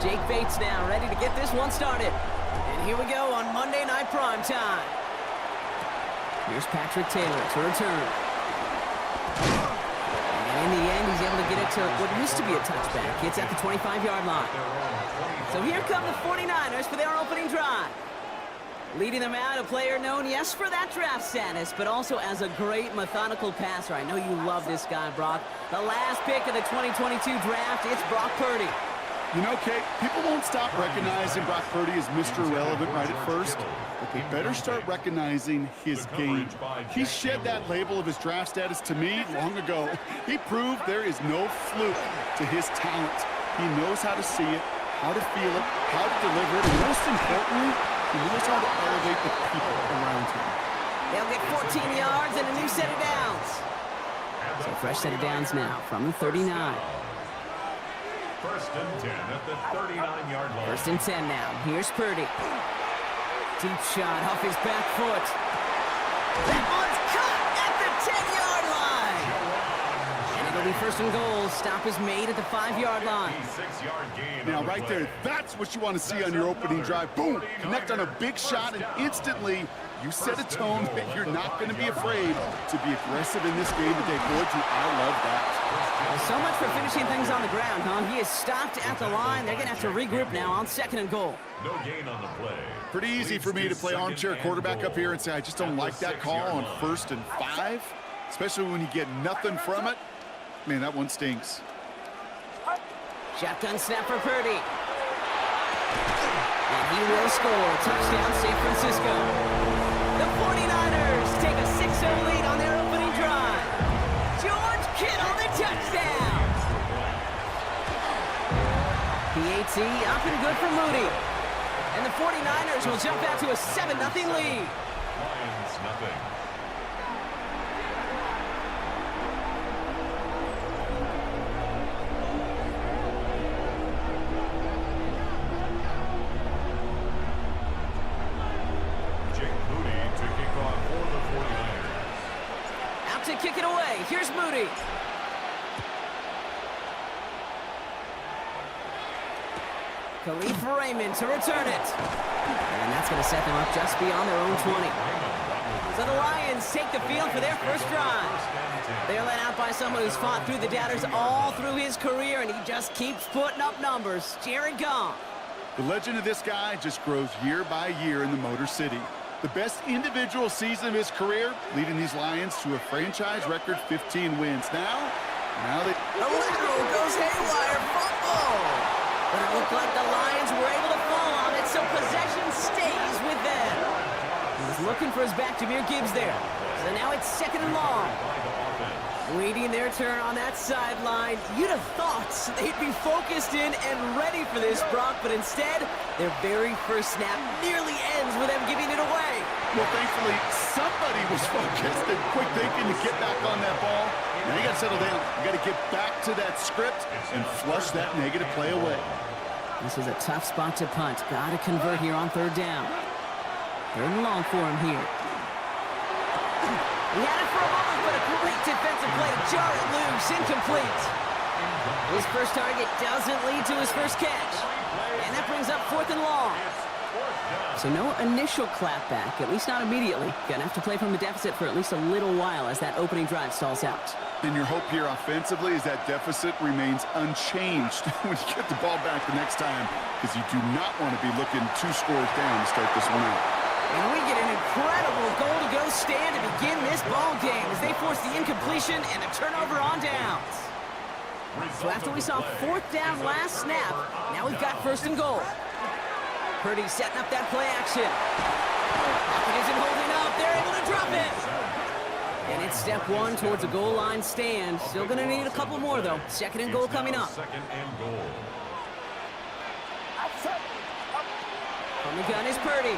Jake Bates now ready to get this one started. And here we go on Monday Night Primetime. Here's Patrick Taylor to return. And in the end, he's able to get it to what used to be a touchback. It's at the 25-yard line. So here come the 49ers for their opening drive. Leading them out, a player known, yes, for that draft status, but also as a great methodical passer. I know you love this guy, Brock. The last pick of the 2022 draft, it's Brock Purdy. You know, Kate, people won't stop recognizing Brock Purdy as Mr. Irrelevant right at first, but they better start recognizing his game. He shed that label of his draft status to me long ago. He proved there is no fluke to his talent. He knows how to see it, how to feel it, how to deliver it, and most importantly, he knows how to elevate the people around him. They'll get 14 yards and a new set of downs. So fresh set of downs now from the 39. First and 10 at the 39-yard line. First and 10 now. Here's Purdy. Deep shot off his back foot. That one's caught at the 10-yard line. And it'll be first and goal. Stop is made at the 5-yard line. Now, right there, that's what you want to see on your opening drive. Boom! Connect on a big shot, and instantly you set a tone that you're not going to be afraid to be aggressive in this game today. Boys, I love that. Well, so much for finishing things on the ground, huh? He is stopped at the line. They're going to have to regroup now on second and goal. No gain on the play. Pretty easy for me to play armchair quarterback up here and say, I just don't like that call on 1st and 5, especially when you get nothing from it. Man, that one stinks. Shotgun snap for Purdy. And he will score. Touchdown, San Francisco. The 49ers take a 6-0 lead on their opening drive. George Kittle, the touchdown. PAT up and good for Moody. And the 49ers will jump out to a 7-0 lead. Lions nothing. To kick it away. Here's Moody. Khalif Raymond to return it. And that's going to set them up just beyond their own 20. So the Lions take the field for their first drive. They're led out by someone who's fought through the doubters all through his career, and he just keeps putting up numbers. Jared Goff. The legend of this guy just grows year by year in the Motor City. The best individual season of his career, leading these Lions to a franchise record 15 wins. Now they... The lateral goes haywire, fumble! But it looked like the Lions were able to fall on it, so possession stays with them. He was looking for his back, Jahmyr Gibbs there. So now it's second and long. Waiting their turn on that sideline. You'd have thought they'd be focused in and ready for this, Brock, but instead, their very first snap nearly ends with them giving it away. Well, thankfully, somebody was focused and quick thinking to get back on that ball. Now you got to settle down. You got to get back to that script and flush that negative play away. This is a tough spot to punt. Got to convert here on third down. Third and long for him here. He had it for a moment, but a great defensive play to jar it loose, incomplete. His first target doesn't lead to his first catch. And that brings up fourth and long. So no initial clapback, at least not immediately. Gonna have to play from a deficit for at least a little while as that opening drive stalls out. And your hope here offensively is that deficit remains unchanged when you get the ball back the next time, because you do not want to be looking 2 scores down to start this one out. And we get an incredible goal-to-go stand to begin this ball game as they force the incompletion and a turnover on downs. So after we saw fourth down last snap, now we've got first and goal. Purdy setting up that play action. Pocket isn't holding up. They're able to drop it. And it's step one towards a goal line stand. Still going to need a couple more, though. Second and goal coming up. Second and goal. From the gun is Purdy.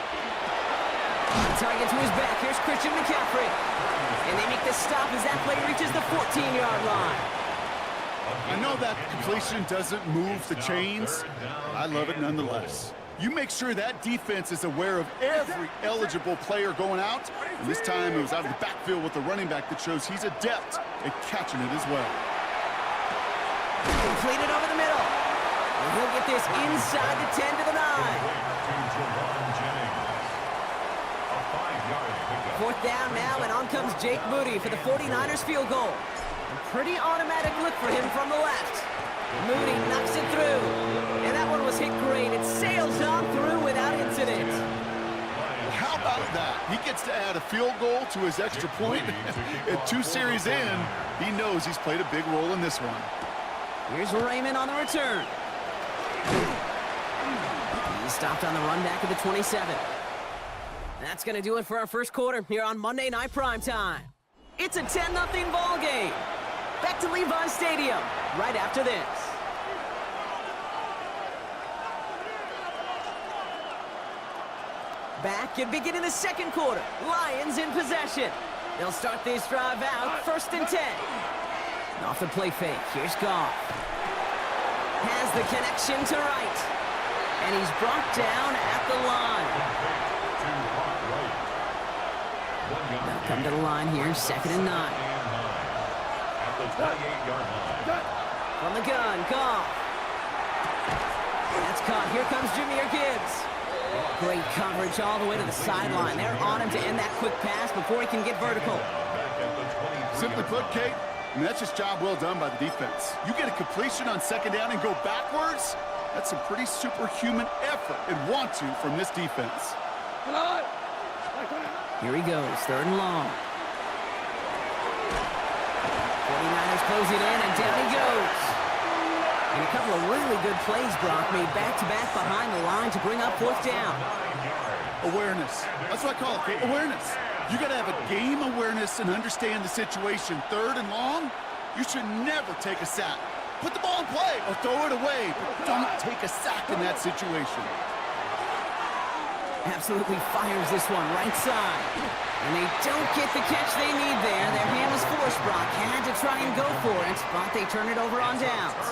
Target to his back. Here's Christian McCaffrey. And they make the stop as that play reaches the 14-yard line. I know that completion doesn't move the chains, but I love it nonetheless. You make sure that defense is aware of every eligible player going out. And this time it was out of the backfield with the running back that shows he's adept at catching it as well. Completed over the middle. And he'll get this inside the 10 to the 9. Fourth down now, and on comes Jake Moody for the 49ers field goal. A pretty automatic look for him from the left. Moody knocks it through, and that one was hit great. It sails on through without incident. How about that? He gets to add a field goal to his extra point. And 2 series in, he knows he's played a big role in this one. Here's Raymond on the return. He stopped on the run back of the 27. That's going to do it for our first quarter here on Monday Night Primetime. It's a 10-0 ball game. Back to Levi's Stadium right after this. Back and beginning the second quarter. Lions in possession. They'll start this drive out, 1st and 10. Off the play fake, here's Goff. Has the connection to right. And he's brought down at the line. They'll come to the line here, 2nd and 9. At the 28-yard line. From the gun, Goff. That's caught. Here comes Jahmyr Gibbs. Great coverage all the way to the sideline. They're on him to end that quick pass before he can get vertical. Simply put, Kate, that's just job well done by the defense. You get a completion on 2nd down and go backwards, that's some pretty superhuman effort and want to from this defense. Here he goes, 3rd and long. 49ers close it in, and down he goes. And a couple of really good plays, Brock, made back-to-back behind the line to bring up 4th down. Awareness. That's what I call it, Kate. Awareness. You got to have a game awareness and understand the situation. 3rd and long, you should never take a sack. Put the ball in play or throw it away, but don't take a sack in that situation. Absolutely fires this one right side. And they don't get the catch they need there. Their hand was forced, Brock. Had to try and go for it, but they turn it over on downs.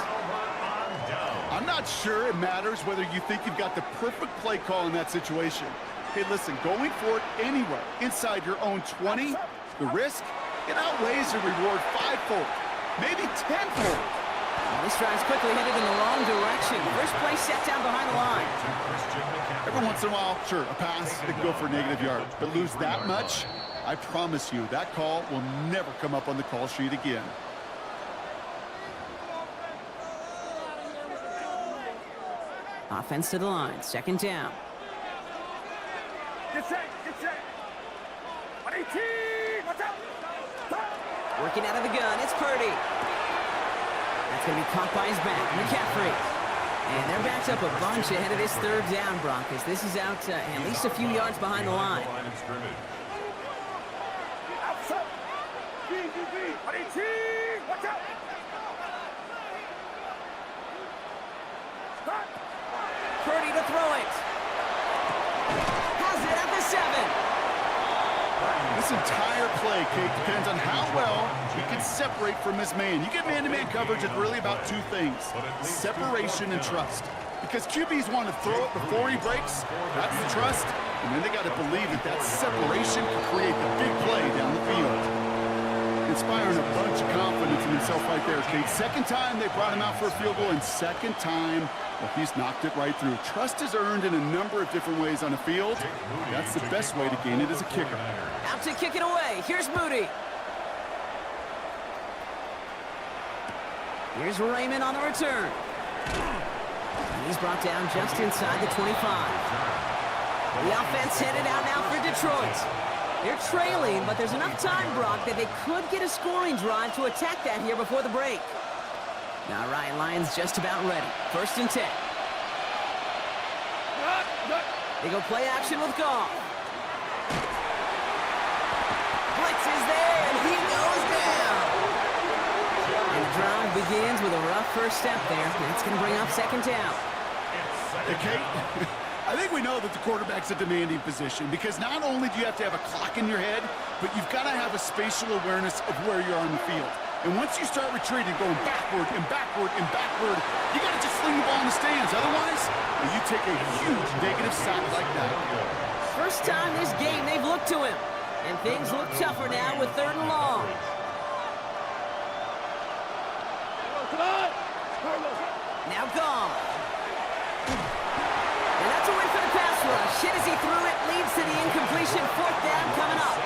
I'm not sure it matters whether you think you've got the perfect play call in that situation. Hey, listen, going for it anyway, inside your own 20, the risk, it outweighs the reward 5-fold, maybe 10-fold. This drive's quickly headed in the wrong direction. First play set down behind the line. Every once in a while, sure, a pass, it can go for negative yards. But lose that much, I promise you, that call will never come up on the call sheet again. Offense to the line, 2nd down. Get set, get set. 118, watch out. Working out of the gun, it's Purdy. That's going to be caught by his back, McCaffrey. And they're backed up a bunch ahead of this 3rd down, Broncos. This is out at least a few yards behind the line. Outside. 118, watch out. Stop. Purdy to throw it. Has it at the 7. This entire play, Kate, depends on how well he can separate from his man. You get man-to-man coverage, it's really about 2 things, separation and trust. Because QBs want to throw it before he breaks, that's the trust, and then they got to believe that that separation can create the big play down the field. Inspiring a bunch of confidence in himself right there, Kate. 2nd time they brought him out for a field goal, and 2nd time, well, he's knocked it right through. Trust is earned in a number of different ways on a field. That's the best way to gain it as a kicker. Out to kick it away. Here's Moody. Here's Raymond on the return. And he's brought down just inside the 25. The offense headed out now for Detroit. They're trailing, but there's enough time, Brock, that they could get a scoring drive to attack that here before the break. All right, Lions just about ready. 1st and 10. They go play action with Goff. Blitz is there, and he goes down. And the drive begins with a rough first step there. That's going to bring up 2nd down. Hey, Kate, I think we know that the quarterback's a demanding position because not only do you have to have a clock in your head, but you've got to have a spatial awareness of where you are on the field. And once you start retreating, going backward and backward and backward, you got to just sling the ball in the stands. Otherwise, you take a huge negative sack like that. First time this game they've looked to him. And things look tougher now with 3rd and long. Now Goff. to win for the pass rush. Hit as he threw it, leads to the incompletion. Fourth down coming up.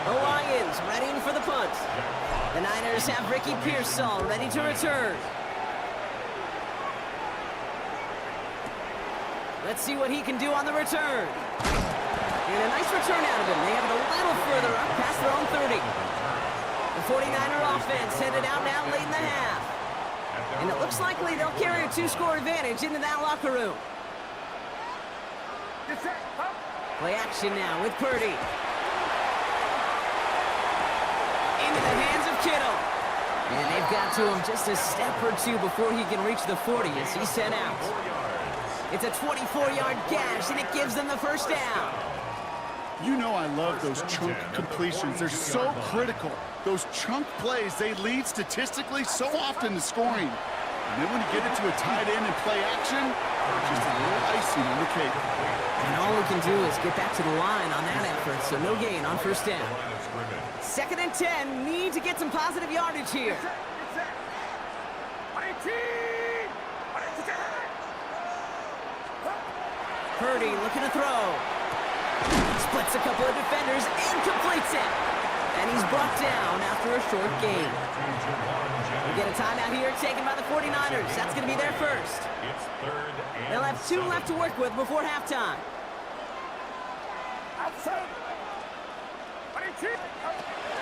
The Lions readying for the punt. The Niners have Ricky Pearsall ready to return. Let's see what he can do on the return. And a nice return out of him. They have it a little further up past their own 30. The 49er offense headed out now late in the half. And it looks likely they'll carry a 2-score advantage into that locker room. Play action now with Purdy. Into the hands of Kittle. And they've got to him just a step or two before he can reach the 40 as he's sent out. It's a 24-yard gash, and it gives them the first down. You know I love those chunk completions. They're so critical. Those chunk plays, they lead statistically so often to scoring. And then when you get it to a tight end and play action, just a little icing on the cake. And all we can do is get back to the line on that effort, so no gain on first down. 2nd and 10, need to get some positive yardage here. Purdy looking to throw. Splits a couple of defenders and completes it. And he's brought down after a short gain. We get a timeout here taken by the 49ers. That's going to be their first. They'll have 2 left to work with before halftime.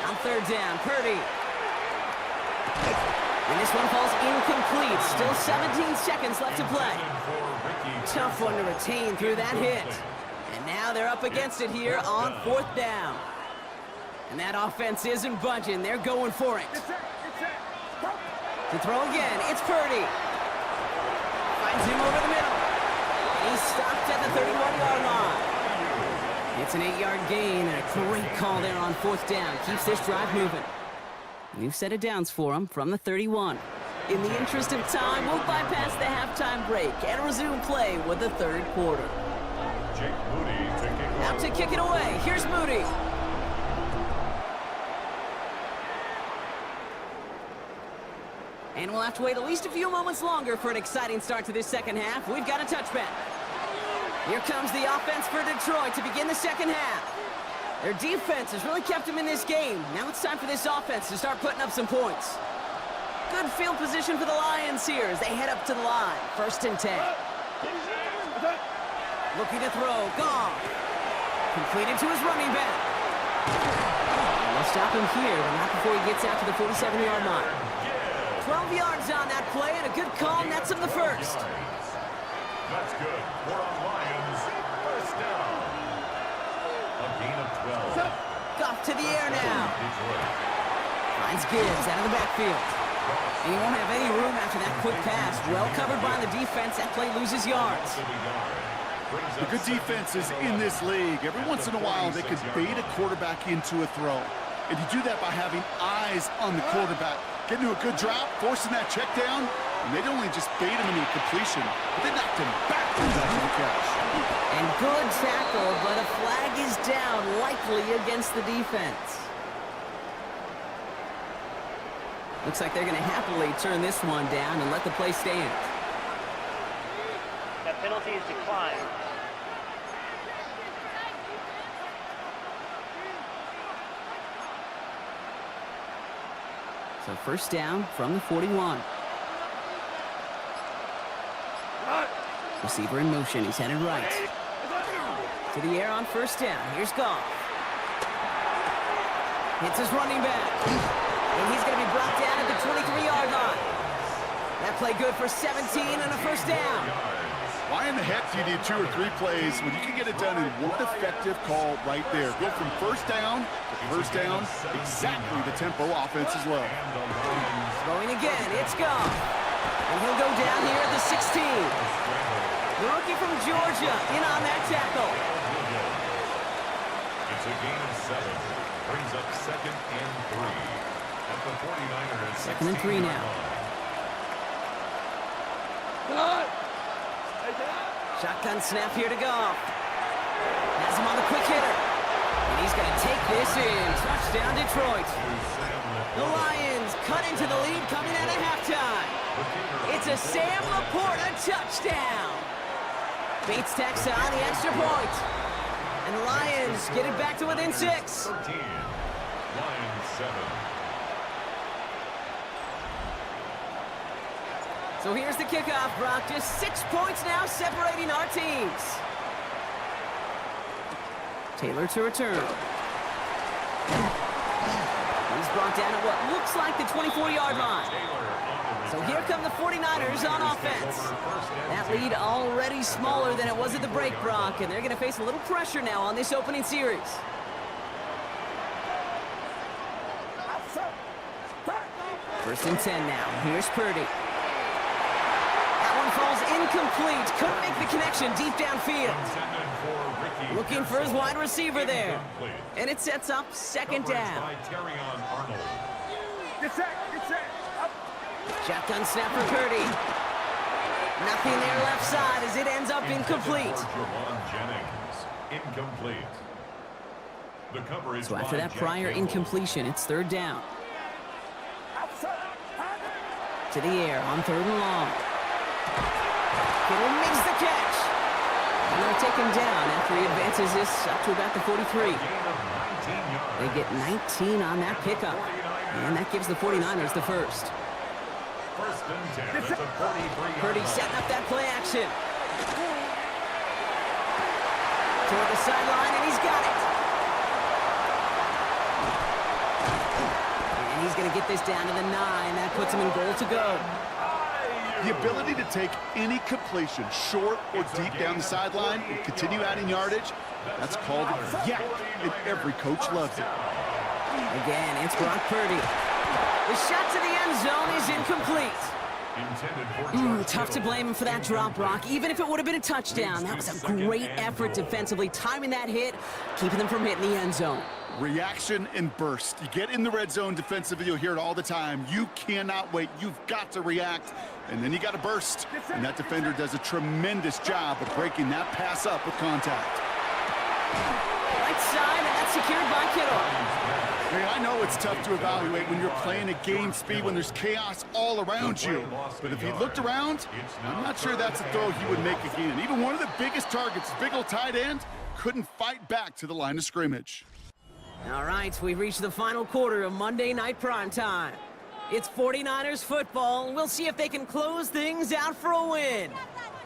On 3rd down, Purdy. And this one falls incomplete. Still 17 seconds left to play. Tough one to retain through that hit. And now they're up against it here on 4th down. And that offense isn't budging. They're going for it. To throw again, it's Purdy. Finds him over the middle. And he's stopped at the 31-yard line. It's an 8-yard gain and a great call there on 4th down. Keeps this drive moving. New set of downs for him from the 31. In the interest of time, we'll bypass the halftime break and resume play with the 3rd quarter. Out to kick it away. Here's Moody. And we'll have to wait at least a few moments longer for an exciting start to this second half. We've got a touchback. Here comes the offense for Detroit to begin the second half. Their defense has really kept them in this game. Now it's time for this offense to start putting up some points. Good field position for the Lions here as they head up to the line. 1st and 10. Looking to throw. Goff. Completed to his running back. And they'll stop him here, but not before he gets out to the 47-yard line. 12 yards on that play, and a good call nets him the first. That's good for a Lions first down. A gain of 12. Goff to the air now. Finds Gibbs out of the backfield. And he won't have any room after that quick pass. Well covered by the defense. That play loses yards. The good defenses in this league, every once in a while, they could bait a quarterback into a throw. And you do that by having eyes on the quarterback. Getting to a good drop, forcing that check down, and they'd only just bait him into a completion, but they knocked him backwards after the catch. And good tackle, but a flag is down, likely against the defense. Looks like they're going to happily turn this one down and let the play stand. That penalty is declined. So 1st down from the 41. Receiver in motion. He's headed right. To the air on 1st down. Here's Goff. Hits his running back. And he's going to be brought down at the 23-yard line. That play good for 17 and a 1st down. Why in the heck do you need 2 or 3 plays when you can get it done in one effective call right there? Go from 1st down to 1st down, exactly the tempo offenses love. Throwing again, it's Goff. And he'll go down here at the 16. The rookie from Georgia in on that tackle. It's a gain of 7. Brings up 2nd and 3. At the 49ers. 2nd and 3 now. Shotgun snap here to Goff. Has him on the quick hitter. And he's going to take this in. Touchdown, Detroit. The Lions cut into the lead coming out of halftime. It's a Sam Laporta touchdown. Bates tacks on the extra point. And the Lions get it back to within 6. 13. Lions 7. So here's the kickoff, Brock. Just 6 points now separating our teams. Taylor to return. He's brought down at what looks like the 24-yard line. So here come the 49ers on offense. That lead already smaller than it was at the break, Brock, and they're going to face a little pressure now on this opening series. First and 10 now. Here's Purdy. That one falls incomplete. Couldn't make the connection deep downfield. Looking for his wide receiver there. And it sets up second down. Shotgun snap for Purdy. Nothing there left side as it ends up incomplete. So after that prior incompletion, it's third down. To the air on third and long. Kittle makes the catch. And they'll take him down after he advances this up to about the 43. They get 19 on that pickup. And that gives the 49ers the first. Purdy setting up that play action. Toward the sideline, and he's got it. And he's going to get this down to the 9. That puts him in goal to go. The ability to take any completion, short or deep down the sideline, and continue adding yardage, that's called yak, and every coach loves it. Again, it's Brock Purdy. The shot to the end zone is incomplete. Tough to blame him for that drop, Brock. Even if it would have been a touchdown, that was a great effort defensively, timing that hit, keeping them from hitting the end zone. Reaction and burst. You get in the red zone defensively, you'll hear it all the time. You cannot wait. You've got to react, and then you got to burst. And that defender does a tremendous job of breaking that pass up with contact. Right side, and that's secured by Kittle. Hey, I know it's tough to evaluate when you're playing at game speed, when there's chaos all around you. But if he looked around, I'm not sure that's a throw he would make again. Even one of the biggest targets, big old tight end, couldn't fight back to the line of scrimmage. All right, we've reached the final quarter of Monday Night Primetime. It's 49ers football, and we'll see if they can close things out for a win.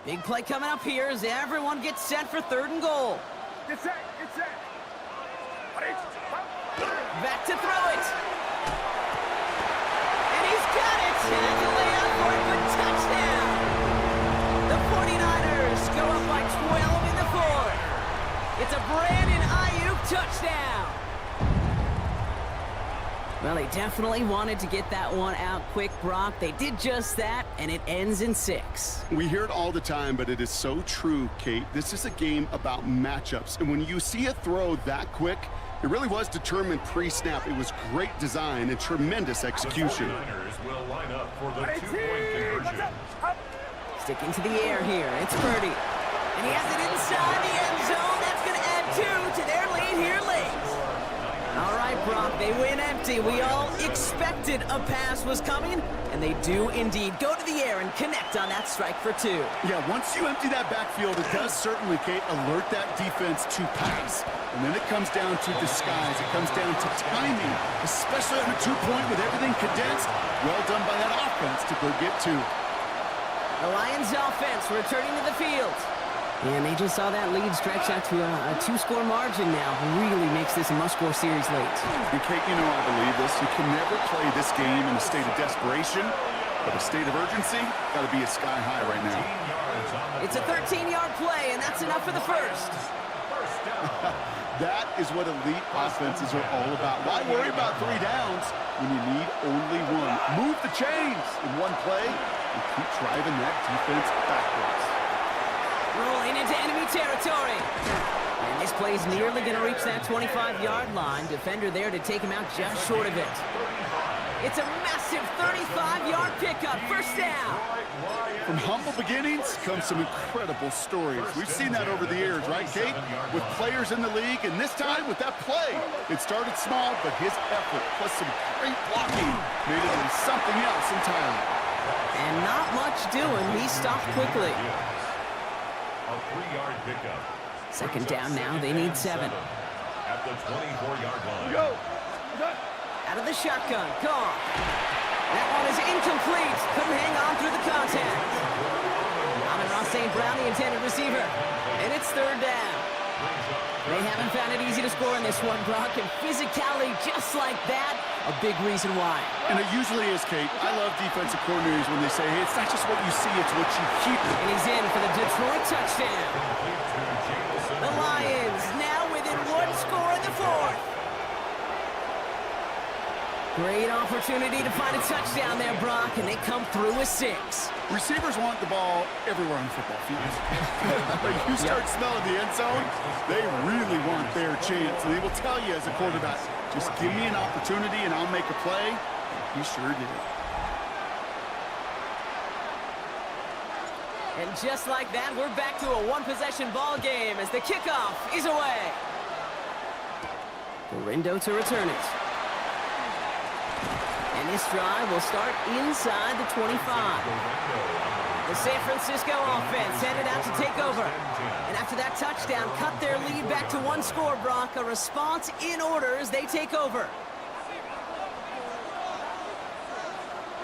Big play coming up here as everyone gets set for third and goal. Get set, get set. Back to throw it. And he's got it. And that's a layout for a good touchdown. The 49ers go up by 12 in the fourth. It's a Brandon Ayuk touchdown. Well, they definitely wanted to get that one out quick, Brock. They did just that, and it ends in 6. We hear it all the time, but it is so true, Kate. This is a game about matchups. And when you see a throw that quick, it really was determined pre-snap. It was great design and tremendous execution. The 49ers will line up for the 2-point conversion. Sticking to the air here. It's Purdy. And he has it inside the end zone. That's going to add 2 to their lead here late. All right, Brock, they win empty. We all expected a pass was coming, and they do indeed go to the air and connect on that strike for 2. Yeah, once you empty that backfield, it does certainly, Kate, alert that defense to pass. And then it comes down to disguise. It comes down to timing, especially on a 2-point with everything condensed. Well done by that offense to go get 2. The Lions offense returning to the field. And they just saw that lead stretch out to a 2-score margin now. Really makes this a must-score series late. And Kate, you know I believe this. You can never play this game in a state of desperation, but a state of urgency got to be at sky high right now. It's a 13-yard play, and that's enough for the first. That is what elite offenses are all about. Why worry about 3 downs when you need only 1? Move the chains in one play and keep driving that defense backwards. Rolling into enemy territory. And this play's nearly going to reach that 25-yard line. Defender there to take him out just short of it. It's a massive 35-yard pickup. First down. From humble beginnings comes some incredible stories. We've seen that over the years, right, Kate? With players in the league, and this time with that play. It started small, but his effort plus some great blocking made it into something else entirely. And not much doing. He stopped quickly. A 3-yard pickup. Second down now, they need 7. At the 24-yard line. Go. Out of the shotgun, Goff. That one is incomplete. Couldn't hang on through the contact. Amon-Ra St. Brown, the intended receiver. And it's third down. They haven't found it easy to score in this one, Brock, and physicality just like that, a big reason why. And it usually is, Kate. I love defensive coordinators when they say, hey, it's not just what you see, it's what you keep. And he's in for the Detroit touchdown. The Lions now within 1 score in the 4th. Great opportunity to find a touchdown there, Brock, and they come through with 6. Receivers want the ball everywhere on the football field. But you start smelling the end zone, they really want their chance. And they will tell you as a quarterback, just give me an opportunity and I'll make a play. He sure did. And just like that, we're back to a one-possession ball game as the kickoff is away. Gorindo to return it. And this drive will start inside the 25. The San Francisco offense headed out to take over. And after that touchdown, cut their lead back to 1 score, Brock. A response in order as they take over.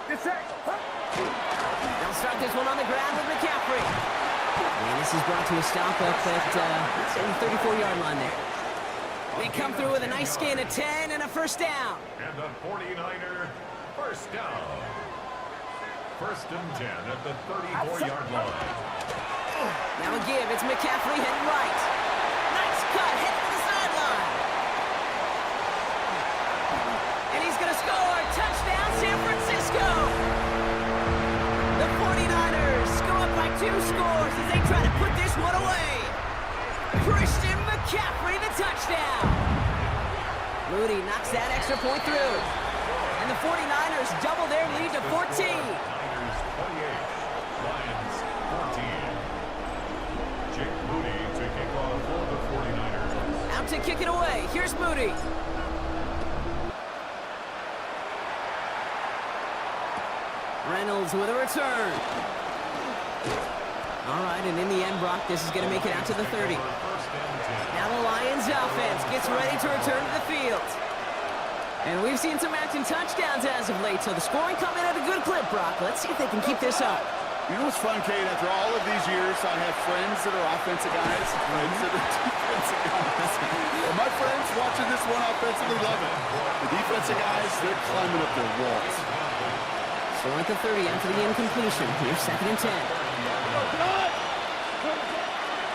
They'll start this one on the ground with McCaffrey. And this is brought to a stop up at the 34-yard line there. They come through with a nice gain of 10 and a first down. And the 49er first down. 1st and 10 at the 34-yard line. Now a give. It's McCaffrey heading right. Nice cut. Heading to the sideline. And he's going to score. Touchdown, San Francisco. The 49ers go up by 2 scores as they try to put this one away. Christian McCaffrey, the touchdown. Moody knocks that extra point through. And the 49ers double their lead to 14. 28, Lions 14. Jake Moody to kick off for the 49ers. Out to kick it away. Here's Moody. Reynolds with a return. All right, and in the end, Brock, this is going to make it out to the 30. Now the Lions offense gets ready to return to the field. And we've seen some matching touchdowns as of late, so the scoring coming at a good clip, Brock. Let's see if they can keep this up. You know what's fun, Kate? After all of these years, I have friends that are offensive guys, friends that are defensive guys. And my friends watching this one offensively love it. The defensive guys, they're climbing up their walls. So at the 30 after the incompletion. Here's 2nd and 10.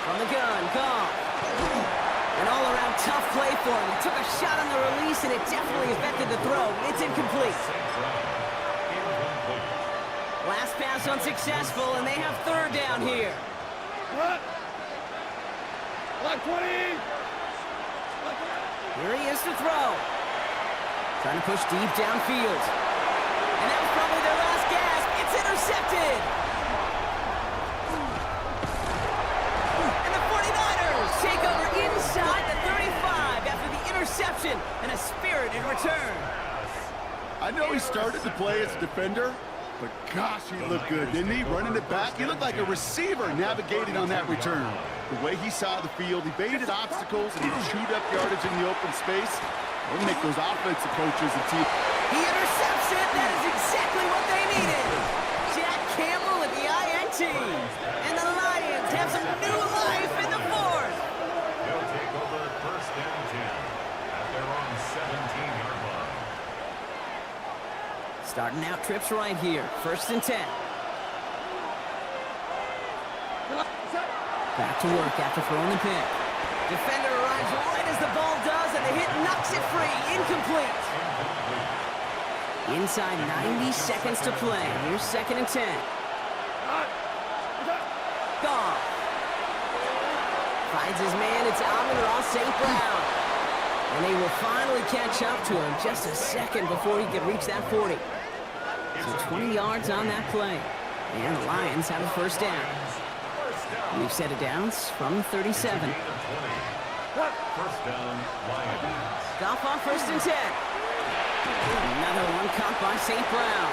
From the gun, Goff. An all-around tough play for him. He took a shot on the release, and it definitely affected the throw. It's incomplete. Last pass unsuccessful, and they have 3rd down here. Block 20. Here he is to throw. Trying to push deep downfield. And that was probably their last gasp. It's intercepted. And the 49ers take over inside the 35 after the interception and a spirited return. I know he started to play as a defender, but gosh, he looked good, didn't he? Running it back, he looked like a receiver navigating on that return. The way he saw the field, he baited obstacles and he chewed up yardage in the open space. It'll make those offensive coaches and team. He intercepts it. That is exactly what they needed. Jack Campbell with the INT. And the Lions have some new life in the 4th. He'll take over 1st and 10 at their own 17-yard line. Starting out trips right here. 1st and 10. Back to work after throwing the pick. Defender arrives right as the ball does, and the hit knocks it free. Incomplete. Inside 90 seconds to play. Here's 2nd and 10. Goff. Finds his man. It's Amon-Ra St. Brown. And they will finally catch up to him just a second before he could reach that 40. So 20 yards on that play. And the Lions have a 1st down. We've set it downs from 37. 1st down, Lions. Goff on 1st and 10. Another one caught by St. Brown.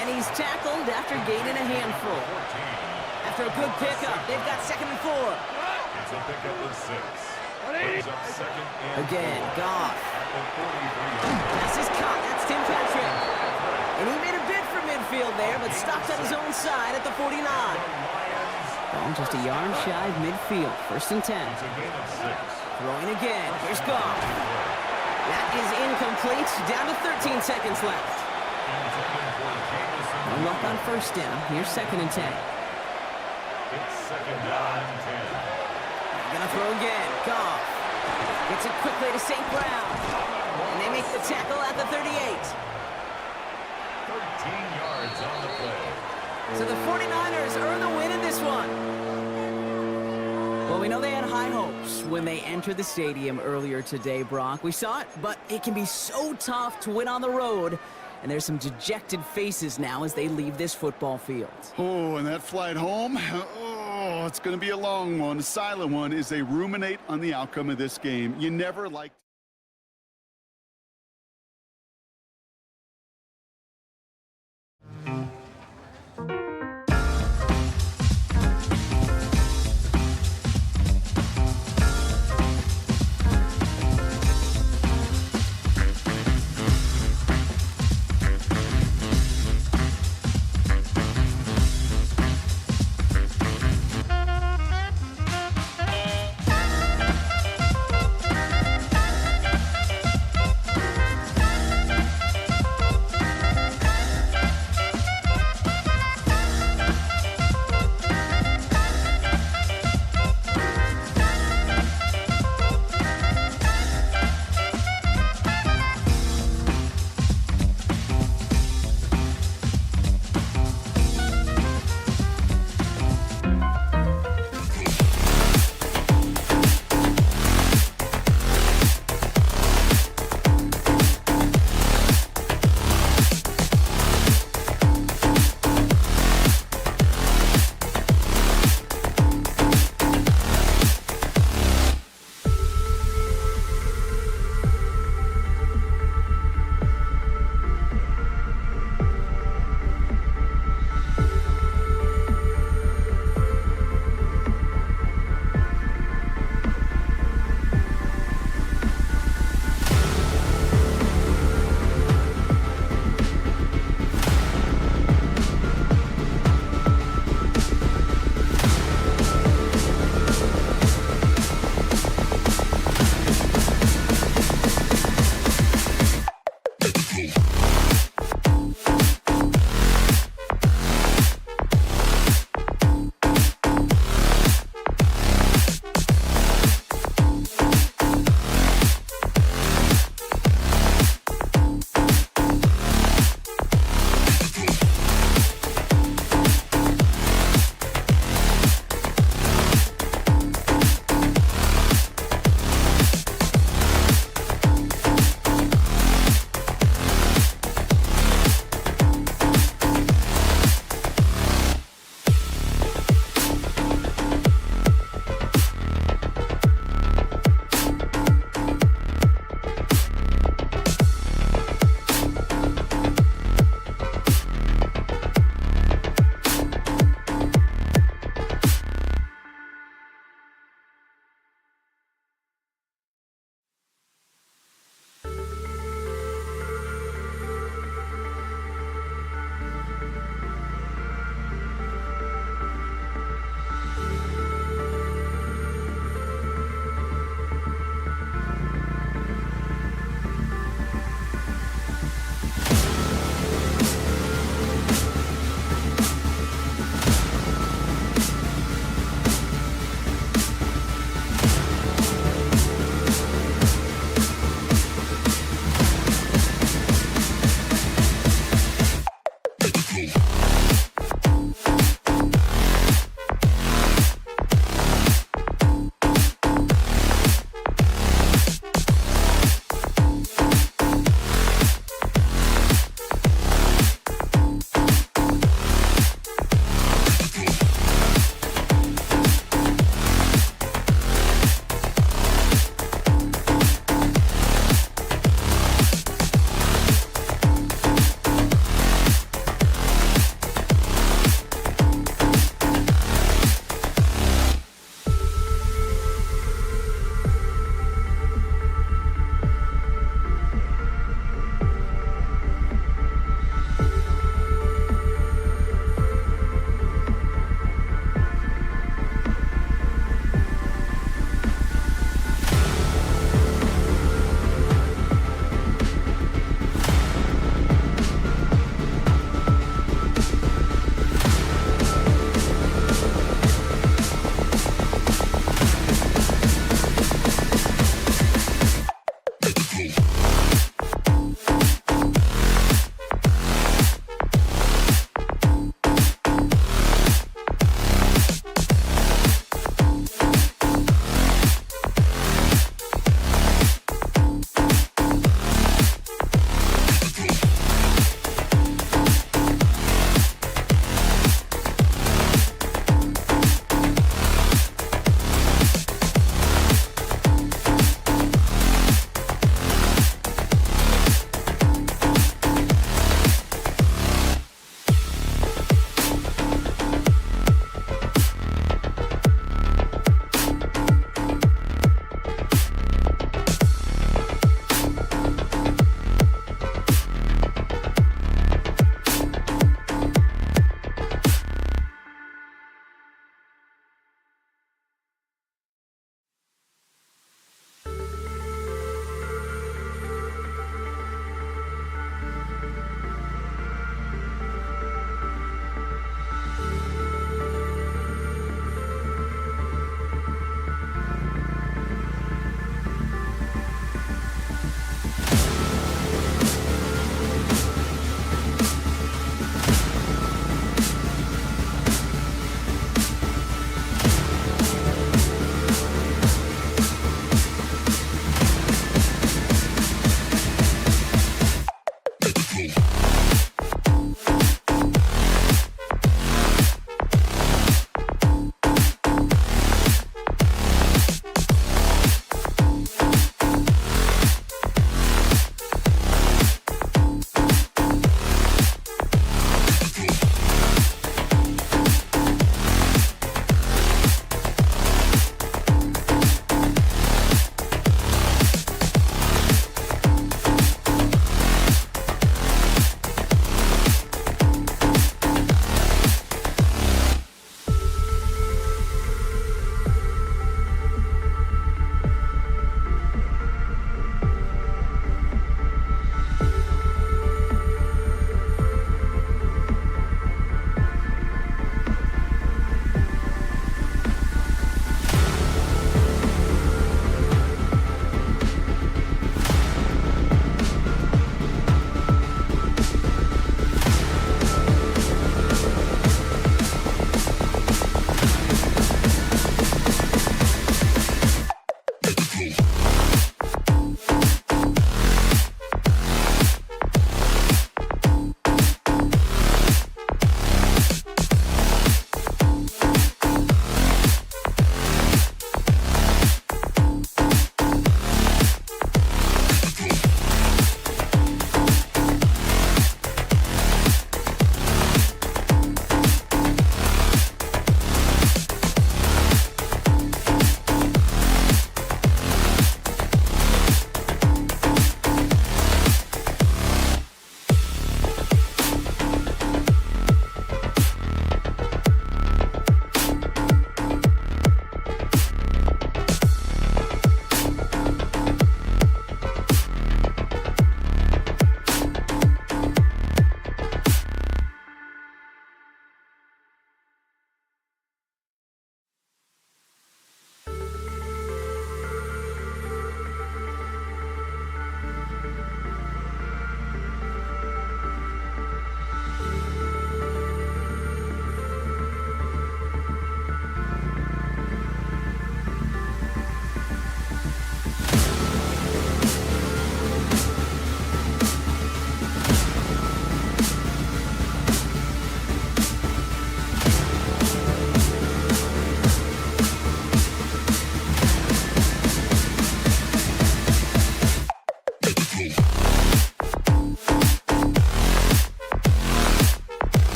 And he's tackled after gaining a handful. At after a good pickup. They've got 2nd and 4. It's a pickup of 6. Brings up 2nd and Again, 4 Goff. at the 43-yard line. Pass is caught. That's Tim Patrick. And he made a bid for midfield there, but stopped on his own side at the 49. Ball just a yard shy of midfield. 1st and 10. It's a gain of 6. Throwing again. Here's Goff. That is incomplete. Down to 13 seconds left. No luck on 1st down. Here's 2nd and 10. It's 2nd down and 10. Gonna throw again. Goff. Gets it quickly to St. Brown. And they make the tackle at the 38. 13 yards on the play. So the 49ers earn the win in this one. Well, we know they had high hopes when they entered the stadium earlier today, Brock. We saw it, but it can be so tough to win on the road. And there's some dejected faces now as they leave this football field. Oh, and that flight home, oh, it's going to be a long one. A silent one as they ruminate on the outcome of this game. You never like...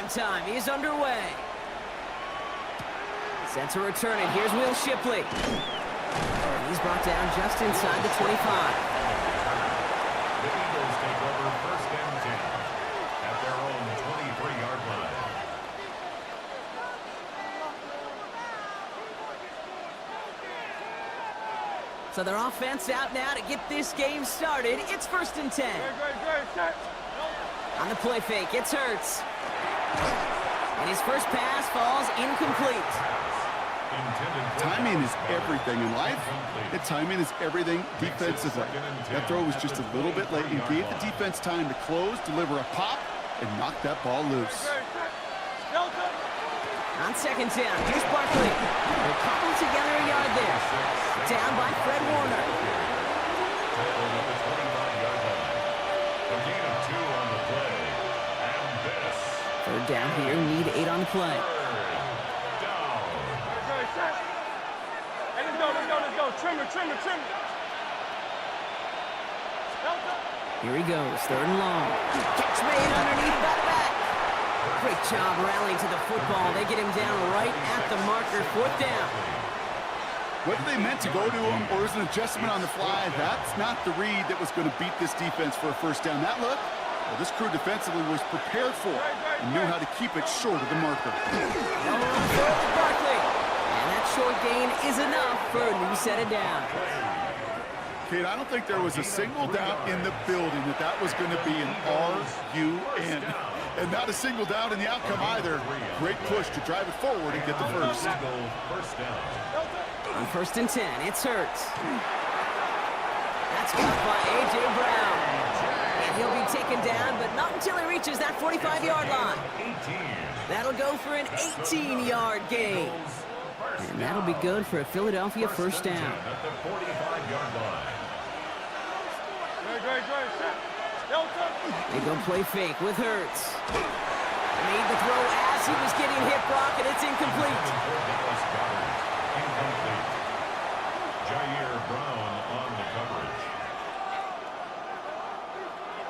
time is underway. Set to return it. Here's Will Shipley. And he's brought down just inside the 25. The Eagles take over first and 10 at their own 23-yard line. So their offense out now to get this game started. It's first and 10. On the play fake, it's Hurts. And his first pass falls incomplete. Timing is everything in life. And timing is everything defensively. That throw was just a little bit late and gave the defense time to close, deliver a pop, and knock that ball loose. On second down, here's Barkley. They're cobbled together a yard there. Down by Fred Warner. Third down here, need 8 on the play. Hey, let's go. Trimmer. Here he goes, third and long. Catch made underneath that back. Great job rallying to the football. They get him down right at the marker, fourth down. Whether they meant to go to him or was an adjustment on the fly, that's not the read that was going to beat this defense for a first down. That look, well, this crew defensively was prepared for it and knew how to keep it short of the marker. Now on third to Barkley. And that short gain is enough for a new set of downs. Kate, I don't think there was a single doubt in the building that that was going to be an RUN. And not a single doubt in the outcome either. Great push to drive it forward and get the first. On first and 10, it's Hurts. That's caught by A.J. Brown. And he'll be taken down, but not until he reaches that 45-yard line. That'll go for an 18-yard gain. And that'll be good for a Philadelphia first down. They go play fake with Hurts. Made the throw as he was getting hit, Brock, and it's incomplete. Jair Brown on the coverage.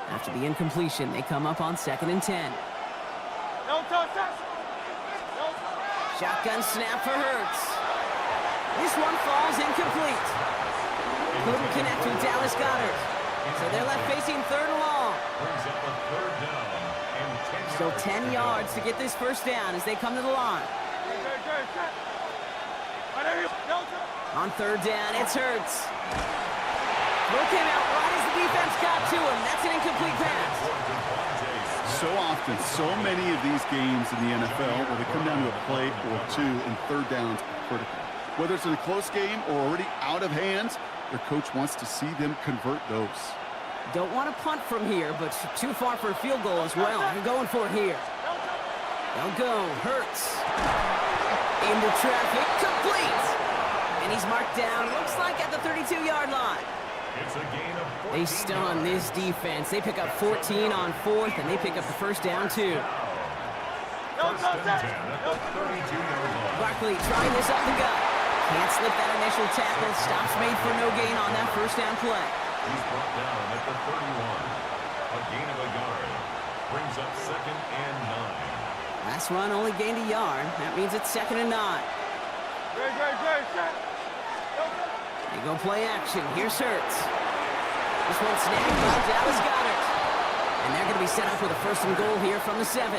After the incompletion, they come up on second and 10. Shotgun snap for Hurts. This one falls incomplete. Couldn't connect with Dallas Goedert. So they're left facing third and long. Still 10 yards to get this first down as they come to the line. On third down, it's Hurts. Throw came out right as the defense got to him. That's an incomplete pass. So often, so many of these games in the NFL where they come down to a play or two and third downs are critical. Whether it's in a close game or already out of hands, their coach wants to see them convert those. Don't want to punt from here, but too far for a field goal as well. They're going for it here. They'll go. Hurts. Into traffic. Complete. And he's marked down, looks like at the 32-yard line. They stun this defense. They pick up 14 on fourth, and they pick up the first down, too. Barkley trying this up the gut. Can't slip that initial tackle. Stops made for no gain on that first down play. He's brought down at the 31. A gain of a yard. Brings up second and 9. Last run only gained a yard. That means it's second and 9. They go play action. Here's Hurts. This one snagged by Dallas Goedert. And they're going to be set up with a first and goal here from the 7.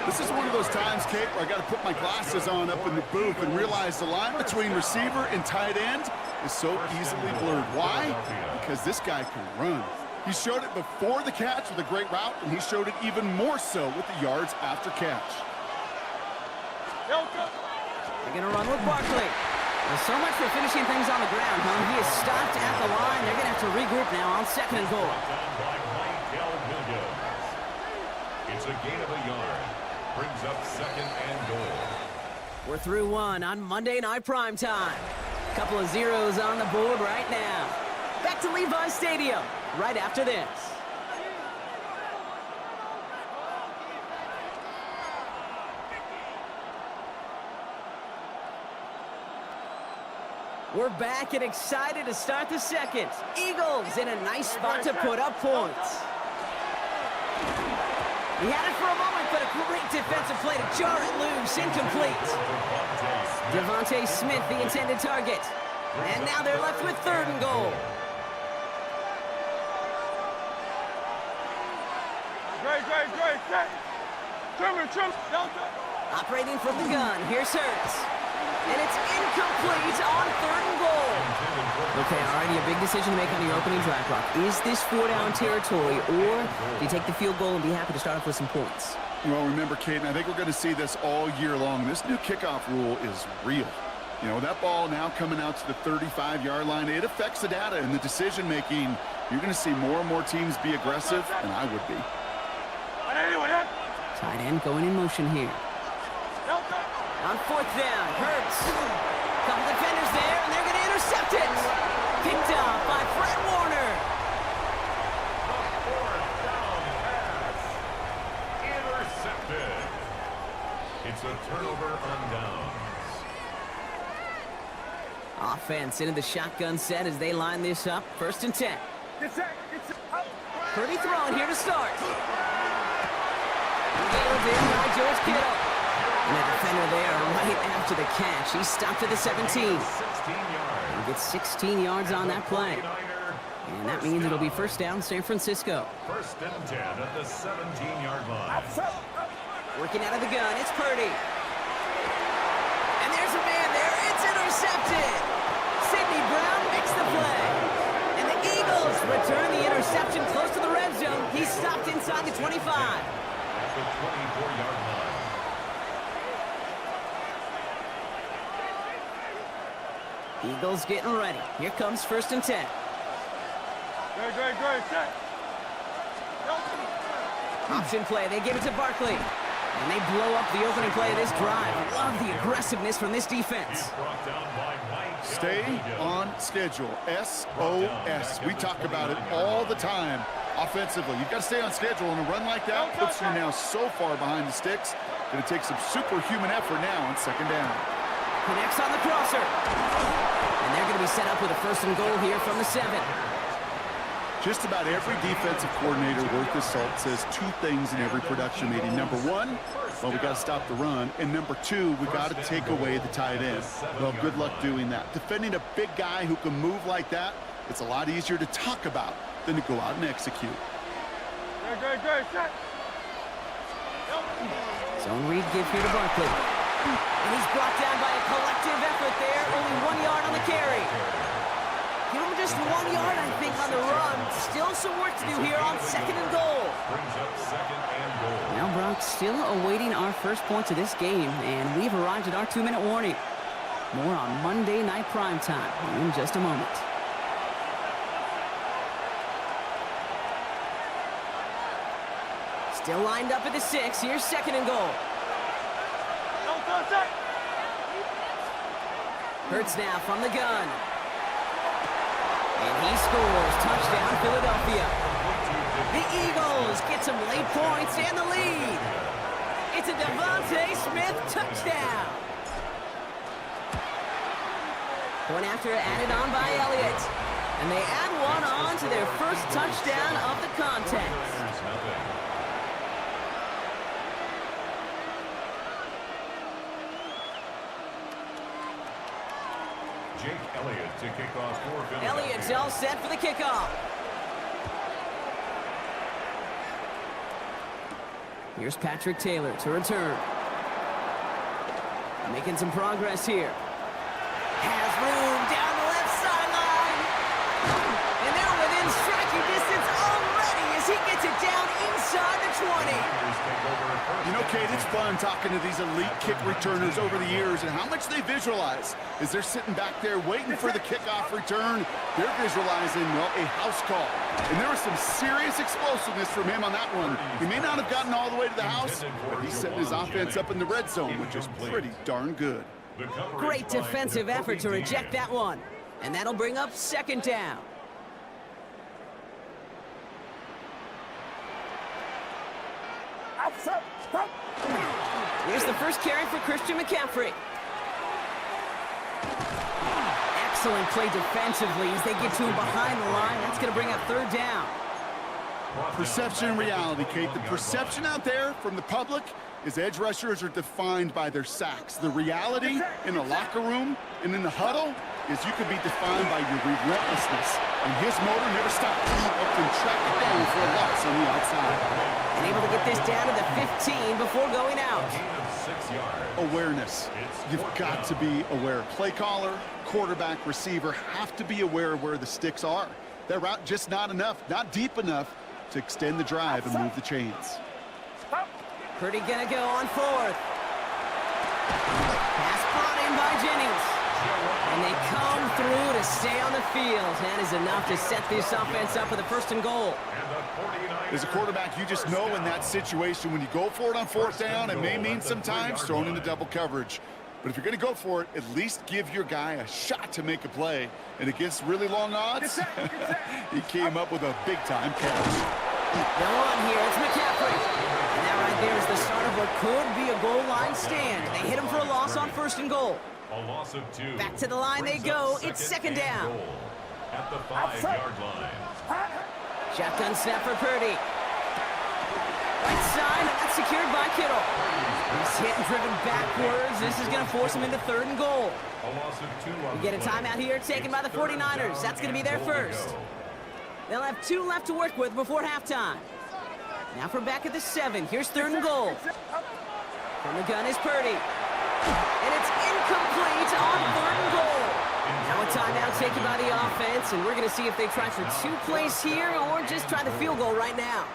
This is one of those times, Kate, where I got to put my glasses on up in the booth and realize the line between receiver and tight end is so easily blurred. Why? Because this guy can run. He showed it before the catch with a great route, and he showed it even more so with the yards after catch. They're going to run with Barkley. Well, so much for finishing things on the ground, huh? He is stopped at the line. They're going to have to regroup now on second and goal. It's a gain of a yard. Brings up second and goal. We're through one on Monday Night Primetime. Couple of zeros on the board right now. Back to Levi's Stadium right after this. We're back and excited to start the second. Eagles in a nice spot to put up points. He had it for a moment but a great defensive play to jar it loose. Incomplete. Devontae Smith, the intended target. And now they're left with 3rd and goal. Operating from the gun, here's Hurts. And it's incomplete on 3rd and goal. Okay, alrighty, a big decision to make on your opening drive, Brock. Is this 4-down territory, or do you take the field goal and be happy to start off with some points? Well, remember, Kate, I think we're going to see this all year long. This new kickoff rule is real. You know, that ball now coming out to the 35-yard line, it affects the data and the decision-making. You're going to see more and more teams be aggressive, and I would be. Tight end going in motion here. On 4th down, Hurts. Couple defenders there, and they're going to intercept it. Picked off by Fred Warner. The 4th down pass. Intercepted. It's a turnover on downs. Offense into the shotgun set as they line this up. 1st and 10. Purdy throwing here to start. Nailed in by George Kittle. And the defender there right after the catch. He stopped at the 17. He gets 16 yards on that play. And that means it'll be 1st down San Francisco. 1st and 10 at the 17-yard line. Working out of the gun, it's Purdy. And there's a man there. It's intercepted. Sidney Brown makes the play. And the Eagles return the interception close to the red zone. He's stopped inside the 25. At the 24-yard line. Eagles getting ready. Here comes 1st and 10. Option play. They give it to Barkley. And they blow up the opening play of this drive. Love the aggressiveness from this defense. Stay on schedule. SOS. We talk about it all the time. Offensively, you've got to stay on schedule, and a run like that puts you now so far behind the sticks. Going to take some superhuman effort now on 2nd down. Connects on the crosser. And they're going to be set up with a 1st and goal here from the 7. Just about every defensive coordinator worth his salt says 2 things in every production meeting. Number 1, well, we got to stop the run. And number 2, we got to take away the tight end. Well, good luck doing that. Defending a big guy who can move like that, it's a lot easier to talk about than to go out and execute. Zone read give here to Barkley. And he's brought down by a collective effort there. Only 1 yard on the carry. Give him just 1 yard, I think, on the run. Still some work to do here on 2nd and goal. Brings up 2nd and goal. Now, Brock, still awaiting our first points of this game, and we've arrived at our 2-minute warning. More on Monday Night Primetime in just a moment. Still lined up at the 6. Here's 2nd and goal. Hurts now from the gun. And he scores. Touchdown, Philadelphia. The Eagles get some late points and the lead. It's a Devontae Smith touchdown. Point after added on by Elliott. And they add one on to their first touchdown of the contest. Jake Elliott to kick off for Philadelphia. Elliott's all set for the kickoff. Here's Patrick Taylor to return. Making some progress here. Has room down the left sideline. And they're within striking distance already as he gets it down inside the 20. You know, Kate, it's fun talking to these elite kick returners over the years and how much they visualize. As they're sitting back there waiting for the kickoff return, they're visualizing, well, a house call. And there was some serious explosiveness from him on that one. He may not have gotten all the way to the house, but he's setting his offense up in the red zone, which is pretty darn good. Great defensive effort to reject that one. And that'll bring up 2nd down. Here's the first carry for Christian McCaffrey. Excellent play defensively as they get to him behind the line. That's going to bring up 3rd down. Perception and reality, Kate. The perception out there from the public is edge rushers are defined by their sacks. The reality in the locker room and in the huddle is you could be defined by your relentlessness. And his motor never stopped. Helped him track it down for a loss on the outside. And able to get this down to the 15 before going out. Awareness. You've got to be aware. Play caller, quarterback, receiver have to be aware of where the sticks are. That route just not enough, not deep enough to extend the drive and move the chains. Purdy gonna go on fourth. Pass brought in by Jennings. And they come through to stay on the field. That is enough to set this offense up with a 1st and goal. As a quarterback, you just know in that situation when you go for it on 4th down, it may mean sometimes thrown into double coverage. But if you're going to go for it, at least give your guy a shot to make a play. And against really long odds, he came up with a big-time catch. They'll run here. It's McCaffrey. And that right there is the start of what could be a goal line stand. They hit him for a loss on 1st and goal. A loss of 2. Back to the line they go. It's 2nd down. At the 5-yard line. Shotgun snap for Purdy. Right side, and that's secured by Kittle. He's hit and driven backwards. This is going to force him into 3rd and goal. A loss of 2 on We get a timeout here taken by the 49ers. That's going to be their first. They'll have 2 left to work with before halftime. Now from back at the 7. Here's 3rd and goal. From the gun is Purdy. And it's incomplete on 3rd and goal. Now a timeout taken by the offense, and we're going to see if they try for 2 plays here or just try the field goal right now.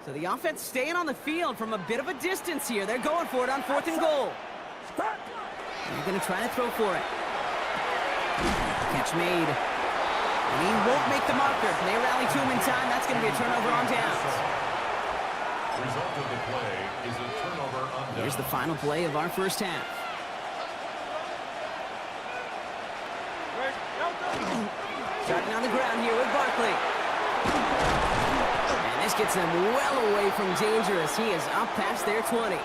So the offense staying on the field from a bit of a distance here. They're going for it on 4th and goal. They're going to try to throw for it. Catch made. And he won't make the marker. They rally to him in time. That's going to be a turnover on downs. Result of the play is a turnover on downs. Here's the final play of our first half. Starting on the ground here with Barkley. And this gets them well away from danger as he is up past their 20.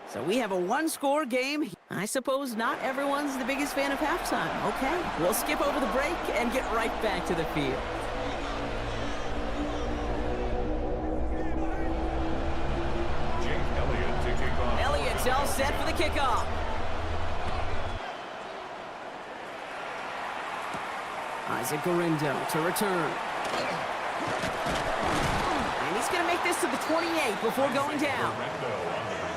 So we have a 1-score game. I suppose not everyone's the biggest fan of halftime. Okay, we'll skip over the break and get right back to the field. Elliott's all set for the kickoff. Isaac Gorindo to return. And he's going to make this to the 28 before going down.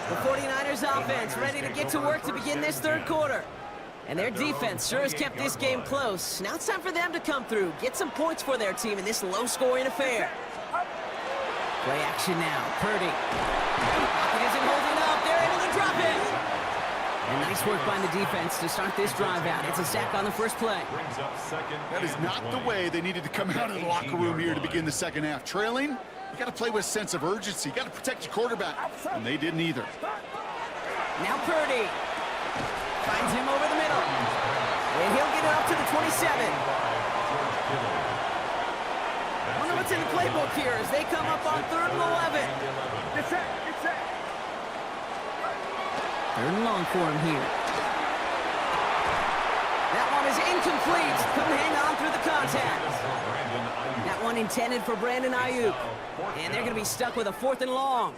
The 49ers offense ready to get to work to begin this 3rd quarter. And their defense sure has kept this game close. Now it's time for them to come through, get some points for their team in this low-scoring affair. Play action now. Purdy. Pocket isn't holding up. They're able to drop it. And nice work by the defense to start this drive out. It's a sack on the first play. That is not the way they needed to come out of the locker room here to begin the 2nd half. Trailing, you got to play with a sense of urgency. You got to protect your quarterback, and they didn't either. Now Purdy finds him over the middle, and he'll get it up to the 27. I wonder what's in the playbook here as they come up on 3rd and 11. 3rd and long for him here. That one is incomplete. Couldn't hang on through the contact. That one intended for Brandon Ayuk. And they're going to be stuck with a 4th and long.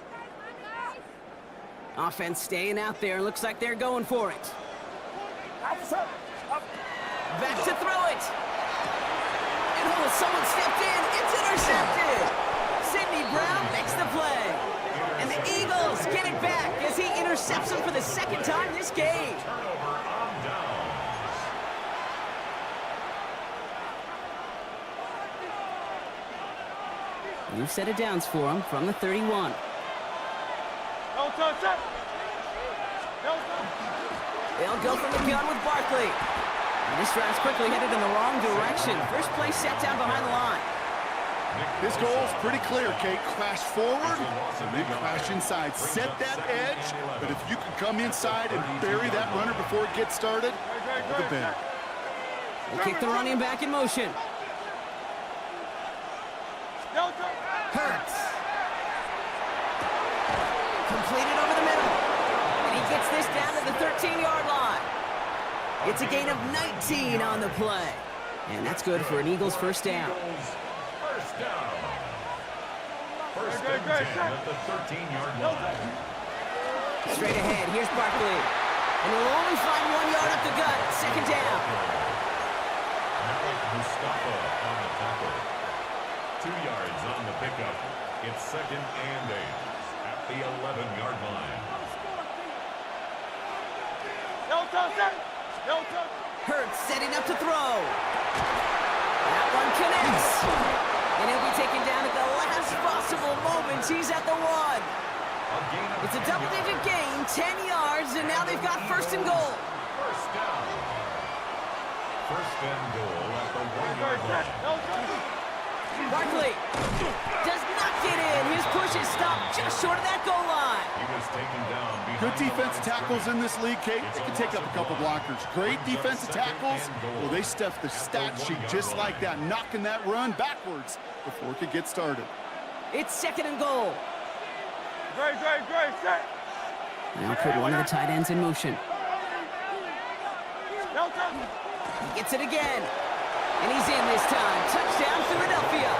Offense staying out there. Looks like they're going for it. Back to throw it. And oh, someone stepped in. It's intercepted. Sidney Brown makes the play. And the Eagles get it back as he intercepts him for the 2nd time this game. New set of downs for him from the 31. They'll go from the gun with Barkley. And this drive's quickly headed in the wrong direction. First play set down behind the line. His goal is pretty clear, Kate. Crash forward and then crash inside. Set that edge, but if you can come inside and bury that runner before it gets started, all the better. They kick the running back in motion. Hurts. Completed over the middle. gets this down to the 13-yard line. It's a gain of 19 on the play. And that's good for an Eagles first down. First down. First and 10 at the 13-yard line. Straight ahead, here's Barkley. And we'll only find 1 yard up the gut. Second down. Malik Mustafa on the tackle. 2 yards on the pickup. It's second and 8 at the 11-yard line. Hurts setting up to throw. That one connects. And he'll be taken down at the last possible moment. He's at the 1. It's a double-digit gain, 10 yards, and now they've got first and goal. First down. First and goal at the 1-yard line. Barkley does not get in. His push is stopped just short of that goal line. He was taken down behind. Good defensive tackles in this league, Kate. They can take up a couple blockers. Great defensive tackles. Well, they stuffed the stat sheet just like that, knocking that run backwards before it could get started. It's second and goal. Great. Now put one of the tight ends in motion. He gets it again. And he's in this time. Touchdown, Philadelphia.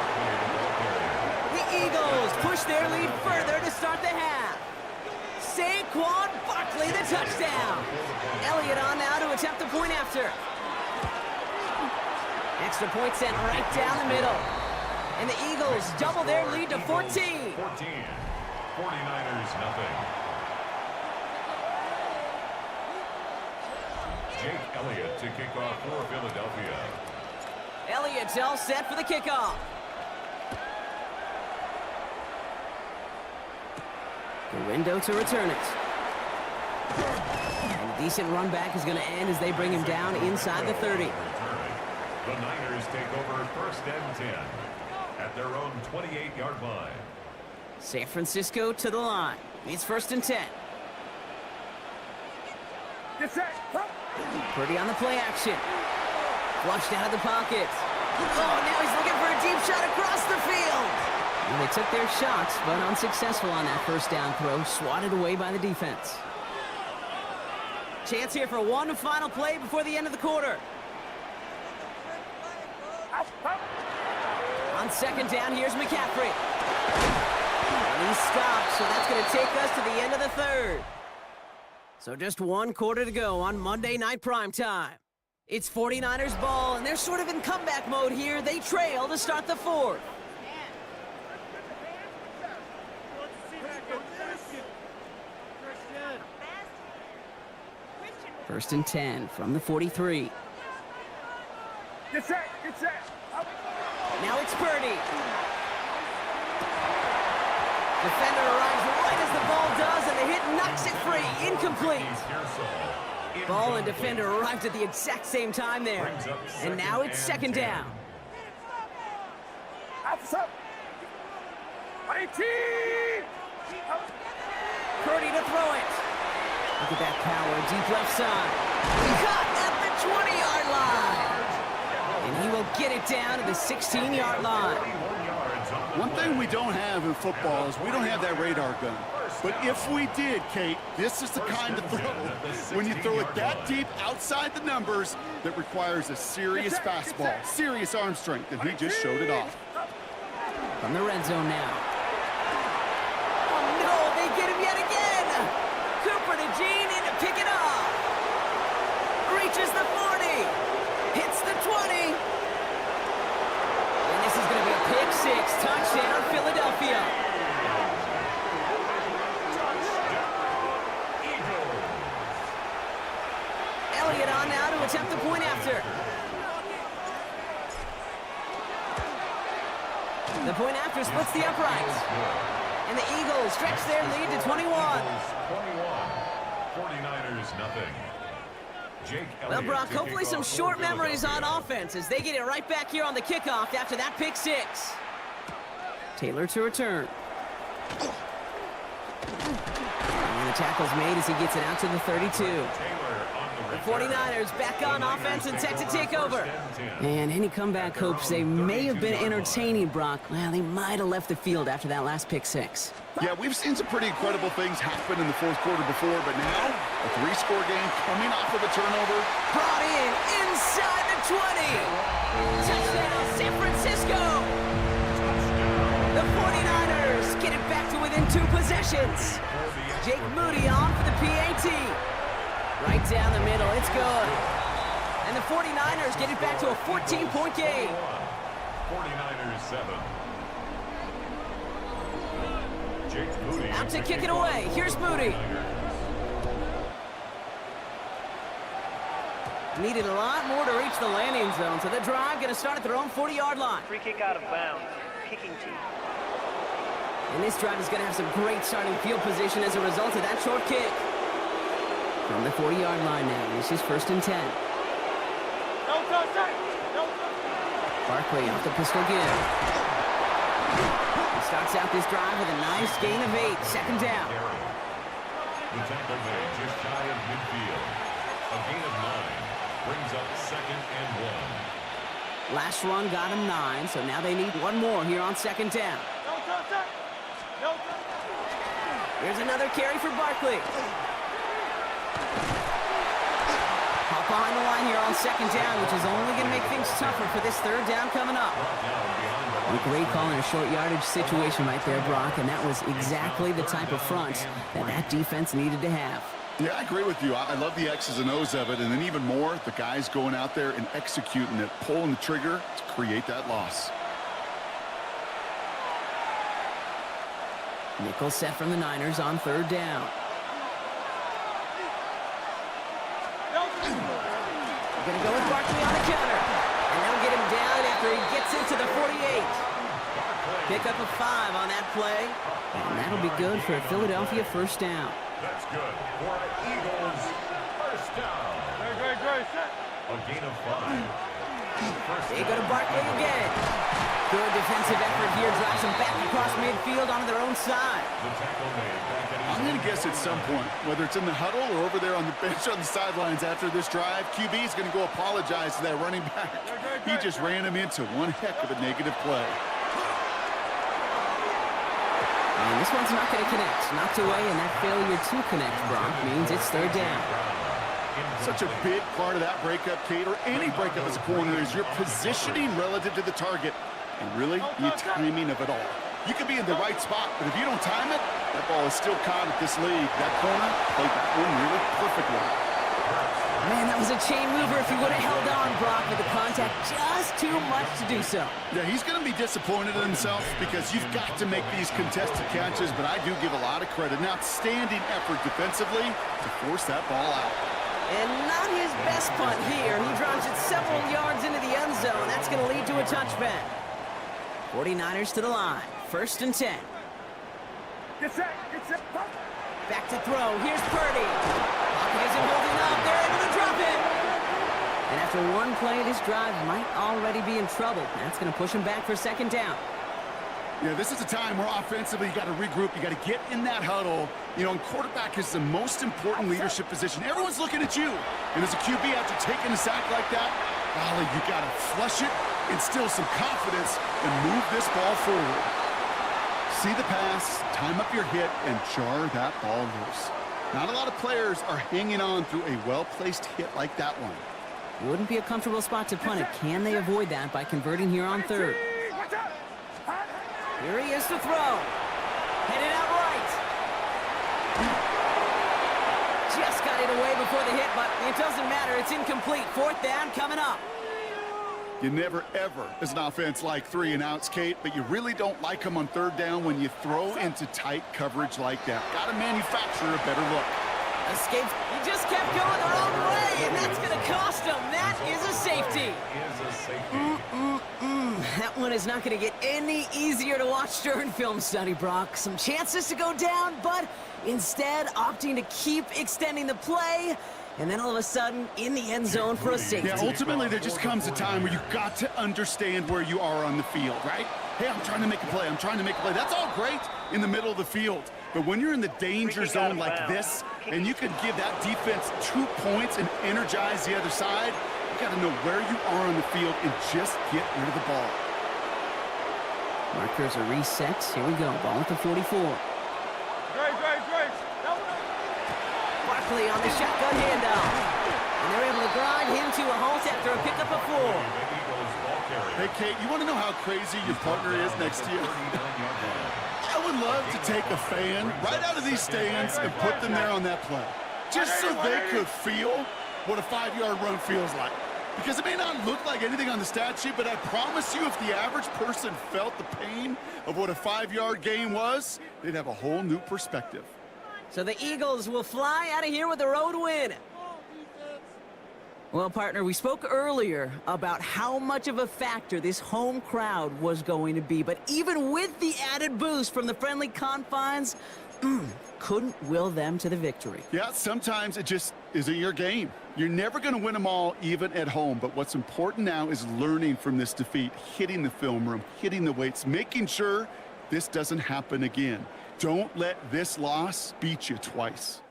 The Eagles push their lead further to start the half. Saquon Barkley, the touchdown. Elliott on now to attempt the point after. Extra point sent right down the middle. And the Eagles double their lead to 14. 49ers nothing. Jake Elliott to kick off for Philadelphia. Elliott's all set for the kickoff. Window to return it. And a decent run back is going to end as they bring him down inside the 30. The Niners take over first and 10 at their own 28-yard line. San Francisco to the line. It's first and 10. Purdy on the play action. Flushed out of the pocket. Oh, now he's looking for a deep shot across the field. And they took their shots, but unsuccessful on that first down throw, swatted away by the defense. Chance here for one final play before the end of the quarter. On second down, here's McCaffrey. And he stops, so that's going to take us to the end of the third. So just one quarter to go on Monday Night Primetime. It's 49ers ball, and they're sort of in comeback mode here. They trail to start the fourth. First and 10 from the 43. Get set. Now it's Purdy. Defender arrives right as the ball does, and the hit knocks it free. Incomplete. Ball and defender arrived at the exact same time there. And now it's second down. Purdy to throw it. Look at that power, deep left side. Caught at the 20-yard line. And he will get it down to the 16-yard line. One thing we don't have in football is we don't have that radar gun. But if we did, Kate, this is the kind of throw, when you throw it that deep outside the numbers, that requires a serious fastball, serious arm strength, and he just showed it off. From the red zone now. Oh, no, they get him yet again. Cooper to Gene in to pick it off. Reaches the 40. Hits the 20. And this is going to be a pick six. Touchdown, Philadelphia. Elliott on now to attempt the point after. The point after splits the uprights. And the Eagles stretch their lead to 21. 49ers nothing. Well, Brock, hopefully some short memories on offense as they get it right back here on the kickoff after that pick six. Taylor to return. And the tackle's made as he gets it out to the 32. Taylor on the 49ers back on offense and set to take over. And any comeback hopes they may have been entertaining, Brock. Well, they might have left the field after that last pick six. Yeah, we've seen some pretty incredible things happen in the fourth quarter before, but now a 3-score game coming off of a turnover. Brought in inside the 20. Touchdown, San Francisco. The 49ers get it back to within 2 possessions. Jake Moody on for the PAT. Right down the middle, it's good. And the 49ers get it back to a 14-point game. 49ers 7. Jake Moody Out to kick it away. Here's Moody. Needed a lot more to reach the landing zone, so the drive going to start at their own 40-yard line. Free kick out of bounds. Kicking team. And this drive is going to have some great starting field position as a result of that short kick. From the 40-yard line now, this is 1st and 10. No touchdown. No touchdown. Barkley off the pistol again. He starts out this drive with a nice gain of 8, 2nd down. The tackle made just shy of midfield. A gain of 9 brings up 2nd and 1. Last run got him 9, so now they need one more here on 2nd down. No touchdown. No touchdown. Here's another carry for Barkley. Hop behind the line here on 2nd down, which is only going to make things tougher for this 3rd down coming up. A great call in a short yardage situation right there, Brock, and that was exactly the type of front that defense needed to have. Yeah, I agree with you. I love the X's and O's of it, and then even more, the guys going out there and executing it, pulling the trigger to create that loss. Nickel set from the Niners on 3rd down. They're going to go with Barkley on the counter. And they'll get him down after he gets into the 48. Pick up a 5 on that play. And that'll be good for a Philadelphia 1st down. That's good for the Eagles. 1st down. Great. Set. A gain of 5. They go to Barkley again. Good defensive effort here. Drives them back across midfield onto their own side. The tackle made back at his I'm going to guess at some point, whether it's in the huddle or over there on the bench on the sidelines after this drive, QB is going to go apologize to that running back. He just ran him into one heck of a negative play. And this one's not going to connect. Knocked away, and that failure to connect, Brock, means it's 3rd down. Such a big part of that breakup, Kate, or any breakup as a corner, is your positioning relative to the target. And really, the timing of it all. You could be in the right spot, but if you don't time it, that ball is still caught at this league. That corner played that one really perfectly. Man, that was a chain mover if he would have held on, Brock, with the contact just too much to do so. Yeah, he's going to be disappointed in himself because you've got to make these contested catches, but I do give a lot of credit. An outstanding effort defensively to force that ball out. And not his best punt here. He drives it several yards into the end zone. That's going to lead to a touchback. 49ers to the line. 1st and 10. Get set. Pump. Back to throw. Here's Purdy. Pocket isn't holding up. They're able to drop it. And after one play, this drive might already be in trouble. That's going to push him back for 2nd down. Yeah, this is a time where offensively you got to regroup. You got to get in that huddle. You know, and quarterback is the most important leadership position. Everyone's looking at you. And as a QB, after taking a sack like that, golly, you got to flush it, instill some confidence, and move this ball forward. See the pass, time up your hit, and jar that ball loose. Not a lot of players are hanging on through a well-placed hit like that one. Wouldn't be a comfortable spot to punt it. Can they avoid that by converting here on 3rd? Watch out. Here he is to throw. Headed out right. Just got it away before the hit, but it doesn't matter. It's incomplete. 4th down coming up. You never, ever, as an offense, like 3 and outs, Kate, but you really don't like them on 3rd down when you throw into tight coverage like that. Got to manufacture a better look. Escapes. He just kept going the wrong way, and that's going to cost him. That is a safety. That one is not going to get any easier to watch during film study, Brock. Some chances to go down, but instead opting to keep extending the play. And then all of a sudden, in the end zone for a safety. Yeah, ultimately, there just comes a time where you've got to understand where you are on the field, right? Hey, I'm trying to make a play. That's all great in the middle of the field. But when you're in the danger zone like this, and you can give that defense 2 points and energize the other side, you got to know where you are on the field and just get rid of the ball. Markers are reset. Here we go. Ball at the 44. Barkley on the shotgun handoff. And they're able to grind him to a halt after a pickup of 4. Hey, Kate, you want to know how crazy your partner is next to you? I would love to take a fan right out of these stands and put them there on that play, just so they could feel what a 5-yard run feels like. Because it may not look like anything on the stat sheet, but I promise you if the average person felt the pain of what a 5-yard gain was, they'd have a whole new perspective. So the Eagles will fly out of here with a road win. Well, partner, we spoke earlier about how much of a factor this home crowd was going to be. But even with the added boost from the friendly confines, couldn't will them to the victory. Yeah, sometimes it just isn't your game. You're never going to win them all, even at home. But what's important now is learning from this defeat, hitting the film room, hitting the weights, making sure this doesn't happen again. Don't let this loss beat you twice.